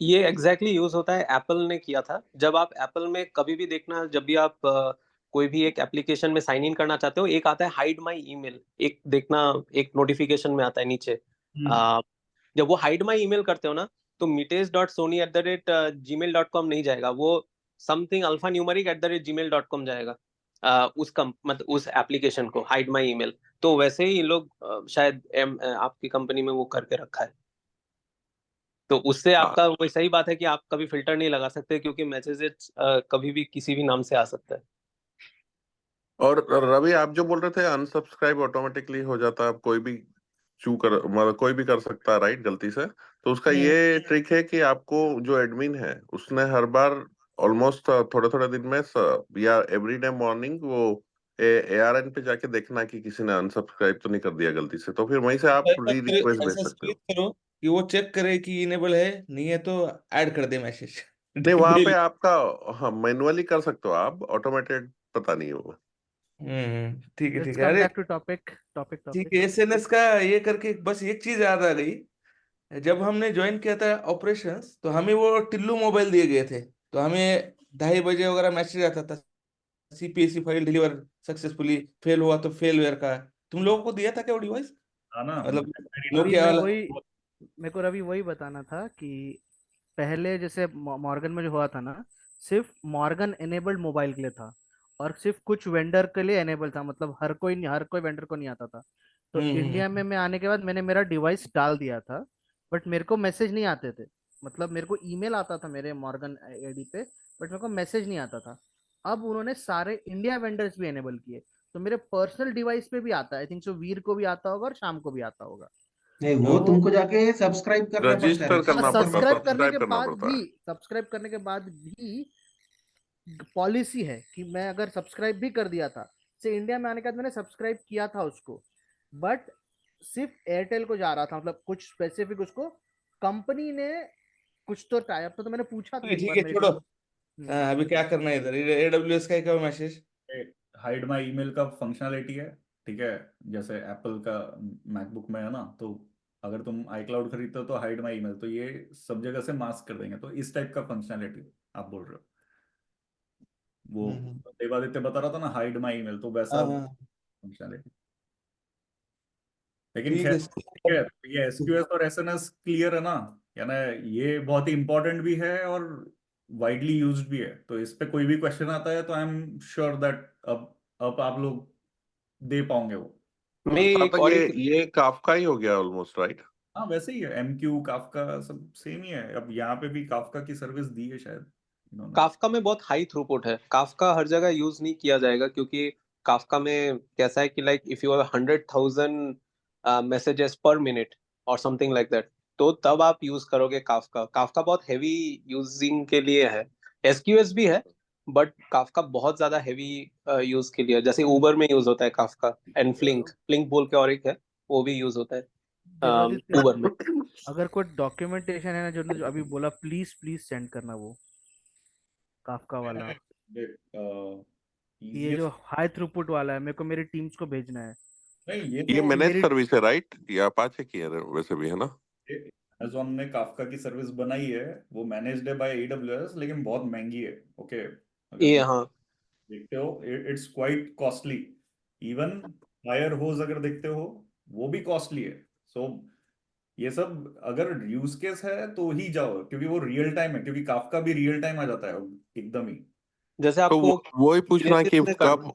ये एग्जैक्टली यूज होता है, एप्पल ने किया था। जब आप एप्पल में कभी भी देखना, जब भी आप कोई भी एक एप्लीकेशन में साइन इन करना चाहते हो, एक आता है हाइड माई ईमेल, एक देखना, एक नोटिफिकेशन में आता है नीचे। जब वो हाइड माई ईमेल करते हो ना, तो mitesh.sony@gmail.com नहीं जाएगा, वो समथिंग अल्फा न्यूमरिक @gmail.com जाएगा। मतलब उस एप्लीकेशन को हाइड माई ईमेल। तो वैसे ही इन लोग शायद आपकी कंपनी में वो करके रखा है। तो उससे हाँ, आपका वही सही बात है कि आप कभी फिल्टर नहीं लगा सकते, क्योंकि मैसेजेस कभी भी किसी भी नाम से आ सकता है। और रवि आप जो बोल रहे थे अनसब्सक्राइब ऑटोमेटिकली हो जाता है, आप कोई भी मतलब कोई भी कर सकता है राइट, गलती से। तो उसका ये ट्रिक है कि आपको जो एडमिन है उसने हर बार ऑलमोस्ट थोड़े थोड़े दिन में या एवरी डे मॉर्निंग वो ARN पे जाके देखना कि किसी ने अनसब्सक्राइब तो नहीं कर दिया गलती से, तो फिर वहीं से आप री रिक्वेस्ट भेज ऐसा सकते क्लिक हो। करो कि वो चेक करे कि इनेबल है, नहीं है तो ऐड कर दे मैसेज। नहीं, वहां पे डेली। आपका, हाँ मैनुअली कर सकते हो आप, ऑटोमेटेड पता नहीं होगा। ठीक है लेट्स ठीक है। कम अरे बैक टू टॉपिक टॉपिक ठीक टॉपिक है, एसएनएस का ये करके बस एक चीज याद आ गई। जब हमने ज्वाइन किया था ऑपरेशंस, तो हमें वो टिल्लू मोबाइल दिए गए थे, तो हमें 2:30 बजे वगैरह मैसेज आता था, CPSC file deliver successfully, fail हुआ तो फेलवेयर का। तुम लोगों को दिया था क्या वो डिवाइस, हाँ ना, मतलब अभी नोकिया मैं वाला? वही मेरे को रवि वही बताना था कि पहले जैसे मॉर्गन में जो हुआ था ना, सिर्फ मॉर्गन एनेबल्ड मोबाइल के लिए था, और सिर्फ कुछ वेंडर के लिए एनेबल था, मतलब हर कोई नहीं, हर कोई वेंडर को नहीं आता था। तो इंडिया में मैं आने के बाद मैंने मेरा डिवाइस डाल दिया था, बट मेरे को मैसेज नहीं आते थे। मतलब मेरे को ईमेल आता था मेरे मॉर्गन आईडी पे, बट मेरे को मैसेज नहीं आता था। अब उन्होंने सारे इंडिया वेंडर्स भी एनेबल किए, तो मेरे पर्सनल डिवाइस पे भी आता है। आई थिंक सो वीर को भी आता होगा और शाम को भी आता होगा। नहीं, वो तो तुमको जाके सब्सक्राइब करना पड़ता है, रजिस्टर हाँ, करना रजिस्टर करना पड़ता, सब्सक्राइब पड़ता है। करने के सब्सक्राइब करना बाद पड़ता भी है। सब्सक्राइब करने के बाद भी पॉलिसी है कि मैं अगर सब्सक्राइब भी कर दिया था, से इंडिया में आने के बाद मैंने सब्सक्राइब किया था उसको, बट सिर्फ एयरटेल को जा रहा था, मतलब कुछ स्पेसिफिक उसको कंपनी ने कुछ तो टाई अप था, तो मैंने पूछा था एक ठीक बार है मेरे छोड़ो। हम्म, अभी क्या करना है इधर, AWS का क्या मैसेज? हाइड माई ईमेल का फंक्शनैलिटी है, ठीक है। जैसे एप्पल का मैकबुक में है ना, तो अगर तुम iCloud खरीदते हो तो हाइड माई ईमेल, तो ये सब जगह से मास्क कर देंगे, तो इस टाइप का फंक्शनैलिटी आप बोल रहे हो। वो देवादित्य बता रहा था ना हाइड माई ईमेल, तो वैसा हाँ हाँ, फंक्शनैलिटी। लेकिन ठीक खैर है। ठीक है, ये SQS और SNS क्लियर है ना, यानी ये बहुत ही इंपॉर्टेंट भी है और वाइडली यूज्ड भी है। तो इस पे कोई भी क्वेश्चन आता है तो आई एम श्योर दैट अब आप लोग दे पाओगे वो। मैं जहाँ एक तक और ये काफका ही हो गया ऑलमोस्ट राइट। हाँ वैसे ही है, MQ काफका सब सेम ही है। अब यहाँ पे भी काफका की सर्विस दी है शायद इन्होंने। काफका में बहुत हाई थ्रूपुट है। काफका हर जगह यूज नहीं किया जाएगा, क्योंकि काफका में कैसा है कि like if you have 100,000 messages पर मिनट और समथिंग लाइक दैट, तो तब आप यूज करोगे काफका। काफका बहुत हैवी यूजिंग के लिए है। एसक्यूएस भी है, बट काफका बहुत ज्यादा हैवी यूज के लिए है। जैसे उबर में यूज होता है काफका, एंड फ्लिंक फ्लिंक बोल के और एक है, वो भी यूज होता है देवादित्य, उबर में। अगर कोई डॉक्यूमेंटेशन है ना जो अभी बोला, प्लीज प्लीज सेंड करना वो काफका वाला, ये जो इजीएस्ट, हाई थ्रूपुट वाला है, मेरे को मेरी टीम्स को भेजना है। नहीं ये ये तो क्योंकि मैनेज मेरी सर्विस है राइट, ये अपाचे की है वैसे भी, है ना? अमेजोन ने काफका की सर्विस बनाई है, वो मैनेज्ड है बाय AWS, लेकिन बहुत महंगी है। ओके, अगर ये तुम हाँ, देखते हो it's quite costly. Even fire hose अगर देखते हो, वो भी कॉस्टली है। सो ये सब अगर यूज केस है तो ही जाओ, क्योंकि वो रियल टाइम है, क्योंकि काफका भी रियल टाइम आ जाता है अब एकदम ही। जैसे तो आपको वो ही पूछना है Kinesis कि में कब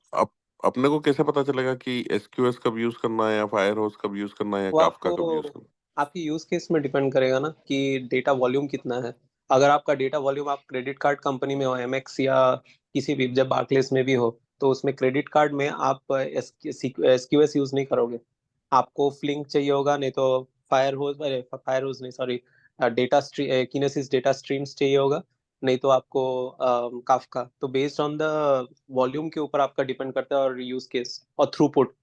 अपने को कैसे पता चलेगा कि SQS कब यूज करना है, या फायर होस्ट कब यूज करना है, या वो काफका आपको कब यूज करना आपकी यूज केस में डिपेंड करेगा ना, कि डेटा वॉल्यूम कितना है। अगर आपका डेटा वॉल्यूम, आप क्रेडिट कार्ड कंपनी में हो, एमएक्स या किसी भी, जब बार्कलेस में भी हो, तो उसमें क्रेडिट कार्ड में आप एसक्यूएस यूज नहीं करोगे। आपको फ्लिंक चाहिए होगा, नहीं तो फायर होज, अरे फायर होज नहीं, सॉरी, डेटा किनेसिस डेटा स्ट्रीम्स चाहिए होगा, नहीं तो आपको काफका। तो बेस्ड ऑन द वॉल्यूम के ऊपर आपका डिपेंड करता है, और यूज केस और थ्रूपुट।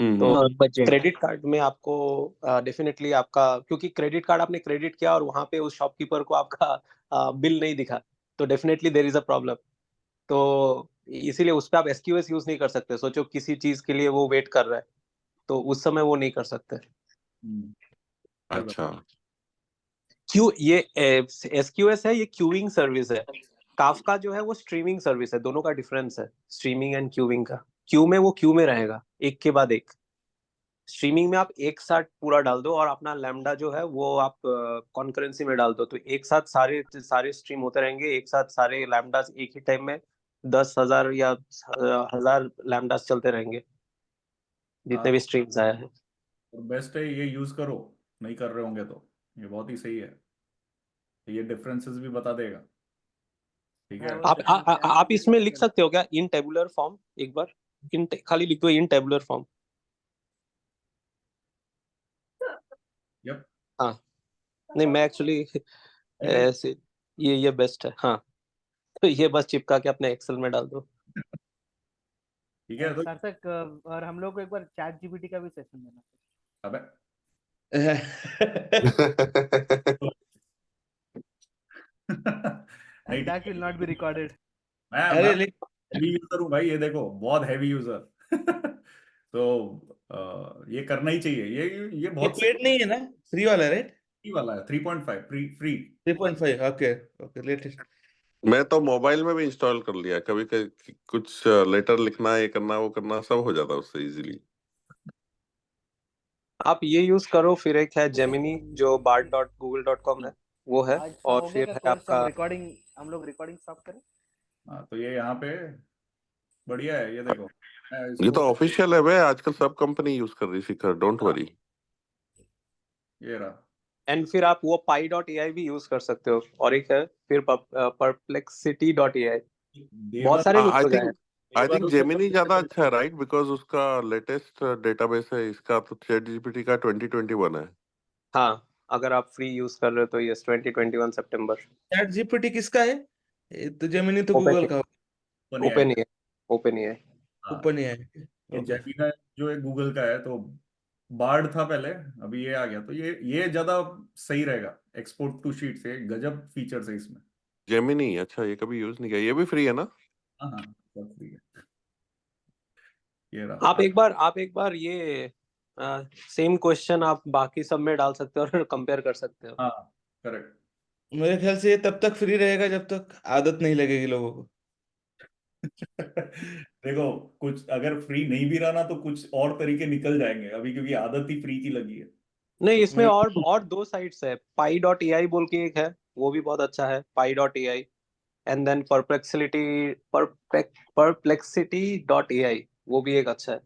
तो है। और बजट। क्रेडिट कार्ड में आपको डेफिनेटली आपका, क्योंकि क्रेडिट कार्ड आपने क्रेडिट किया और वहां पे उस शॉपकीपर को आपका बिल नहीं दिखा, तो definitely there is a problem. तो इसीलिए उस पर आप एसक्यूएस यूज नहीं कर सकते। सोचो किसी चीज के लिए वो वेट कर रहा है, तो उस समय वो नहीं कर सकते। सही बात। अच्छा, क्यू ये एसक्यूएस है, ये क्यूइंग सर्विस है। काफका जो है वो स्ट्रीमिंग सर्विस है। दोनों का डिफरेंस है स्ट्रीमिंग एंड क्यूइंग का। क्यू में वो क्यू में रहेगा एक के बाद एक। स्ट्रीमिंग में आप एक साथ पूरा डाल दो और अपना लैम्डा जो है वो आप कॉन्करेंसी में डाल दो, तो एक साथ सारे सारे स्ट्रीम होते रहेंगे। एक साथ सारे लैम्डास एक ही टाइम में 10,000 या 1,000 लैम्डास चलते रहेंगे, जितने भी स्ट्रीम्स आए हैं। और बेस्ट है ये यूज करो, नहीं कर रहे होंगे तो ये बहुत ही सही है। ये डिफरेंसेस भी बता देगा। ठीक है। हाँ, वो आप सेटिंग आप इसमें लिख सकते हो क्या इन टेबुलर फॉर्म? एक बार खाली लिख दो इन टेबुलर फॉर्म। यप। हाँ, नहीं मैं एक्चुअली ऐसे ये बेस्ट है। हाँ, तो ये बस चिपका के अपने एक्सेल में डाल दो। ठीक है तो सार्थक, और हम लोग को एक बार चैट जीपीटी का भी सेशन देना। अबे नहीं, that will not be recorded. मैं अरे लेकिन हैवी यूजर हूँ भाई, ये देखो बहुत हैवी यूजर। तो ये करना ही चाहिए। ये ये बहुत सही पेड नहीं है ना, फ्री वाला राइट? वाला है। 3.5 free free. 3.5 okay okay latest. मैं तो मोबाइल में भी इंस्टॉल कर लिया। कभी कभी कुछ लेटर लिखना, ये करना वो करना, सब हो जाता है उससे इजीली। आप ये यूज करो। फिर एक है जेमिनी जो bard.google.com है, वो है। आज का और हो गया फिर क्या है कोर्स? आपका हम लोग रिकॉर्डिंग स्टॉप करें? हाँ तो ये यहाँ पे बढ़िया है, ये देखो मैं ये इसको तो ऑफिशियल है भाई, आजकल सब कंपनी यूज कर रही शिखर, डोंट वरी। ये रहा। एंड फिर आप वो pi.ai भी यूज कर सकते हो। और एक है फिर perplexity.ai। बहुत देवा सारे यूज आई हो गए थिंक हैं। आई देवा थिंक जेमिनी ज्यादा अच्छा है राइट, बिकॉज उसका लेटेस्ट डेटाबेस है। इसका तो चैट जीपीटी का 2021 है। हाँ, अगर आप फ्री यूज कर रहे हो तो ये 2021 सितंबर। चैट जीपीटी किसका है? ये तो जेमिनी तो ओपन गूगल का ओपन एआई। ओपन ही है। ओपन ही है। हाँ ओपन ही है। ये ओके। जेमिनी जो है गूगल का है, तो बार्ड था पहले, अभी ये आ गया। तो ये ज्यादा सही रहेगा। एक्सपोर्ट टू शीट से गजब फीचर्स है इसमें। जेमिनी अच्छा, ये कभी यूज नहीं किया। ये भी फ्री है ना? हाँ हाँ सब फ्री है। ये आप रहा। एक बार ये सेम क्वेश्चन आप बाकी सब में डाल सकते हो और कंपेयर कर सकते हो। हाँ करेक्ट। मेरे ख्याल से ये तब तक फ्री रहेगा जब तक आदत नहीं लगेगी लोगों को। देखो कुछ अगर फ्री नहीं भी रहा ना तो कुछ और तरीके निकल जाएंगे अभी, क्योंकि आदत ही फ्री की लगी है। नहीं, तो इसमें और दो साइट्स है। pi.ai बोल के एक है, वो भी बहुत अच्छा है pi.ai। एंड देन perplexity.ai, वो भी एक अच्छा है।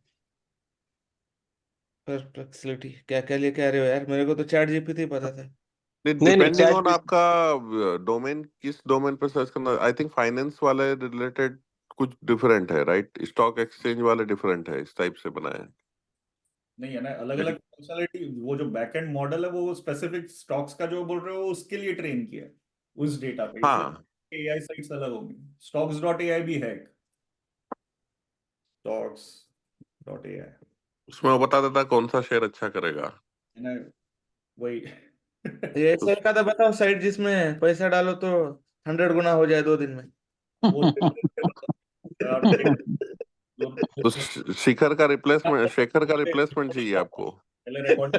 परप्लेक्सिटी क्या क्या लेके आ रहे हो यार, मेरे को तो चैट जीपीटी पता था। नहीं नहीं, डिपेंडिंग ऑन आपका डोमेन, किस डोमेन पे सर्च करना। आई थिंक फाइनेंस वाले रिलेटेड कुछ डिफरेंट है राइट, स्टॉक एक्सचेंज वाले डिफरेंट है, इस टाइप से बनाया है। नहीं है ना, अलग अलग फंक्शनलिटी। वो जो बैकएंड मॉडल है वो स्पेसिफिक स्टॉक्स का जो बोल रहे हो उसके लिए ट्रेन किया है, उस डेटा पे। हाँ, इसलिए एआई साइट्स अलग होंगी। स्टॉक्स डॉट एआई भी है। स्टॉक्स डॉट एआई उसमें वो बता देता कौन सा शेयर अच्छा करेगा। है ना, वही। ये ऐसा का तो बताओ साइट जिसमें पैसा डालो तो 100 गुना हो जाए 2 दिन में। वो आप तो शिखर का रिप्लेसमेंट, शेखर का रिप्लेसमेंट चाहिए आपको। पहले रिकॉर्ड